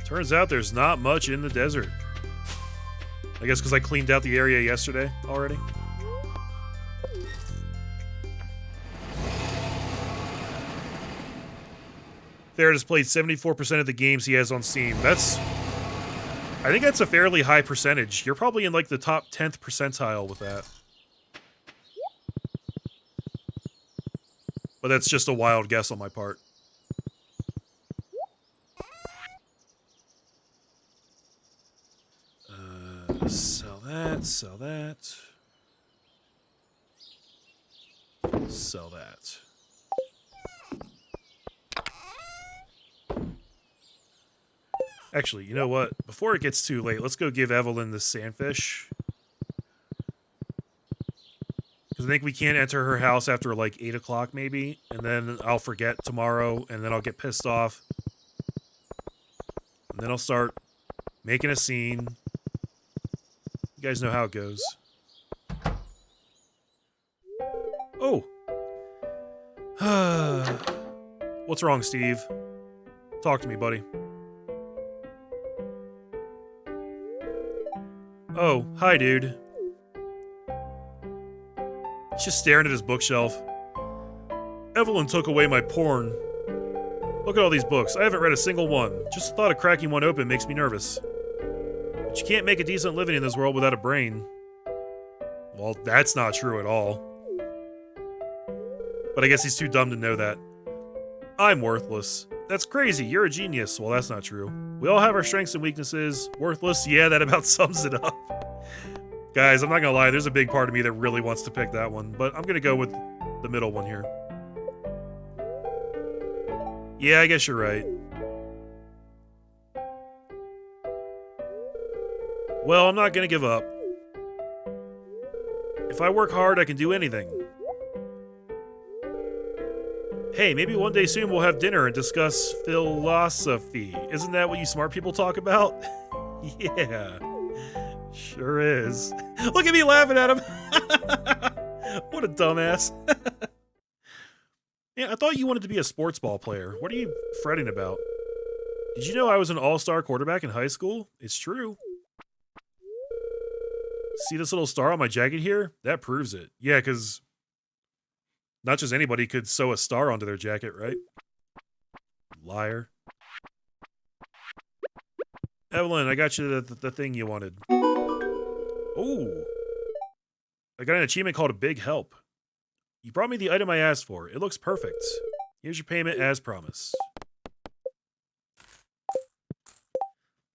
Turns out there's not much in the desert. I guess because I cleaned out the area yesterday already. Ferret has played 74% of the games he has on Steam. I think that's a fairly high percentage. You're probably in like the top 10th percentile with that. But that's just a wild guess on my part. Sell that, sell that. Sell that. Actually, you know what? Before it gets too late, let's go give Evelyn this sandfish. Because I think we can't enter her house after like 8 o'clock maybe, and then I'll forget tomorrow, and then I'll get pissed off. And then I'll start making a scene. You guys know how it goes. Oh! What's wrong, Steve? Talk to me, buddy. Oh, hi, dude. He's just staring at his bookshelf. Evelyn took away my porn. Look at all these books. I haven't read a single one. Just the thought of cracking one open makes me nervous. But you can't make a decent living in this world without a brain. Well, that's not true at all. But I guess he's too dumb to know that. I'm worthless. That's crazy. You're a genius. Well, that's not true. We all have our strengths and weaknesses. Worthless? Yeah, that about sums it up. Guys, I'm not gonna lie. There's a big part of me that really wants to pick that one. But I'm gonna go with the middle one here. Yeah, I guess you're right. Well, I'm not gonna give up. If I work hard, I can do anything. Hey, maybe one day soon we'll have dinner and discuss philosophy. Isn't that what you smart people talk about? Yeah, sure is. Look at me laughing at him. What a dumbass. Yeah, I thought you wanted to be a sports ball player. What are you fretting about? Did you know I was an all-star quarterback in high school? It's true. See this little star on my jacket here? That proves it. Yeah, because not just anybody could sew a star onto their jacket, right? Liar. Evelyn, I got you the thing you wanted. Oh. I got an achievement called a big help. You brought me the item I asked for. It looks perfect. Here's your payment as promised.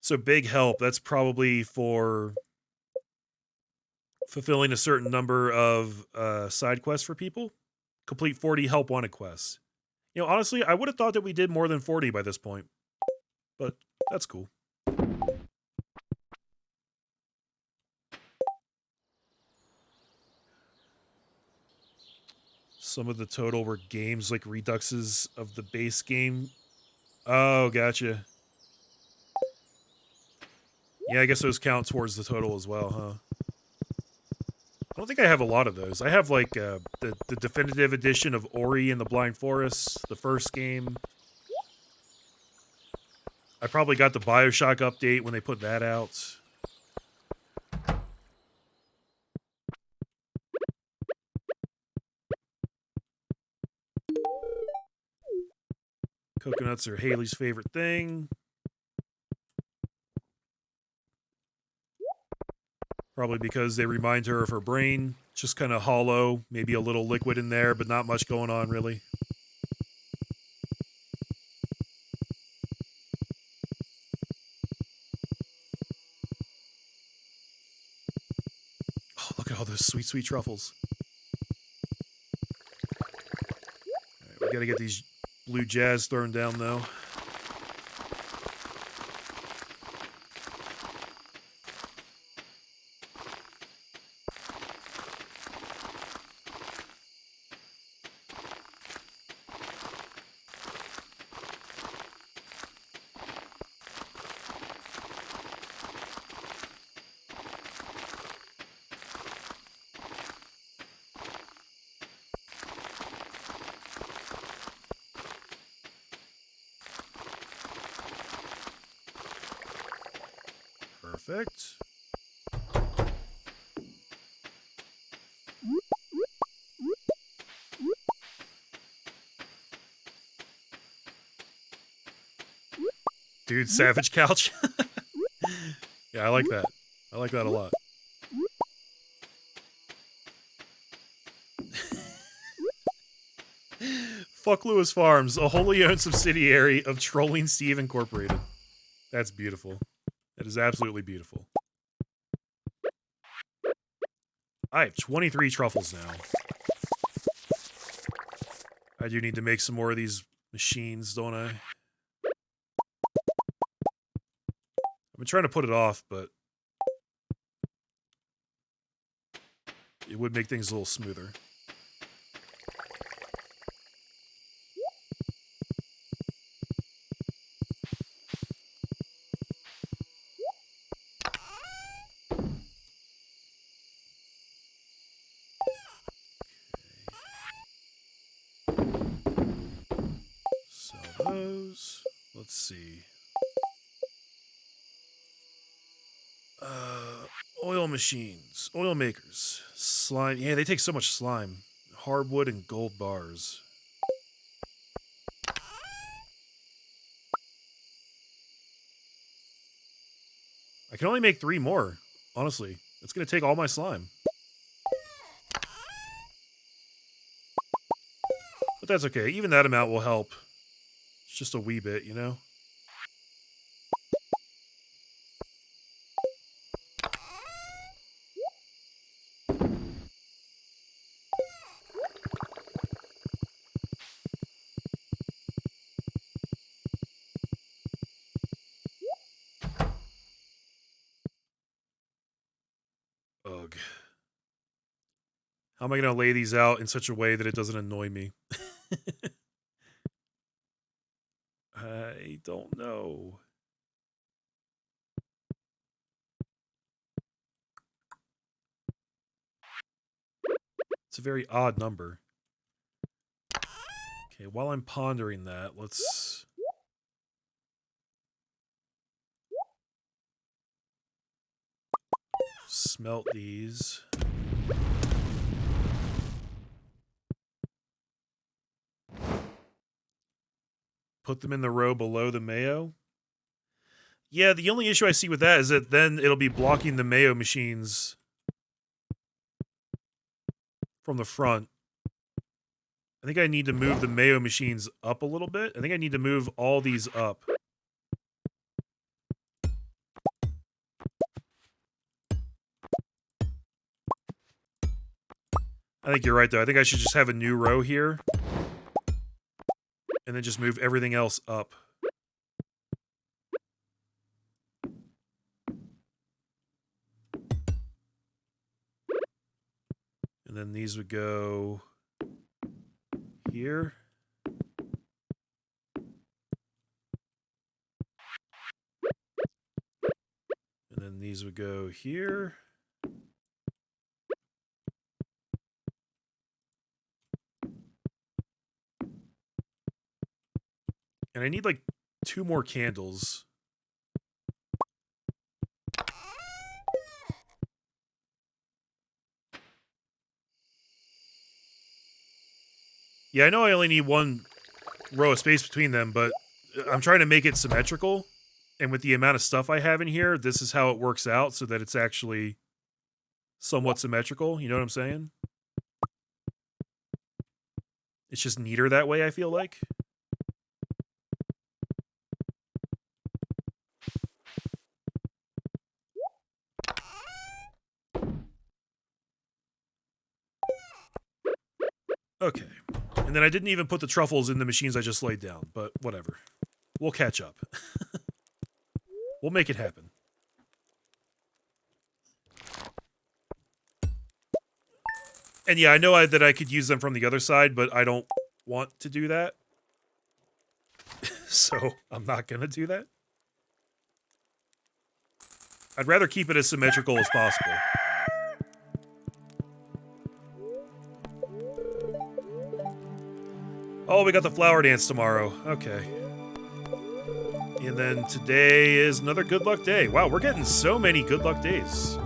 So big help, that's probably for fulfilling a certain number of side quests for people. Complete 40 help wanted quests. You know, honestly, I would have thought that we did more than 40 by this point. But that's cool. Some of the total were games like reduxes of the base game. Oh, gotcha. Yeah, I guess those count towards the total as well, huh? I don't think I have a lot of those. I have, like, the definitive edition of Ori and the Blind Forest, the first game. I probably got the Bioshock update when they put that out. Coconuts are Haley's favorite thing. Probably because they remind her of her brain. Just kind of hollow, maybe a little liquid in there, but not much going on, really. Oh, look at all those sweet, sweet truffles. All right, we gotta get these blue jazz thrown down, though. Perfect. Dude, Savage Couch. Yeah, I like that. I like that a lot. Fuck Lewis Farms, a wholly owned subsidiary of Trolling Steve Incorporated. That's beautiful. That is absolutely beautiful. I have 23 truffles now. I do need to make some more of these machines, don't I? I've been trying to put it off, but it would make things a little smoother. Sell those. Let's see. Oil machines. Oil makers. Slime. Yeah, they take so much slime. Hardwood and gold bars. I can only make 3 more, honestly. It's going to take all my slime. But that's okay. Even that amount will help. It's just a wee bit, you know? Ugh. How am I going to lay these out in such a way that it doesn't annoy me? I don't know. It's a very odd number. Okay, while I'm pondering that, let's... smelt these. Put them in the row below the mayo. Yeah, the only issue I see with that is that then it'll be blocking the mayo machines from the front. I think I need to move the mayo machines up a little bit. I think I need to move all these up. I think you're right, though. I think I should just have a new row here. and then just move everything else up. And then these would go here. And then these would go here. And I need like 2 more candles. Yeah, I know I only need 1 row of space between them, but I'm trying to make it symmetrical. And with the amount of stuff I have in here, this is how it works out so that it's actually somewhat symmetrical. You know what I'm saying? It's just neater that way, I feel like. Okay. And then I didn't even put the truffles in the machines I just laid down, but whatever. We'll catch up. We'll make it happen. And yeah, I know that I could use them from the other side, but I don't want to do that. So I'm not going to do that. I'd rather keep it as symmetrical as possible. Oh, we got the flower dance tomorrow. Okay. And then today is another good luck day. Wow, we're getting so many good luck days.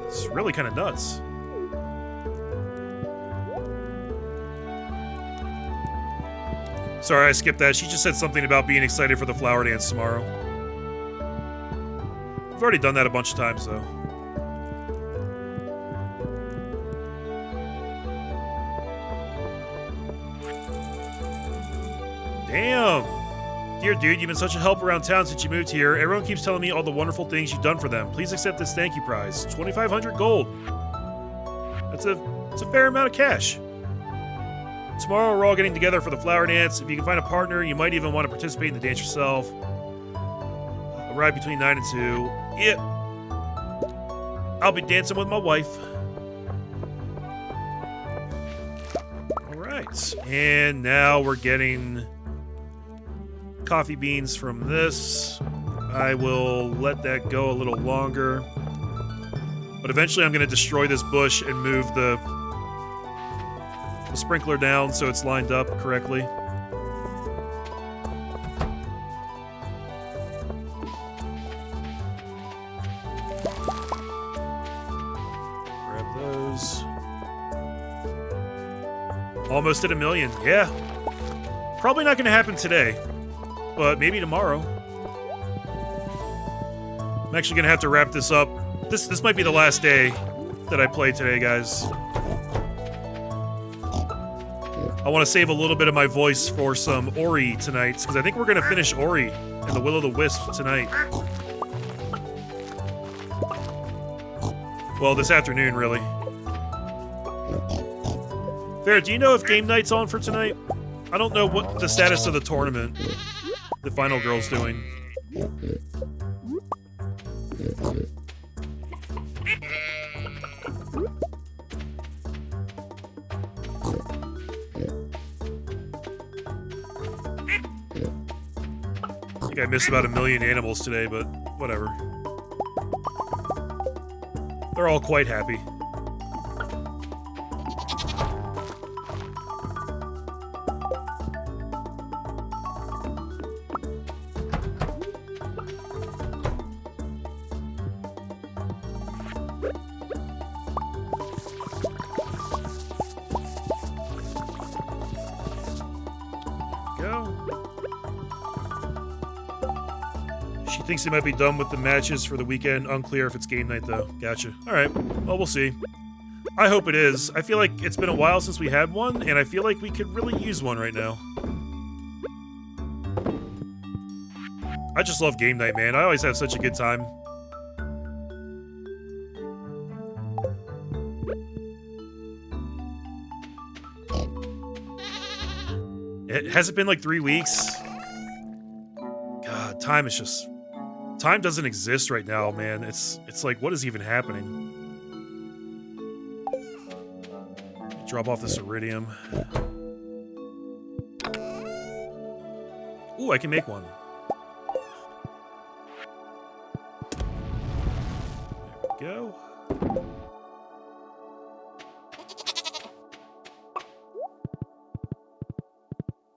It's really kind of nuts. Sorry, I skipped that. She just said something about being excited for the flower dance tomorrow. I've already done that a bunch of times, though. Damn! Dear dude, you've been such a help around town since you moved here. Everyone keeps telling me all the wonderful things you've done for them. Please accept this thank you prize. 2,500 gold. That's a fair amount of cash. Tomorrow we're all getting together for the flower dance. If you can find a partner, you might even want to participate in the dance yourself. Arrive between 9 and 2. Yeah. I'll be dancing with my wife. Alright. And now we're getting coffee beans from this. I will let that go a little longer. But eventually I'm going to destroy this bush and move the sprinkler down so it's lined up correctly. Grab those. Almost at 1 million. Yeah. Probably not going to happen today, but maybe tomorrow. I'm actually going to have to wrap this up. This might be the last day that I play today, guys. I want to save a little bit of my voice for some Ori tonight, because I think we're going to finish Ori and the Will-o'-the-Wisp tonight. Well, this afternoon, really. Fair, do you know if game night's on for tonight? I don't know what the status of the tournament the Final Girl's doing. I think I missed about 1 million animals today, but whatever. They're all quite happy. Thinks he might be done with the matches for the weekend. Unclear if it's game night, though. Gotcha. Alright. Well, we'll see. I hope it is. I feel like it's been a while since we had one, and I feel like we could really use one right now. I just love game night, man. I always have such a good time. Has it been like 3 weeks? God, time is just... Time doesn't exist right now, man. It's like, what is even happening? Drop off this iridium. Ooh, I can make one. There we go.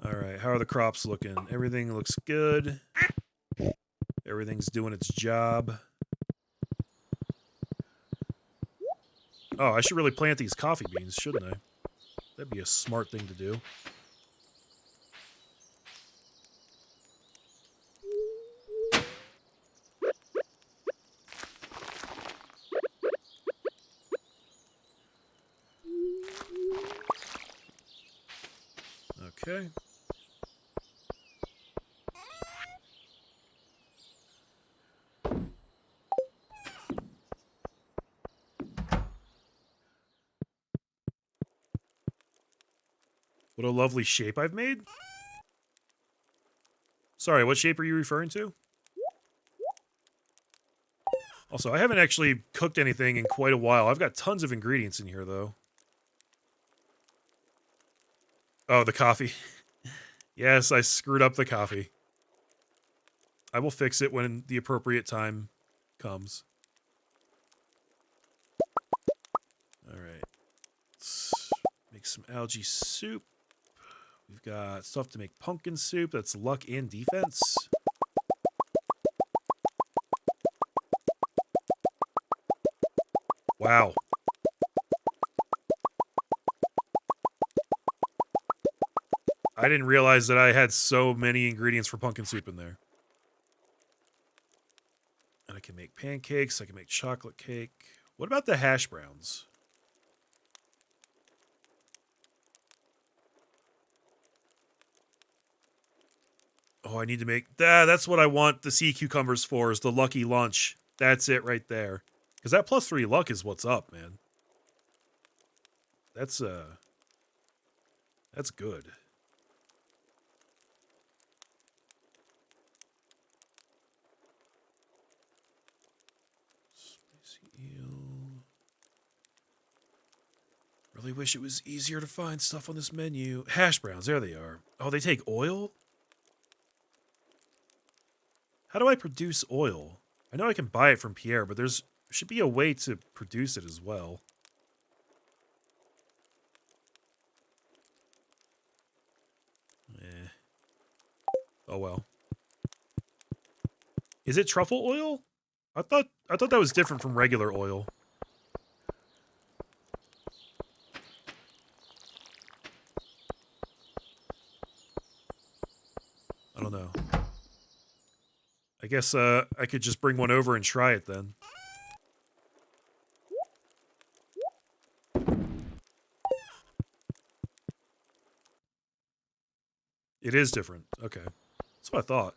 Alright, how are the crops looking? Everything looks good. Everything's doing its job. Oh, I should really plant these coffee beans, shouldn't I? That'd be a smart thing to do. Okay. What a lovely shape I've made. Sorry, what shape are you referring to? Also, I haven't actually cooked anything in quite a while. I've got tons of ingredients in here, though. Oh, the coffee. Yes, I screwed up the coffee. I will fix it when the appropriate time comes. Alright. Let's make some algae soup. We've got stuff to make pumpkin soup. That's luck and defense. Wow. I didn't realize that I had so many ingredients for pumpkin soup in there. And I can make pancakes. I can make chocolate cake. What about the hash browns? Oh, I need to make... that's what I want the sea cucumbers for, is the lucky lunch. That's it right there. Because that +3 luck is what's up, man. That's good. Spicy eel. Really wish it was easier to find stuff on this menu. Hash browns, there they are. Oh, they take oil? How do I produce oil? I know I can buy it from Pierre, but there should be a way to produce it as well. Eh. Oh well. Is it truffle oil? I thought that was different from regular oil. I don't know. I guess I could just bring one over and try it then. It is different. Okay. That's what I thought.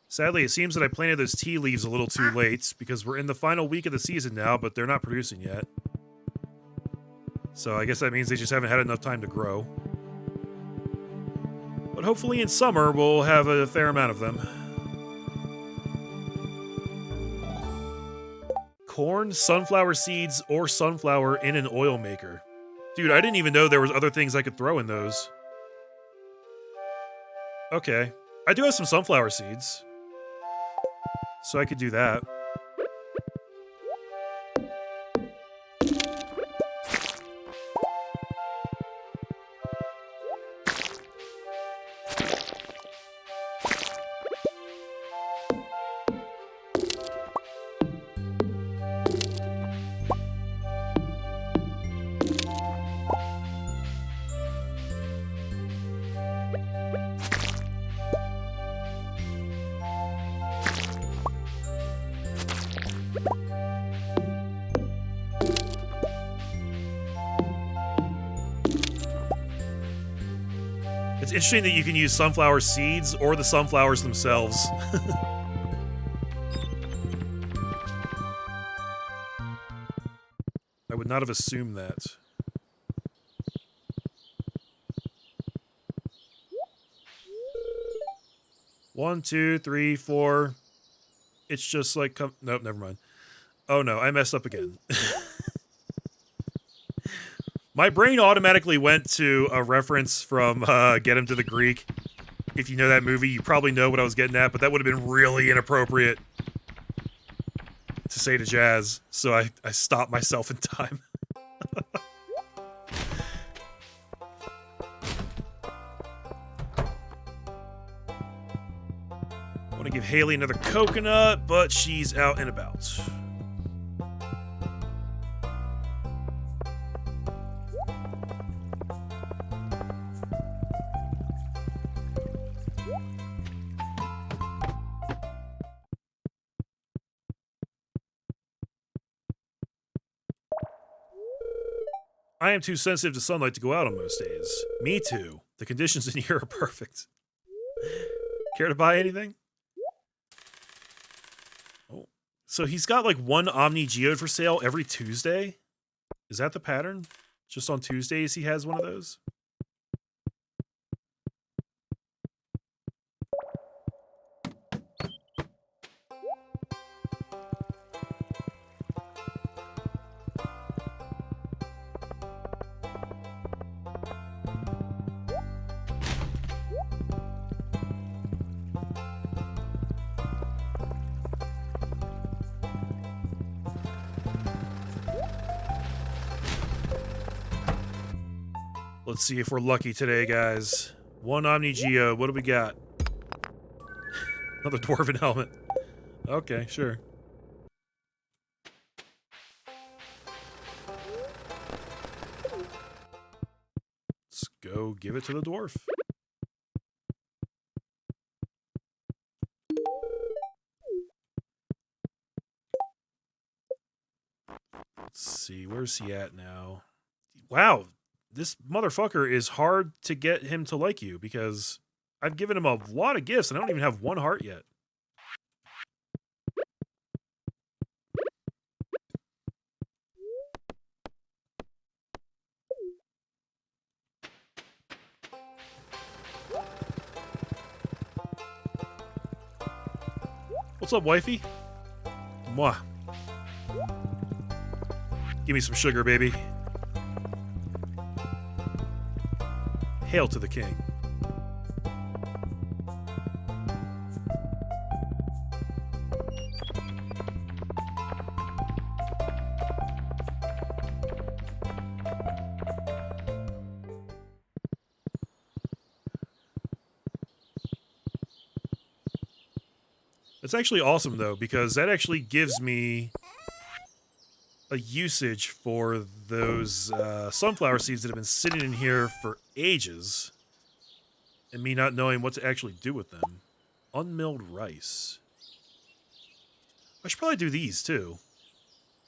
Sadly, it seems that I planted those tea leaves a little too late, because we're in the final week of the season now, but they're not producing yet. So I guess that means they just haven't had enough time to grow. But hopefully in summer, we'll have a fair amount of them. Corn, sunflower seeds, or sunflower in an oil maker. Dude, I didn't even know there was other things I could throw in those. Okay. I do have some sunflower seeds. So I could do that. It's interesting that you can use sunflower seeds or the sunflowers themselves. would not have assumed that. One, two, three, four. It's just like... Nope, never mind. Oh no, I messed up again. My brain automatically went to a reference from Get Him to the Greek. If you know that movie, you probably know what I was getting at, but that would have been really inappropriate to say to Jazz, so I stopped myself in time. I want to give Haley another coconut, but she's out and about. I am too sensitive to sunlight to go out on most days. Me too. The conditions in here are perfect. Care to buy anything? Oh. So he's got like one Omni Geode for sale every Tuesday? Is that the pattern? Just on Tuesdays he has one of those? Let's see if we're lucky today, guys. One Omni Geo. What do we got? Another Dwarven helmet. Okay, sure. Let's go give it to the dwarf. Let's see, where's he at now? Wow, this motherfucker is hard to get him to like you because I've given him a lot of gifts and I don't even have one heart yet. What's up, wifey? Mwah. Give me some sugar, baby. Hail to the king. It's actually awesome, though, because that actually gives me a usage for those sunflower seeds that have been sitting in here for ages and me not knowing what to actually do with them. Unmilled rice. I should probably do these, too.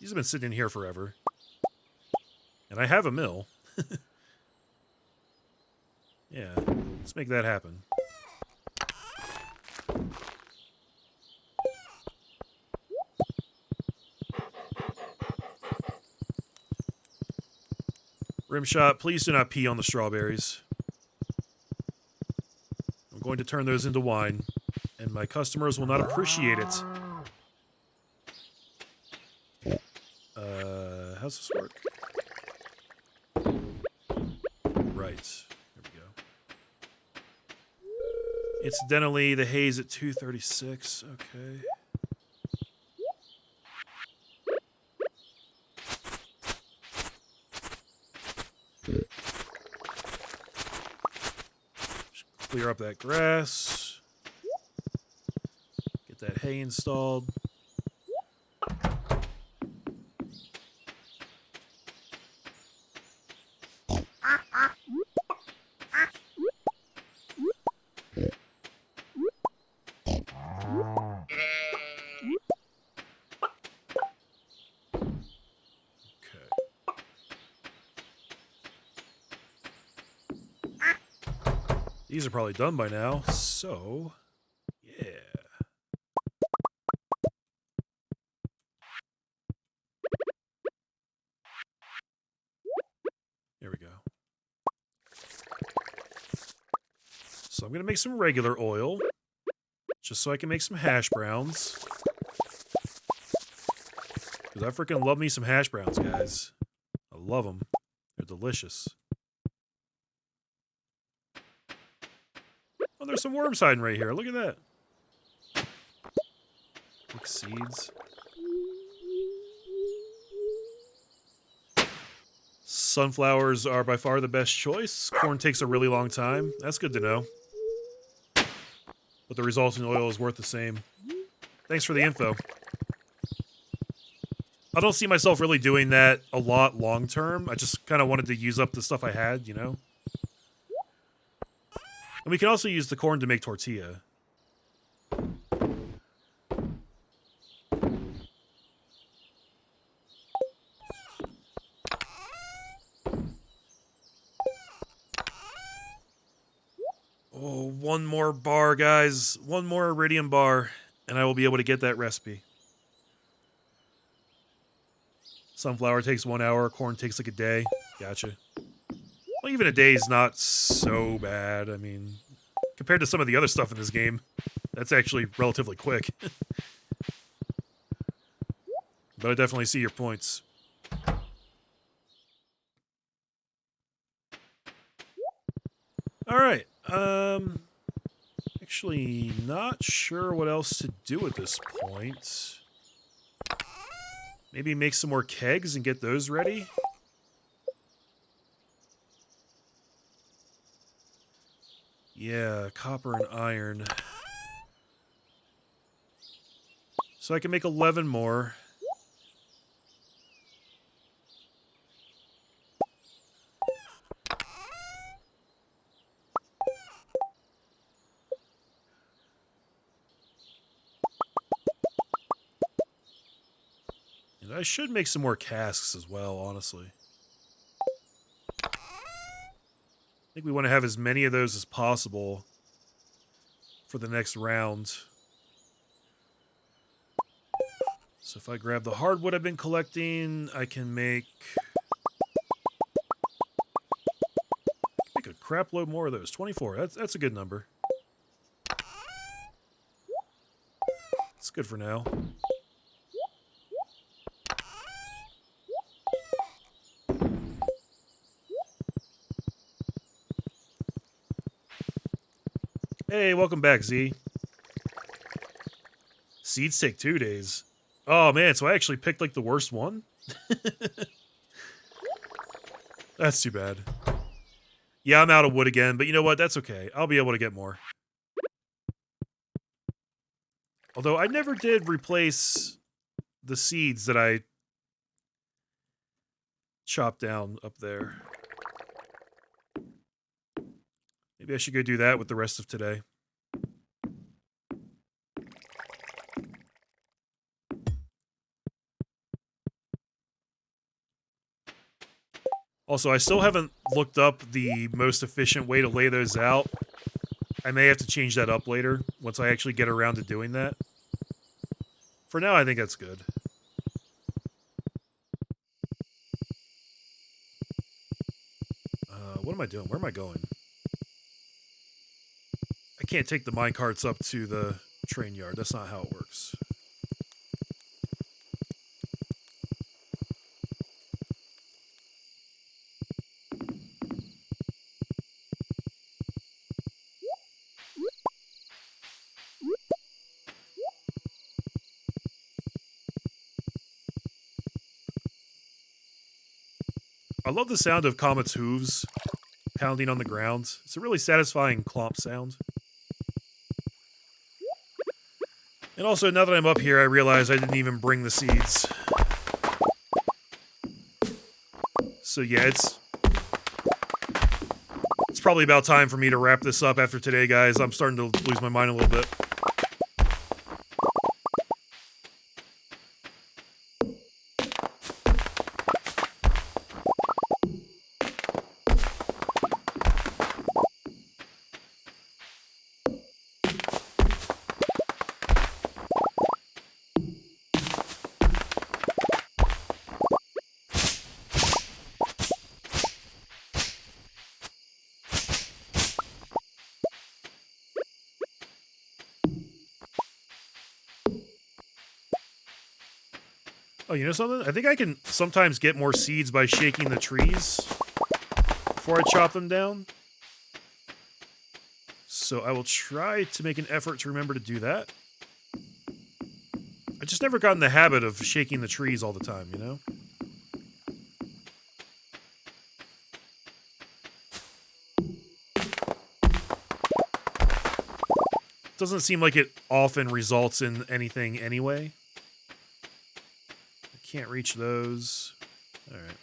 These have been sitting in here forever. And I have a mill. Yeah, let's make that happen. Rimshot, please do not pee on the strawberries. I'm going to turn those into wine, and my customers will not appreciate it. How's this work? Right. Here we go. Incidentally, the hay's at 236. Okay. Clear up that grass. Get that hay installed. These are probably done by now, so yeah. I'm going to make some regular oil, just so I can make some hash browns. Because I freaking love me some hash browns, guys. I love them. They're delicious. Oh, there's some worms hiding right here. Look at that. Look, seeds. Sunflowers are by far the best choice. Corn takes a really long time. That's good to know. But the resulting oil is worth the same. Thanks for the info. I don't see myself really doing that a lot long term. I just kind of wanted to use up the stuff I had, you know? And we can also use the corn to make tortilla. Oh, one more bar, guys. One more iridium bar, and I will be able to get that recipe. Sunflower takes 1 hour. Corn takes like a day. Gotcha. Well, even a day is not so bad. I mean, compared to some of the other stuff in this game, that's actually relatively quick. But I definitely see your points. All right. Actually, not sure what else to do at this point. Maybe make some more kegs and get those ready. Yeah, copper and iron. So I can make 11 more. And I should make some more casks as well, honestly. I think we want to have as many of those as possible for the next round. So if I grab the hardwood I've been collecting, I can make a crap load more of those. 24. That's a good number. It's good for now. Hey, welcome back, Z. Seeds take 2 days. Oh, man, so I actually picked, like, the worst one? That's too bad. Yeah, I'm out of wood again, but you know what? That's okay. I'll be able to get more. Although, I never did replace the seeds that I chopped down up there. Maybe I should go do that with the rest of today. Also, I still haven't looked up the most efficient way to lay those out. I may have to change that up later, once I actually get around to doing that. For now, I think that's good. What am I doing? Where am I going? I can't take the minecarts up to the train yard. That's not how it works. I love the sound of Comet's hooves pounding on the ground. It's a really satisfying clomp sound. And also, now that I'm up here, I realize I didn't even bring the seeds. So yeah, it's probably about time for me to wrap this up after today, guys. I'm starting to lose my mind a little bit. Oh, you know something? I think I can sometimes get more seeds by shaking the trees before I chop them down. So I will try to make an effort to remember to do that. I just never got in the habit of shaking the trees all the time, you know? Doesn't seem like it often results in anything anyway. I can't reach those. All right.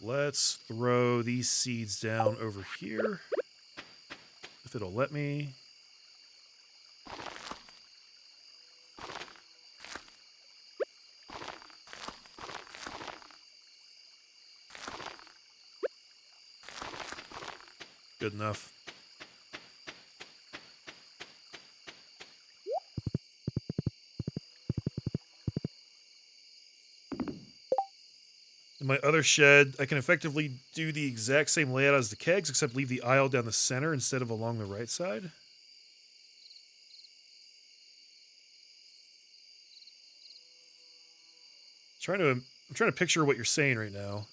Let's throw these seeds down over here. If it'll let me. Good enough. In my other shed, I can effectively do the exact same layout as the kegs, except leave the aisle down the center instead of along the right side. I'm trying to picture what you're saying right now.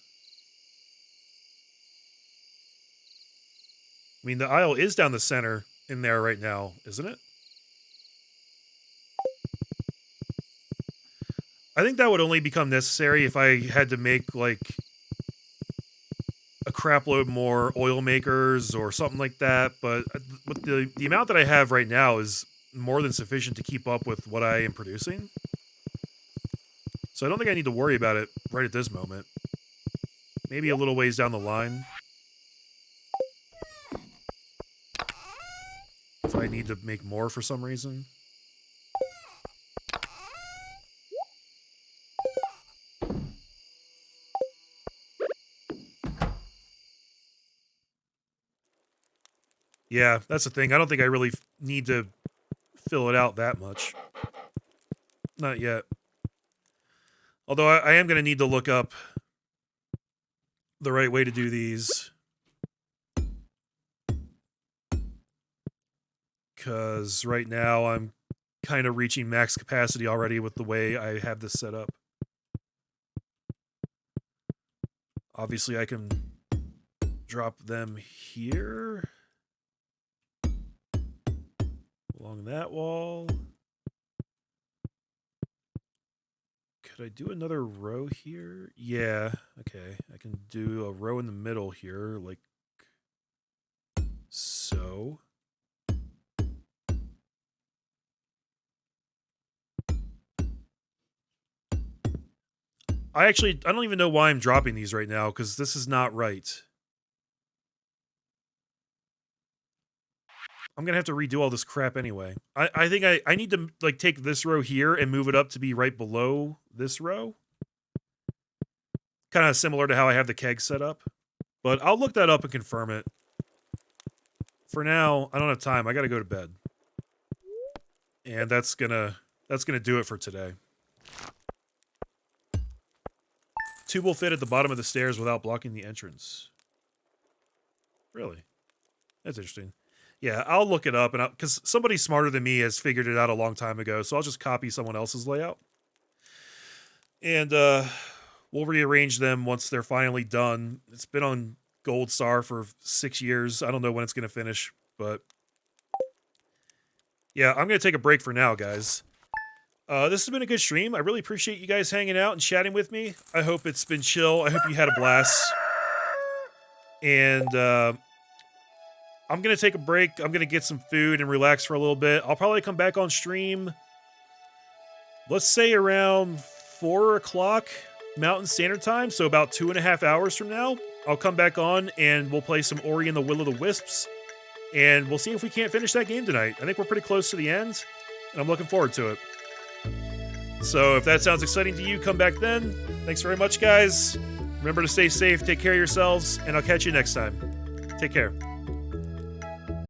I mean, the aisle is down the center in there right now, isn't it? I think that would only become necessary if I had to make, like, a crap load more oil makers or something like that, but with the amount that I have right now is more than sufficient to keep up with what I am producing. So I don't think I need to worry about it right at this moment. Maybe a little ways down the line. If I need to make more for some reason. Yeah, that's the thing. I don't think I really need to fill it out that much. Not yet. Although I am going to need to look up the right way to do these. Because right now I'm kind of reaching max capacity already with the way I have this set up. Obviously I can drop them here. Along that wall. Could I do another row here? Yeah, okay. I can do a row in the middle here, like so. I don't even know why I'm dropping these right now, because this is not right. I'm going to have to redo all this crap anyway. I think I need to, like, take this row here and move it up to be right below this row. Kind of similar to how I have the keg set up. But I'll look that up and confirm it. For now, I don't have time. I got to go to bed. And that's gonna do it for today. 2 will fit at the bottom of the stairs without blocking the entrance. Really? That's interesting. Yeah, I'll look it up, and because somebody smarter than me has figured it out a long time ago, so I'll just copy someone else's layout. And we'll rearrange them once they're finally done. It's been on Gold Star for 6 years. I don't know when it's going to finish, but yeah, I'm going to take a break for now, guys. This has been a good stream. I really appreciate you guys hanging out and chatting with me. I hope it's been chill. I hope you had a blast. And I'm going to take a break. I'm going to get some food and relax for a little bit. I'll probably come back on stream, let's say around 4 o'clock Mountain Standard Time, so about 2.5 hours from now. I'll come back on and we'll play some Ori and the Will of the Wisps. And we'll see if we can't finish that game tonight. I think we're pretty close to the end, and I'm looking forward to it. So if that sounds exciting to you, come back then. Thanks very much, guys. Remember to stay safe, take care of yourselves, and I'll catch you next time. Take care.